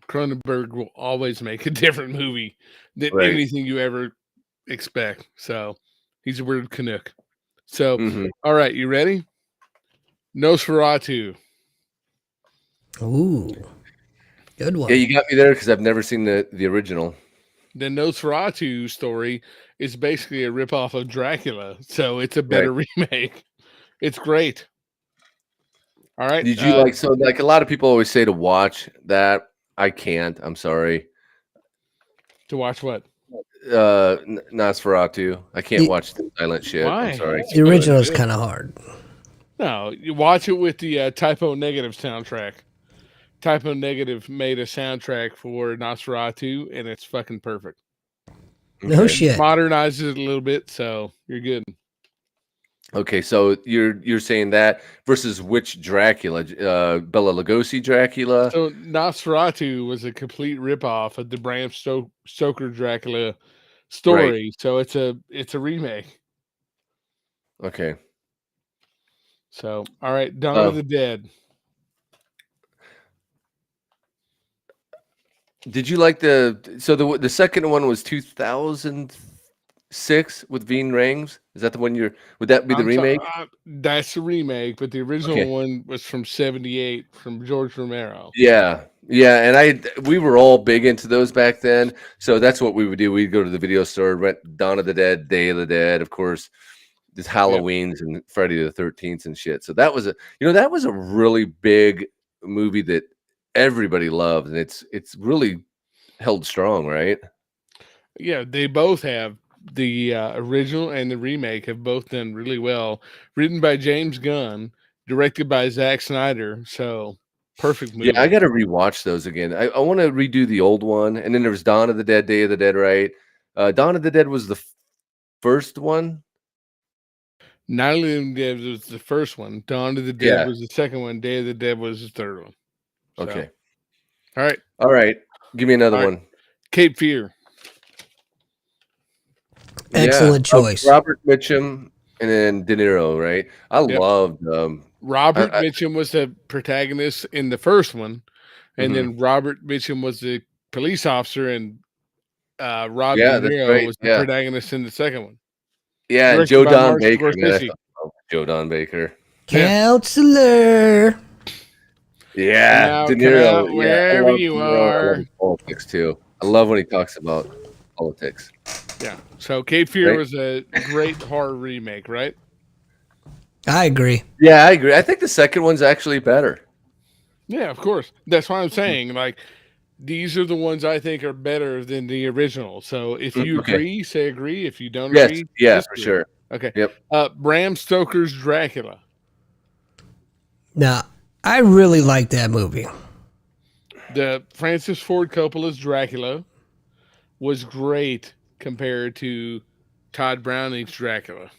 Cronenberg will always make a different movie than anything you ever expect. So he's a weird Canuck. So, all right, you ready? Nosferatu. Ooh, good one. Yeah, you got me there because I've never seen the original. The Nosferatu story is basically a ripoff of Dracula, so it's a better remake. It's great. All right. Did you like a lot of people always say to watch that? I can't. I'm sorry. To watch what? Nosferatu. I can't watch the silent shit. Why? I'm sorry. The original is kind of hard. No, you watch it with the Typo Negative soundtrack. Typo Negative made a soundtrack for Nosferatu, and it's fucking perfect. No shit. Modernizes it a little bit, so you're good. Okay, so you're saying that versus which Dracula? Bela Lugosi Dracula? So Nosferatu was a complete ripoff of the Bram Stoker Dracula story. Right. So it's a remake. Okay. So all right, Dawn of the Dead. Did you like the second one was 2006 with Ving Rhames? Is that the one would that be the remake? That's the remake, but the original one was from 1978 from George Romero. Yeah. And we were all big into those back then. So that's what we would do. We'd go to the video store, rent Dawn of the Dead, Day of the Dead, of course, this Halloween's and Friday the 13th and shit. So that was a really big movie that everybody loved, and it's really held strong, right? Yeah, they both have. The original and the remake have both done really well. Written by James Gunn, directed by Zack Snyder. So perfect movie. Yeah, I got to rewatch those again. I want to redo the old one, and then there was Dawn of the Dead, Day of the Dead, right? Dawn of the Dead was the first one. Night of the Dead was the first one. Dawn of the Dead was the second one. Day of the Dead was the third one. So. Okay. All right. Give me another one. Cape Fear. Excellent choice. Robert Mitchum and then De Niro, right? I loved Robert Mitchum was the protagonist in the first one, and then Robert Mitchum was the police officer, and Rob De Niro was the protagonist in the second one. Yeah, Joe Don Baker. Joe Don Baker. Counselor. Yeah, De Niro. Wherever you are. Politics too. I love when he talks about politics. Yeah. So Cape Fear was a great horror remake, right? I agree. Yeah, I agree. I think the second one's actually better. Yeah, of course. That's why I'm saying, like, these are the ones I think are better than the original. So if you agree, say agree. If you don't agree, for sure. Okay. Yep. Bram Stoker's Dracula. Now, I really like that movie. The Francis Ford Coppola's Dracula was great compared to Todd Browning's Dracula.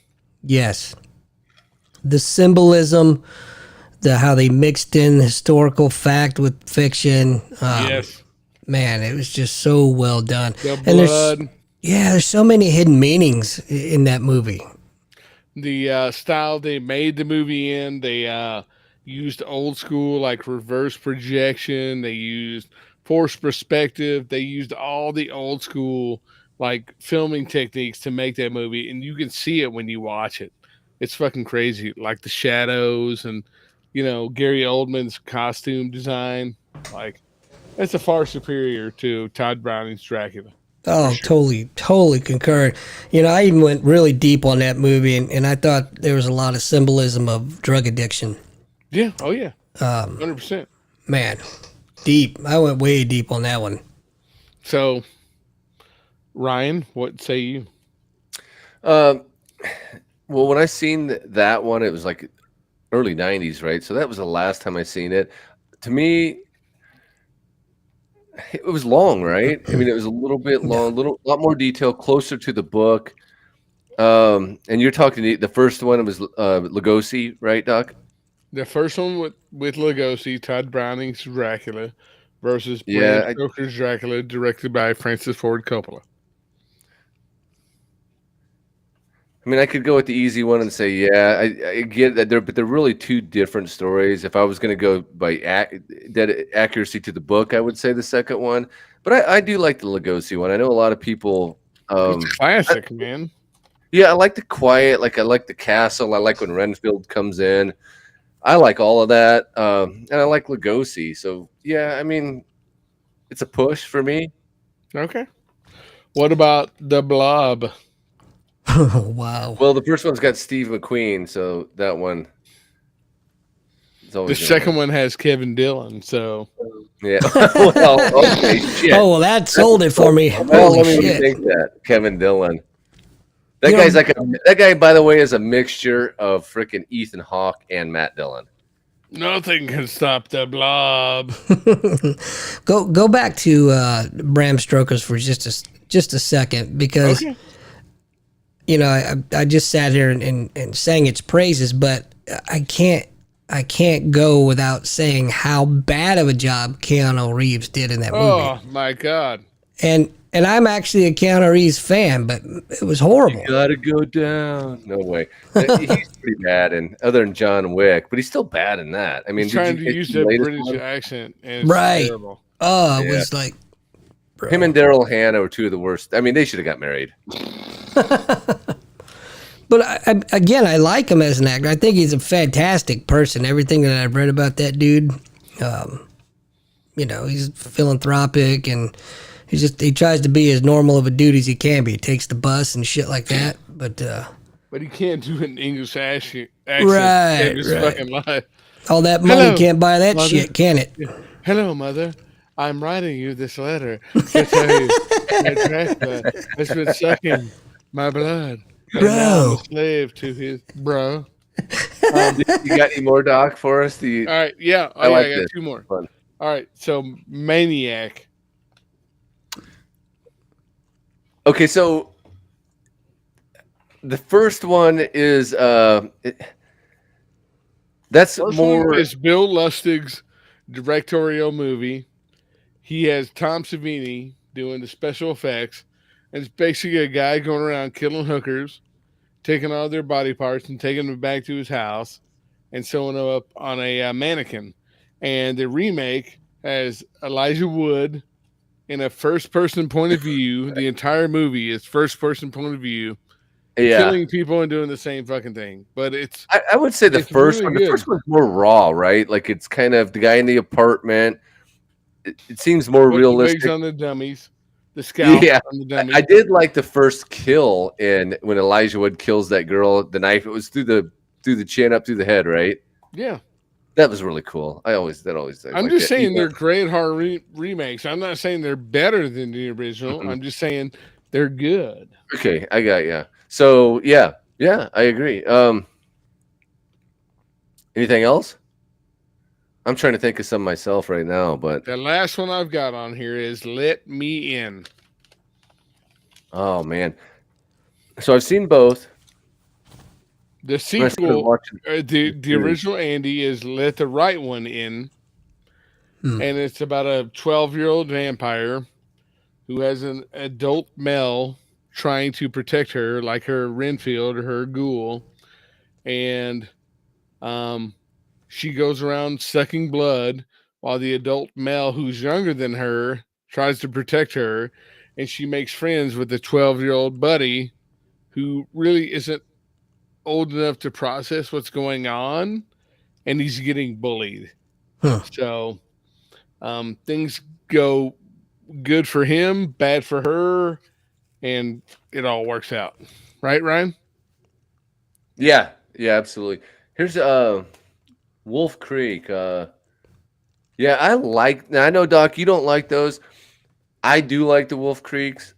Yes. The symbolism, how they mixed in historical fact with fiction. Yes. Man, it was just so well done. The blood. There's so many hidden meanings in that movie. The style they made the movie in, they used old school, like reverse projection. They used forced perspective. They used all the old school, like, filming techniques to make that movie. And you can see it when you watch it. It's fucking crazy. Like the shadows and, Gary Oldman's costume design. Like, that's a far superior to Todd Browning's Dracula. Oh, sure. Totally concur. I even went really deep on that movie, and I thought there was a lot of symbolism of drug addiction. Yeah. Oh, yeah. 100%. Man, deep. I went way deep on that one. So, Ryan, what say you? Well, when I seen that one, it was like early 90s, right? So that was the last time I seen it. To me, it was long, right? I mean, it was a little bit long, lot more detail, closer to the book. And you're talking the first one was Lugosi, right, Doc? The first one with Lugosi, Todd Browning's Dracula, versus Bram Stoker's Dracula, directed by Francis Ford Coppola. I mean, I could go with the easy one and say, I get that, but they're really two different stories. If I was going to go by accuracy to the book, I would say the second one. But I do like the Lugosi one. I know a lot of people. It's a classic, man. Yeah, I like the quiet. Like, I like the castle. I like when Renfield comes in. I like all of that, and I like Lugosi. So yeah, I mean, it's a push for me. Okay. What about The Blob? Wow. Well, the first one's got Steve McQueen, so that one. The second one has Kevin Dillon, so yeah. Okay, shit. Oh, well, that sold it for me. Holy let me think that Kevin Dillon. That guy's that guy, by the way, is a mixture of freaking Ethan Hawke and Matt Dillon. Nothing can stop the Blob. Go back to Bram Stoker's for just a second, because I just sat here and sang its praises, but I can't go without saying how bad of a job Keanu Reeves did in that movie. Oh my God! And I'm actually a Keanu Reeves fan, but it was horrible. You gotta go down. No way. He's pretty bad, and other than John Wick, but he's still bad in that. I mean, he's trying to use the British accent, and it's terrible. Oh, it was like, bro. Him and Daryl Hannah were two of the worst. I mean, they should have got married. But I like him as an actor. I think he's a fantastic person. Everything that I've read about that dude, he's philanthropic, and he tries to be as normal of a dude as he can be. He takes the bus and shit like that, but he can't do an English accent in his fucking life. All that money can't buy that shit, can it? Hello, mother. I'm writing you this letter to tell you that Dracula has been sucking my blood. Bro, I'm a slave to his bro. You got any more, Doc, for us? All right, yeah. I got two more. Fun. All right, so Maniac. Okay, so the first one is that's first more. It's Bill Lustig's directorial movie. He has Tom Savini doing the special effects, and it's basically a guy going around killing hookers, taking all their body parts and taking them back to his house, and sewing them up on a mannequin. And the remake has Elijah Wood in a first-person point of view. The entire movie is first-person point of view, killing people and doing the same fucking thing. But I would say the first one. The first one's more raw, right? Like it's kind of the guy in the apartment. It seems more realistic. The wigs on the dummies, the scalp on the dummies. I did like the first kill when Elijah Wood kills that girl. The knife. It was through the chin up through the head, right? Yeah. That was really cool. I'm just saying they're great horror remakes. I'm not saying they're better than the original. Mm-hmm. I'm just saying they're good. Okay, I got you. So yeah, I agree. Anything else? I'm trying to think of some myself right now, but the last one I've got on here is Let Me In. Oh man. So I've seen both. The sequel, the original Andy is Let the Right One In. And it's about a 12-year-old vampire who has an adult male trying to protect her, like her Renfield or her ghoul. And she goes around sucking blood while the adult male who's younger than her tries to protect her. And she makes friends with the 12-year-old buddy who really isn't old enough to process what's going on, and he's getting bullied. So things go good for him, bad for her, and it all works out. Right, Ryan? Yeah, absolutely. Here's Wolf Creek. I know, Doc, you don't like those. I do like the Wolf Creeks.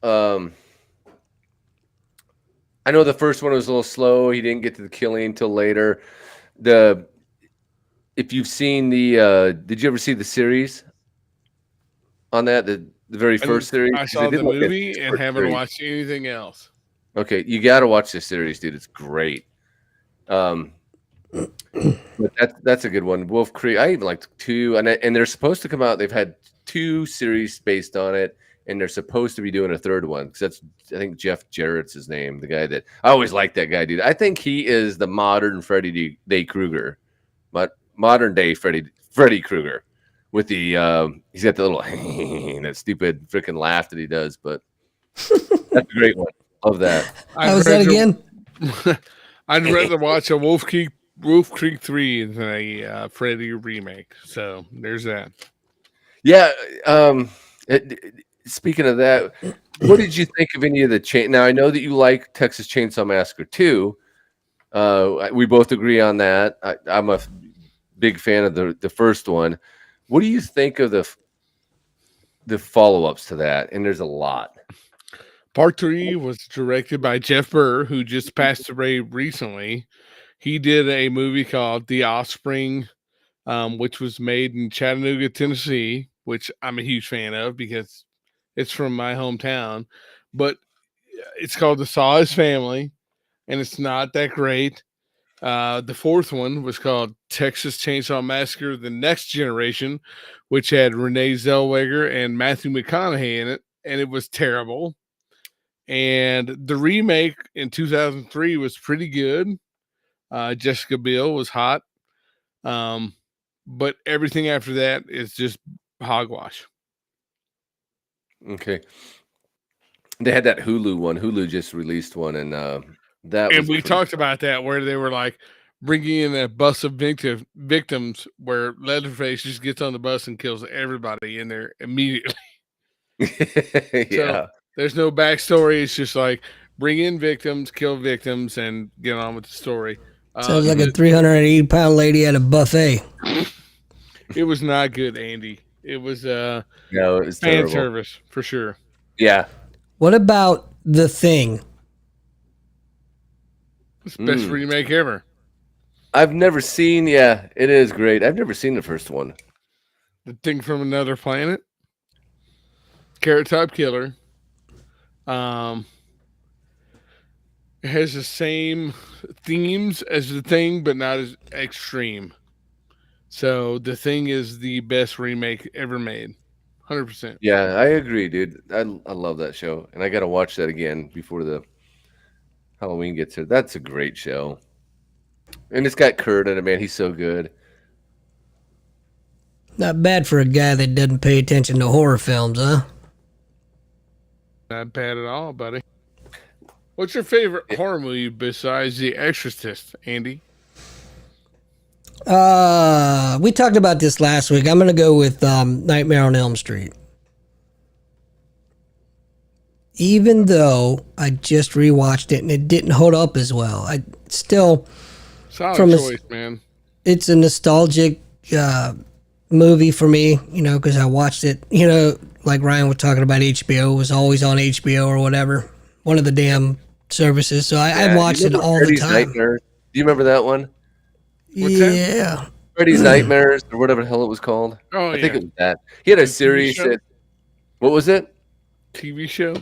I know the first one was a little slow. He didn't get to the killing until later. If you've seen did you ever see the series on that? The very first series? I saw the movie and haven't watched anything else. Okay, you got to watch this series, dude. It's great. But that's a good one. Wolf Creek. I even liked 2, and they're supposed to come out. They've had 2 series based on it. And they're supposed to be doing a 3rd one because I think Jeff Jarrett's his name, the guy that I always liked that guy, dude. I think he is the modern Freddy Krueger, but modern day Freddy Krueger with the he's got the little that stupid freaking laugh that he does. But that's a great one. Love that. How was that again? I'd rather watch a Wolf Creek 3 than a Freddy remake. So there's that. Yeah. Speaking of that, what did you think of any of the Now, I know that you like Texas Chainsaw Massacre 2. We both agree on that. I'm a big fan of the first one. What do you think of the follow-ups to that? And there's a lot. Part 3 was directed by Jeff Burr, who just passed away recently. He did a movie called The Offspring, which was made in Chattanooga, Tennessee, which I'm a huge fan of because it's from my hometown. But it's called The Saw His Family, and it's not that great. The 4th one was called Texas Chainsaw Massacre: The Next Generation, which had Renee Zellweger and Matthew McConaughey in it, and it was terrible. And the remake in 2003 was pretty good. Jessica Biel was hot. But everything after that is just hogwash. Okay. They had that Hulu one. Hulu just released one, and we talked about that, where they were like bringing in a bus of victims, where Leatherface just gets on the bus and kills everybody in there immediately. So there's no backstory. It's just like bring in victims, kill victims, and get on with the story. Sounds like a 380-pound lady at a buffet. It was not good, Andy. It was no, it was fan terrible. service for sure. Yeah. What about The Thing? It's the best remake ever. I've never seen. Yeah, it is great. I've never seen the first one. The Thing from Another Planet. Carrot Top Killer. It has the same themes as The Thing, but not as extreme. So The Thing is the best remake ever made. 100%. Yeah, I agree, dude. I love that show. And I got to watch that again before the Halloween gets here. That's a great show. And it's got Kurt in it, man. He's so good. Not bad for a guy that doesn't pay attention to horror films, huh? Not bad at all, buddy. What's your favorite horror movie besides The Exorcist, Andy? We talked about this last week. I'm gonna go with Nightmare on Elm Street. Even though I just rewatched it and it didn't hold up as well, I still solid choice, man. It's a nostalgic movie for me, you know, because I watched it. You know, like Ryan was talking about, HBO was always on HBO or whatever, one of the damn services. So I watched it all the time. Nightmares? Do you remember that one? What's that? Freddy's Nightmares or whatever the hell it was called. Oh, I think it was that. He had a series that. What was it? TV show.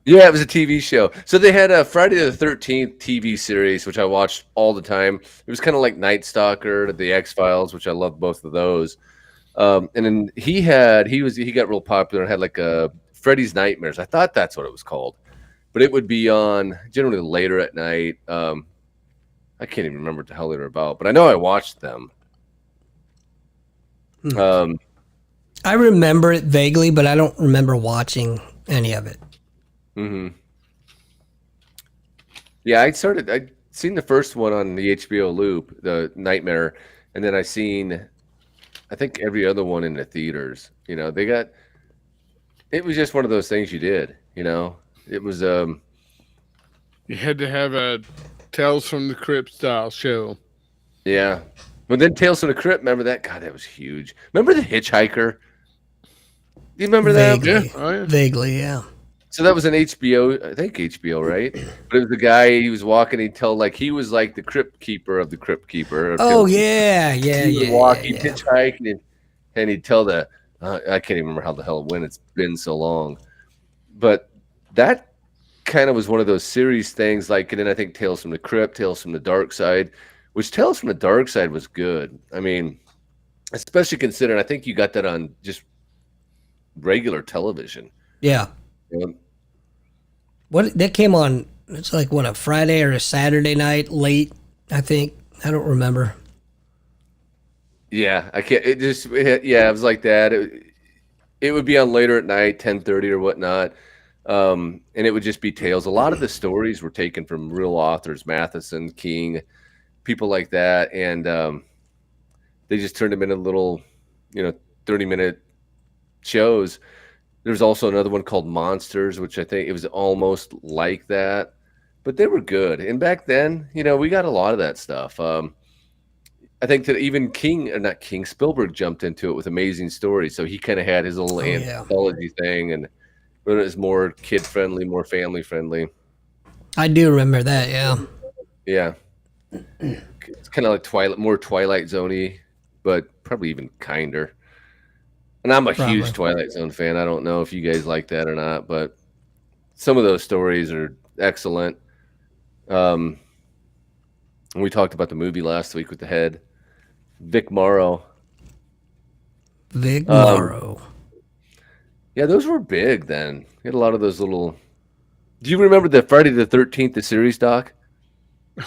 Yeah, it was a TV show. So they had a Friday the 13th TV series, which I watched all the time. It was kind of like Night Stalker, The X-Files, which I loved both of those. And then he got real popular and had like a Freddy's Nightmares. I thought that's what it was called, but it would be on generally later at night. I can't even remember what the hell they were about, but I know I watched them. I remember it vaguely, but I don't remember watching any of it. Mm-hmm. Yeah, I'd seen the first one on the HBO Loop, the Nightmare, and then I think every other one in the theaters. You know, it was just one of those things you did, you know. It was you had to have a Tales from the Crypt style show. Yeah. But then Tales from the Crypt, remember that? God, that was huge. Remember The Hitchhiker? Do you remember Vaguely. that? Yeah. Oh, yeah. Vaguely, yeah. So that was an HBO, I think HBO, right? But it was the guy, he was walking, he was like the crypt keeper of the crypt keeper. Oh, yeah. He'd hitchhike, and he'd tell I can't even remember how the hell it went. It's been so long. But that kind of was one of those series things, like, and then I think Tales from the Crypt, Tales from the Dark Side, which Tales from the Dark Side was good. I mean, especially considering, I think you got that on just regular television. Yeah. What that came on? It's like what, a Friday or a Saturday night late. I think I don't remember. Yeah, I can't. It was like that. It would be on later at night, 10:30 or whatnot, and it would just be tales. A lot of the stories were taken from real authors, Matheson, King, people like that, and they just turned them into little, 30-minute shows. There's also another one called Monsters, which I think it was almost like that, but they were good. And back then, we got a lot of that stuff. I think that even Spielberg jumped into it with Amazing Stories. So he kind of had his little anthology thing, and it was more kid-friendly, more family-friendly. I do remember that, yeah. Yeah. It's kind of like more Twilight Zone-y, but probably even kinder. And I'm a huge Twilight Zone fan. I don't know if you guys like that or not, but some of those stories are excellent. And we talked about the movie last week with the head, Vic Morrow. Vic Morrow. Yeah, those were big then. You had a lot of those little. Do you remember the Friday the 13th, the series, Doc?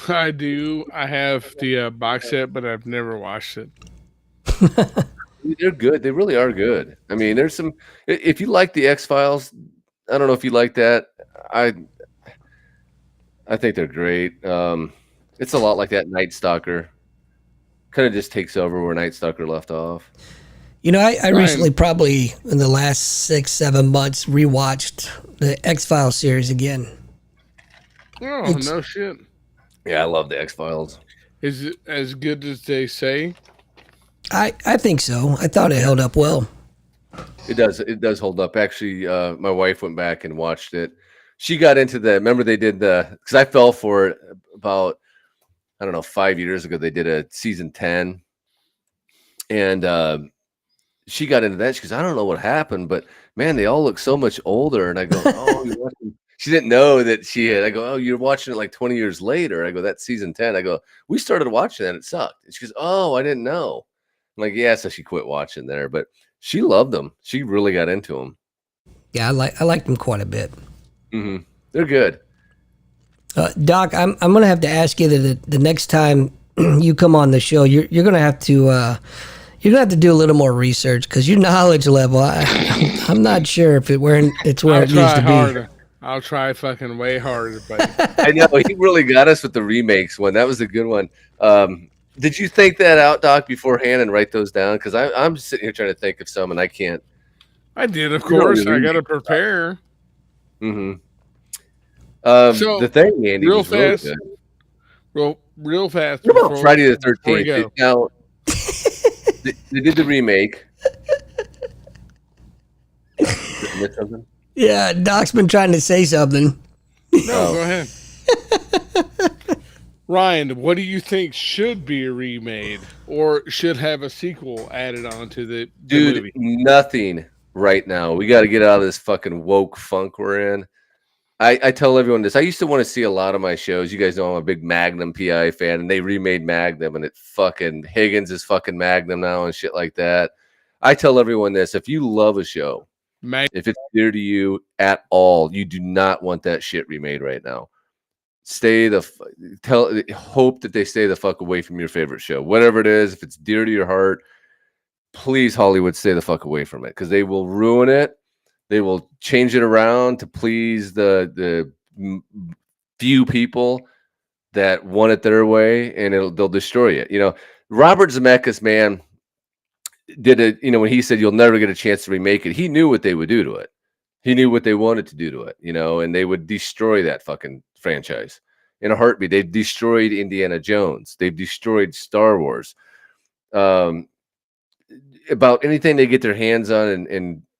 I do. I have the box set, but I've never watched it. They're good. They really are good. I mean, there's some. If you like the X-Files, I don't know if you like that. I think they're great. It's a lot like that Night Stalker. Kind of just takes over where Night Stalker left off. I recently, probably in the last 6-7 months, rewatched the X-Files series again. Oh, no shit. Yeah, I love the X-Files. Is it as good as they say? I think so. I thought it held up well. It does hold up. Actually, my wife went back and watched it. She got into remember they did because I fell for it about, I don't know, 5 years ago. They did a season 10, and she got into that. She goes, I don't know what happened, but man, they all look so much older. And I go, oh, you're watching. She didn't know that she had. I go, oh, you're watching it like 20 years later. I go, that's season 10. I go, we started watching that. It sucked. And she goes, oh, I didn't know. I'm like, yeah, so she quit watching there, but she loved them. She really got into them. Yeah, I like them quite a bit. Mm-hmm. They're good. Doc, I'm gonna have to ask you that the next time you come on the show, you're gonna have to do a little more research because your knowledge level, I'm not sure if it's where it needs to be. I'll try fucking way harder, buddy. I know he really got us with the remakes one. That was a good one. Did you think that out, Doc, beforehand and write those down? Because I'm sitting here trying to think of some and I can't. I did, of course. I got to prepare. Mm-hmm. So the thing, Andy, real was fast. Really good. Real fast. What about Friday the 13th? Now, they did the remake. Something? Yeah, Doc's been trying to say something. No, go ahead. Ryan, what do you think should be remade or should have a sequel added on to the movie? Nothing right now. We got to get out of this fucking woke funk we're in. I tell everyone this. I used to want to see a lot of my shows. You guys know I'm a big Magnum PI fan, and they remade Magnum, and it fucking Higgins is fucking Magnum now and shit like that. I tell everyone this. If you love a show, if it's dear to you at all, you do not want that shit remade right now. Hope that they stay the fuck away from your favorite show. Whatever it is, if it's dear to your heart, please, Hollywood, stay the fuck away from it because they will ruin it. They will change it around to please the few people that want it their way, and they'll destroy it. You know, Robert Zemeckis, man, did it. You know, when he said you'll never get a chance to remake it, he knew what they would do to it. He knew what they wanted to do to it. You know, and they would destroy that fucking franchise in a heartbeat. They've destroyed Indiana Jones. They've destroyed Star Wars. About anything they get their hands on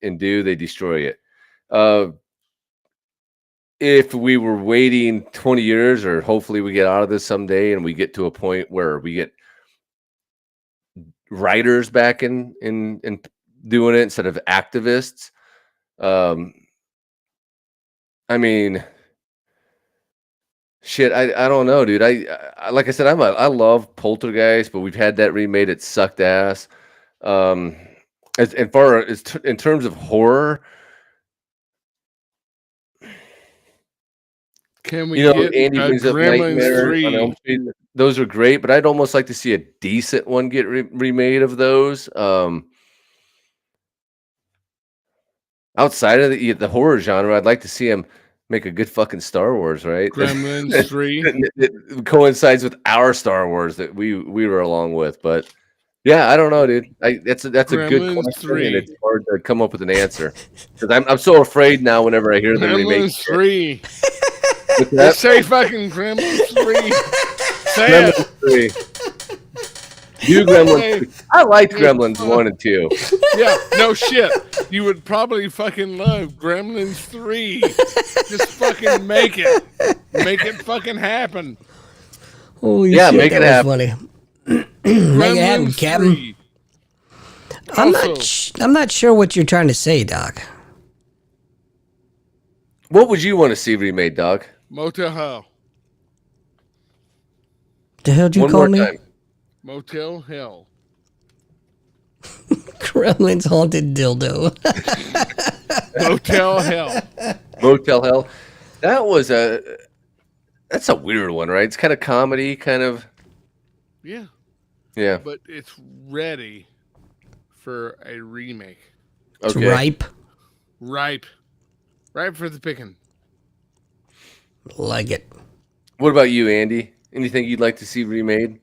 and do, they destroy it. If we were waiting 20 years, or hopefully we get out of this someday and we get to a point where we get writers back in doing it instead of activists. I mean, shit, I don't know, dude. I like I said, I love Poltergeist, but we've had that remade. It sucked ass. As far as in terms of horror, can we get Andy brings up Nightmare on Elm Street? Those are great, but I'd almost like to see a decent one get remade of those. Outside of the horror genre, I'd like to see him make a good fucking Star Wars, right? Gremlins 3. It coincides with our Star Wars that we were along with, but yeah, I don't know, dude. That's a good question, 3. And it's hard to come up with an answer because I'm so afraid now. Whenever I hear the remake, Gremlins 3. Let's say fucking Gremlins 3. Say Gremlins 3. Do Gremlins 3. I liked Gremlins 1 and 2. Yeah, no shit. You would probably fucking love Gremlins 3. Just fucking make it. Make it fucking happen. Holy shit, make it happen. Funny. Make it happen, Captain. I'm not sure what you're trying to say, Doc. What would you want to see remade, Doc? Motel Hell. The hell did you call me? Time. Motel Hell. Gremlins Haunted Dildo. Motel Hell. Motel Hell. That's a weird one, right? It's kind of comedy, kind of. Yeah. Yeah. But it's ready for a remake. It's ripe. Ripe for the picking. Like it. What about you, Andy? Anything you'd like to see remade?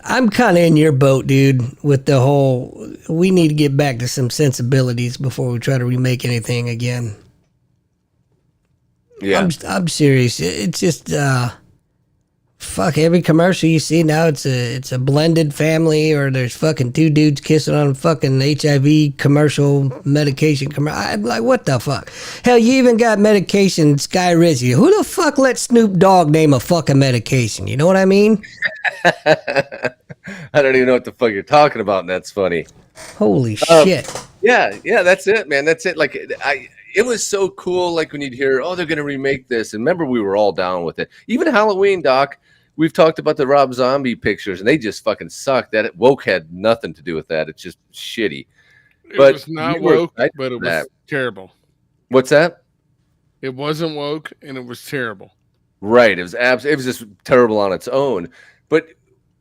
I'm kind of in your boat, dude, with the whole, we need to get back to some sensibilities before we try to remake anything again. Yeah. I'm serious. It's just, fuck, every commercial you see now, it's a blended family, or there's fucking two dudes kissing on fucking HIV commercial medication. I'm like, what the fuck? Hell, you even got medication, Skyrizi. Who the fuck let Snoop Dogg name a fucking medication? You know what I mean? I don't even know what the fuck you're talking about, and that's funny. Holy shit. Yeah, that's it, man. That's it. Like, it was so cool, like when you'd hear, oh, they're going to remake this. And remember, we were all down with it. Even Halloween, Doc, we've talked about the Rob Zombie pictures, and they just fucking sucked. That woke had nothing to do with that. It's just shitty. It was not woke, but it was terrible. What's that? It wasn't woke, and it was terrible. Right. It was just terrible on its own. But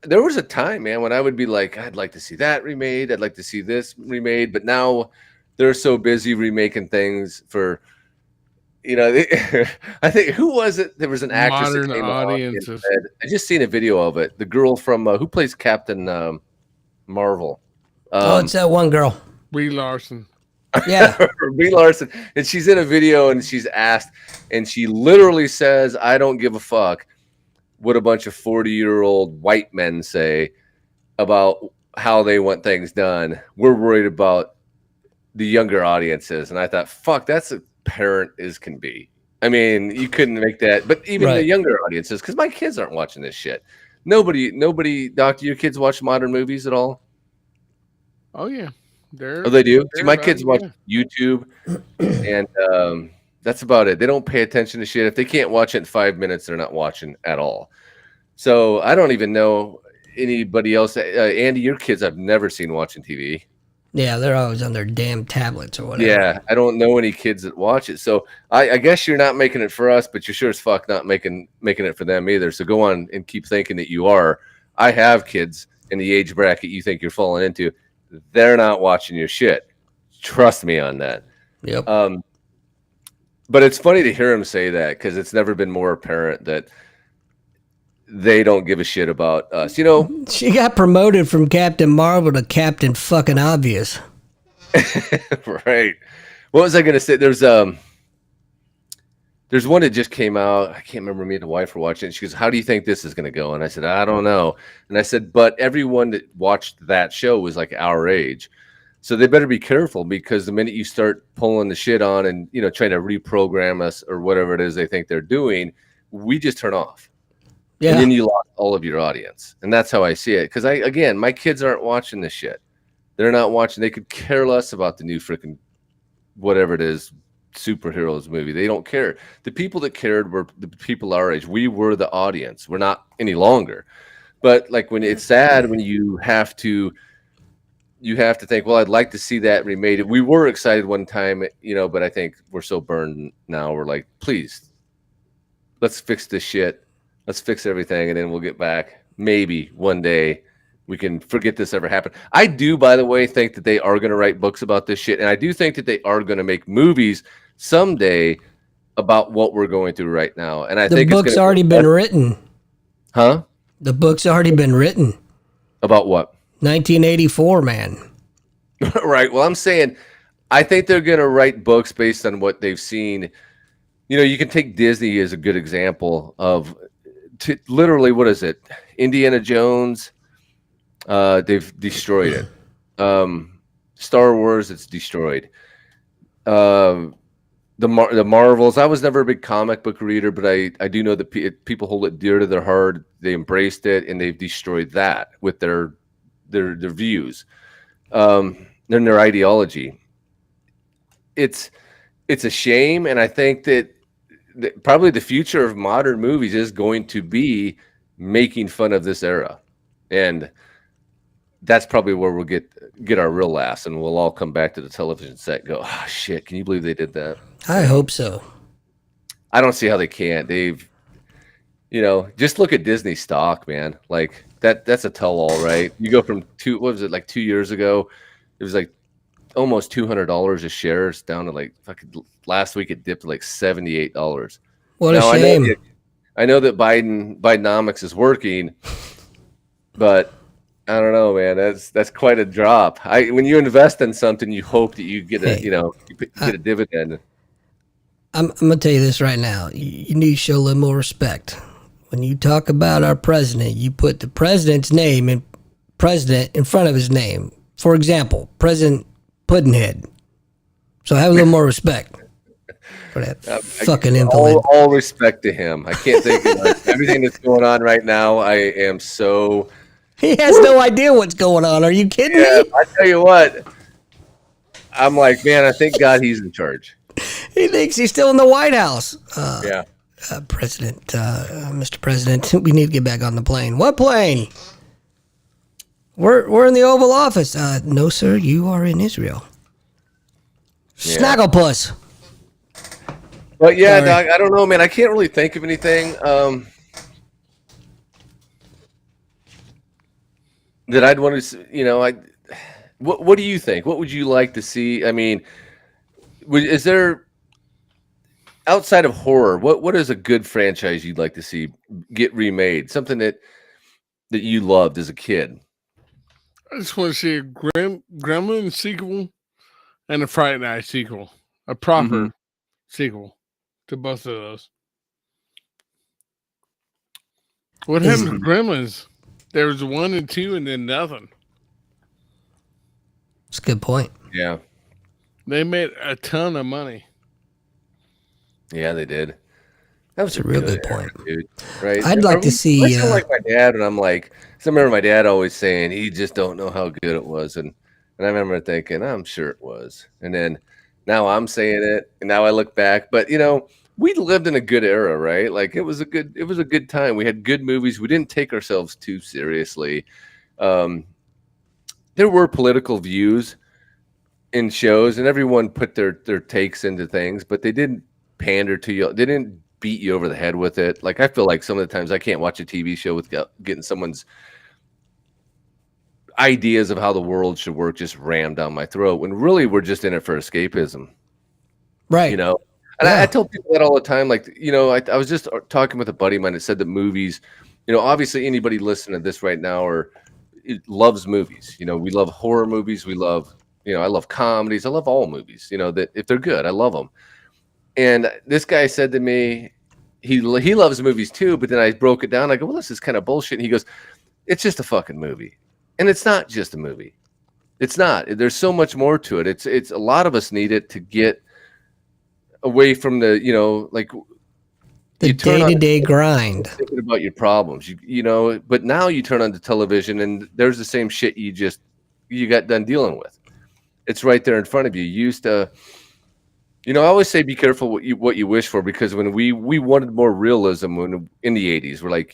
there was a time, man, when I would be like, I'd like to see that remade. I'd like to see this remade. But now they're so busy remaking things for, I think, who was it? There was an actress that Modern came out and audiences. said, I just seen a video of it. The girl from who plays Captain Marvel. It's that one girl. Brie Larson. Yeah. Brie Larson. And she's in a video and she's asked, and she literally says, I don't give a fuck what a bunch of 40-year-old white men say about how they want things done. We're worried about the younger audiences. And I thought, fuck, that's apparent as can be. I mean, you couldn't make that, but even the younger audiences, because my kids aren't watching this shit. Nobody, Doc, do your kids watch modern movies at all? Oh yeah. They do. See, my kids watch YouTube, and that's about it. They don't pay attention to shit. If they can't watch it in 5 minutes, they're not watching at all. So I don't even know anybody else. Andy, your kids I've never seen watching TV. Yeah, they're always on their damn tablets or whatever. Yeah, I don't know any kids that watch it. So I guess you're not making it for us, but you're sure as fuck not making it for them either. So go on and keep thinking that you are. I have kids in the age bracket you think you're falling into. They're not watching your shit. Trust me on that. Yep. But it's funny to hear him say that because it's never been more apparent that they don't give a shit about us. She got promoted from Captain Marvel to Captain fucking Obvious. Right. What was I going to say? There's one that just came out. I can't remember, me and the wife were watching it. She goes, how do you think this is going to go? And I said, I don't know. And I said, but everyone that watched that show was like our age. So they better be careful, because the minute you start pulling the shit on and, trying to reprogram us or whatever it is they think they're doing, we just turn off. Yeah. And then you lost all of your audience. And that's how I see it. Because my kids aren't watching this shit. They're not watching. They could care less about the new freaking whatever it is, superheroes movie. They don't care. The people that cared were the people our age. We were the audience. We're not any longer. But like, when it's sad when you have to think, well, I'd like to see that remade. We were excited one time, but I think we're so burned now. We're like, please, let's fix this shit. Let's fix everything, and then we'll get back. Maybe one day we can forget this ever happened. I do, by the way, think that they are going to write books about this shit, and I do think that they are going to make movies someday about what we're going through right now. And I think the book's already been written. Huh? The book's already been written. About what? 1984, man. Right. Well, I'm saying I think they're going to write books based on what they've seen. You can take Disney as a good example of literally, what is it? Indiana Jones. They've destroyed it. Star Wars, it's destroyed. The Marvels. I was never a big comic book reader, but I do know that people hold it dear to their heart. They embraced it, and they've destroyed that with their views, and their ideology. It's a shame, and I think that probably the future of modern movies is going to be making fun of this era, and that's probably where we'll get our real laughs, and we'll all come back to the television set and go, oh shit, can you believe they did that? I hope so. I don't see how they can't. They've just look at Disney stock, man. Like that's a tell-all, right? You go from 2 years ago, it was like almost $200 a share. It's down to like fucking last week it dipped to like $78. What a shame. I know that Bidenomics is working, but I don't know, man. That's quite a drop. When you invest in something, you hope that you get a dividend. I'm gonna tell you this right now. You need to show a little more respect. When you talk about our president, you put the president's name and president in front of his name. For example, President Puddinhead. So have a little more respect for that fucking invalid. All respect to him. I can't think of everything that's going on right now. I am so. He has no idea what's going on. Are you kidding me? I tell you what. I'm like, man, I thank God he's in charge. He thinks he's still in the White House. Yeah. Mr. President, we need to get back on the plane. What plane? We're in the Oval Office. No, sir, you are in Israel. Yeah. Snagglepuss. But yeah, Doc, I don't know, man. I can't really think of anything. that I'd want to, what do you think? What would you like to see? I mean, is there outside of horror, what is a good franchise you'd like to see get remade? Something that you loved as a kid. I just want to see a Gremlin sequel and a Friday Night sequel, a proper sequel to both of those. What happened to Gremlins? There was 1 and 2 and then nothing. That's a good point. Yeah. They made a ton of money. Yeah, they did. That was a real good point, dude. Right? I'd like to see. I like my dad, and I'm like, I remember my dad always saying he just don't know how good it was, and I remember thinking, I'm sure it was, and then now I'm saying it, and now I look back, but we lived in a good era, right? Like it was a good time. We had good movies. We didn't take ourselves too seriously. There were political views in shows, and everyone put their takes into things, but they didn't pander to you. They didn't beat you over the head with it. Like I feel like some of the times I can't watch a TV show with getting someone's ideas of how the world should work just rammed down my throat, when really we're just in it for escapism. Right. And I tell people that all the time. Like, I was just talking with a buddy of mine that said that movies, obviously anybody listening to this right now loves movies. We love horror movies. We love, I love comedies. I love all movies, that if they're good, I love them. And this guy said to me, he loves movies too, but then I broke it down. I go, well, this is kind of bullshit. And he goes, it's just a fucking movie. And it's not just a movie. It's not. There's so much more to it. It's a lot of us need it to get away from the, the day-to-day grind. Thinking about your problems, but now you turn on the television and there's the same shit you got done dealing with. It's right there in front of you. You used to, I always say be careful what you wish for, because when we wanted more realism in the 80s, we're like,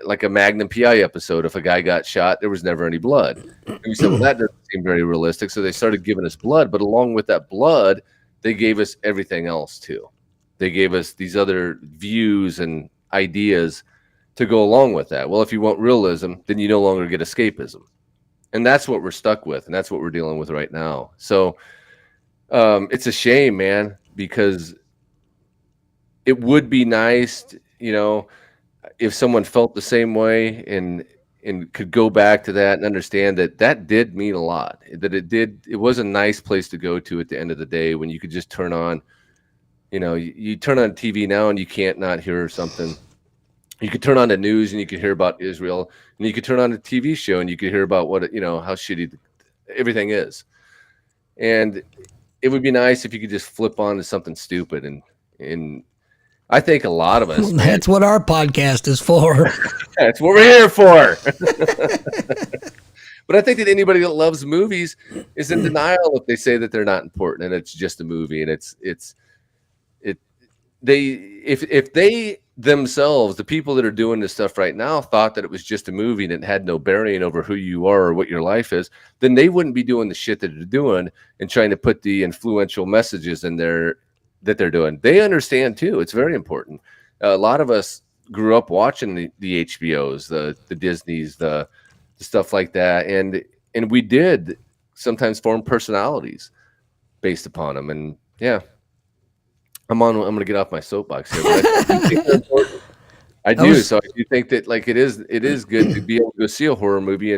like a Magnum PI episode, if a guy got shot, there was never any blood. And we said, well, that doesn't seem very realistic. So they started giving us blood, but along with that blood, they gave us everything else too. They gave us these other views and ideas to go along with that. Well, if you want realism, then you no longer get escapism. And that's what we're stuck with. And that's what we're dealing with right now. So it's a shame, man, because it would be nice, if someone felt the same way and could go back to that and understand that did mean a lot, that it was a nice place to go to at the end of the day, when you could just turn on, you turn on TV now and you can't not hear something. You could turn on the news and you could hear about Israel, and you could turn on a TV show and you could hear about what, how shitty everything is. And it would be nice if you could just flip on to something stupid. And I think a lot of us, that's what our podcast is for. That's what we're here for. But I think that anybody that loves movies is in denial if they say that they're not important and it's just a movie. And if they themselves, the people that are doing this stuff right now, thought that it was just a movie and it had no bearing over who you are or what your life is, then they wouldn't be doing the shit that they're doing and trying to put the influential messages in there that they're doing. They understand too. It's very important. A lot of us grew up watching the HBOs, the Disneys, the stuff like that. And we did sometimes form personalities based upon them. And yeah, I'm going to get off my soapbox here, but I do. So I do think that it is good to be able to go see a horror movie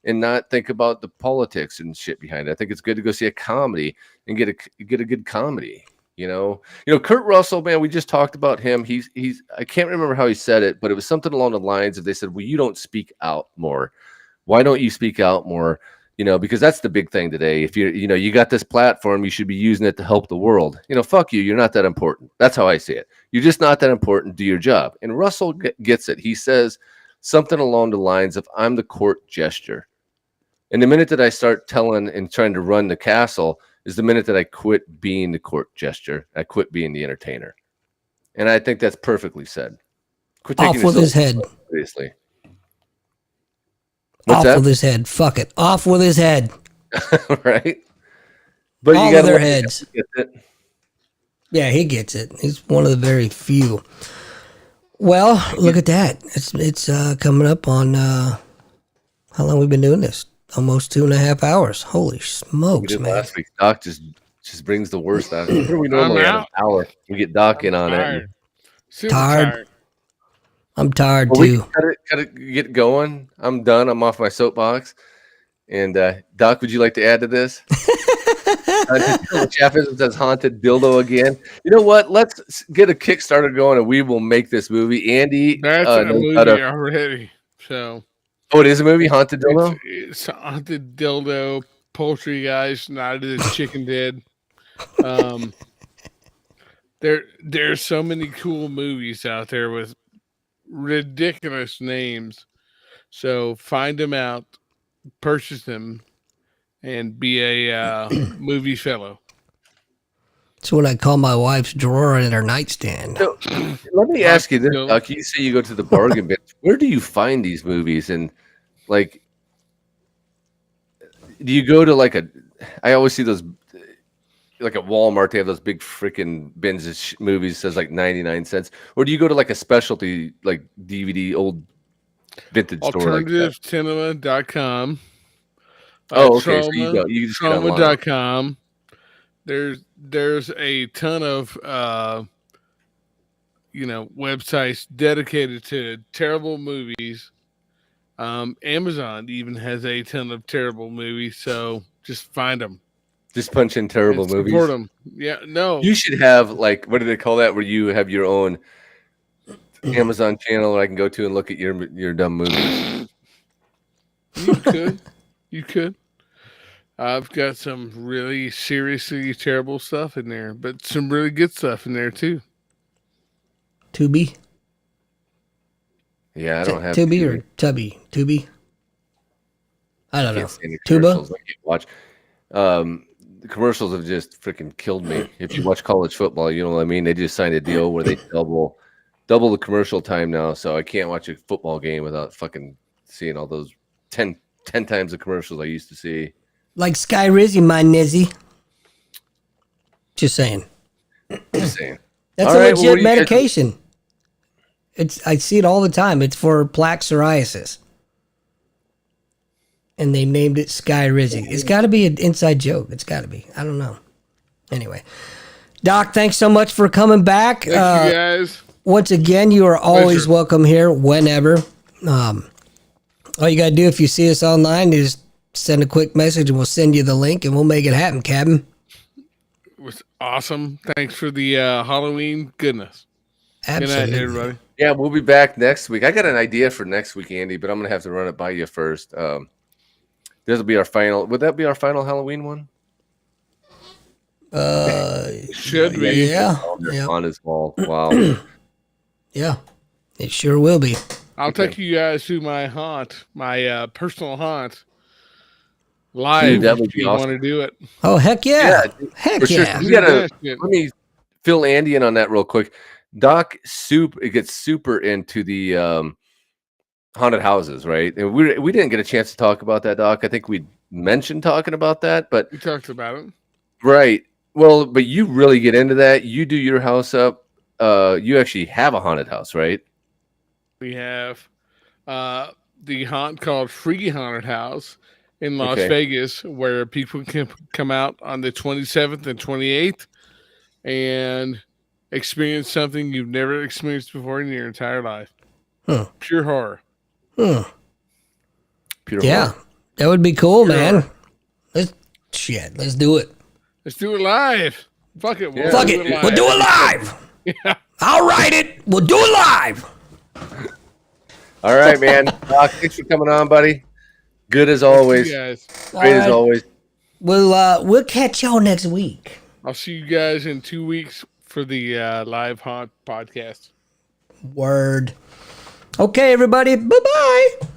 and not think about the politics and shit behind it. I think it's good to go see a comedy and get a good comedy. Kurt Russell, man, we just talked about him. He's I can't remember how he said it, but it was something along the lines of, they said, well, you don't speak out more. Why don't you speak out more? Because that's the big thing today. If you got this platform, you should be using it to help the world. Fuck you. You're not that important. That's how I see it. You're just not that important. Do your job. And Russell gets it. He says something along the lines of, I'm the court gesture. And the minute that I start telling and trying to run the castle is the minute that I quit being the court gesture. I quit being the entertainer. And I think that's perfectly said. Quit off with his head. Seriously. Off with his head. Fuck it. Off with his head. Right? But all of their heads. Yeah, he gets it. He's one of the very few. Well, look at that. It's coming up on How long we been doing this? Almost 2.5 hours. Holy smokes, man! Last week, Doc just brings the worst out. What are we normally at an hour? We get Doc in on it. Super tired. I'm tired too. We gotta get going. I'm done. I'm off my soapbox. And Doc, would you like to add to this? Chaffism says haunted dildo again. You know what? Let's get a Kickstarter going, and we will make this movie. Andy, that's a movie already. So, it is a movie, Haunted Dildo. It's haunted dildo. Poultry guys, not as chicken dead. There's so many cool movies out there with ridiculous names. So find them out, purchase them, and be a movie fellow. That's what I call my wife's drawer in her nightstand. So, let me ask you this, Doc. You say you go to the bargain bin. Where do you find these movies? And like, do you go to like I always see those, like at Walmart, they have those big freaking bins of movies, says like 99 cents. Or do you go to like a specialty, like DVD, old vintage store? AlternativeCinema.com. Okay. So you just Trauma.com. There's a ton of websites dedicated to terrible movies. Amazon even has a ton of terrible movies, so just find them. Just punch in terrible movies. Support them. Yeah, no. You should have like, what do they call that? Where you have your own Amazon channel where I can go to and look at your dumb movies. You could. I've got some really seriously terrible stuff in there, but some really good stuff in there too. Tubi? Yeah, I don't have Tubi or Tubby? Tubi? I don't know. Tuba? Watch. The commercials have just freaking killed me. If you watch college football, you know what I mean? They just signed a deal where they double the commercial time now, so I can't watch a football game without fucking seeing all those 10 times the commercials I used to see. Like Sky Rizzy, my nizzy. Just saying. Just saying. That's a legit medication. I see it all the time. It's for plaque psoriasis. And they named it Sky Rizzy. It's got to be an inside joke. It's got to be. I don't know. Anyway. Doc, thanks so much for coming back. Thank you guys. Once again, you are always welcome here whenever. All you got to do if you see us online is send a quick message and we'll send you the link and we'll make it happen, Captain. It was awesome. Thanks for the Halloween goodness. Absolutely. Good night, everybody. Yeah, we'll be back next week. I got an idea for next week, Andy, but I'm going to have to run it by you first. This will be our final. Would that be our final Halloween one? Should be. Yeah. On his wall. Wow. Yeah, it sure will be. I'll take you guys to my haunt, my personal haunt, live. That would if be you awesome. want to do it. Oh, heck yeah. Heck yeah. Sure. Let me fill Andy in on that real quick. Doc gets super into the haunted houses, right? And we didn't get a chance to talk about that, Doc. I think we mentioned talking about that, but we talked about it. Right. Well, but you really get into that. You do your house up. You actually have a haunted house, right? We have the haunt called Freaky Haunted House in Las Vegas, where people can come out on the 27th and 28th and experience something you've never experienced before in your entire life. Pure horror. Pure horror. That would be cool, man. Let's do it. Let's do it live. Fuck it. We'll do it live. Yeah. I'll write it. We'll do it live. All right, man. Doc, thanks for coming on, buddy. Good as always. Guys. Great as always. We'll catch y'all next week. I'll see you guys in 2 weeks for the live haunt podcast. Word. Okay, everybody. Bye-bye.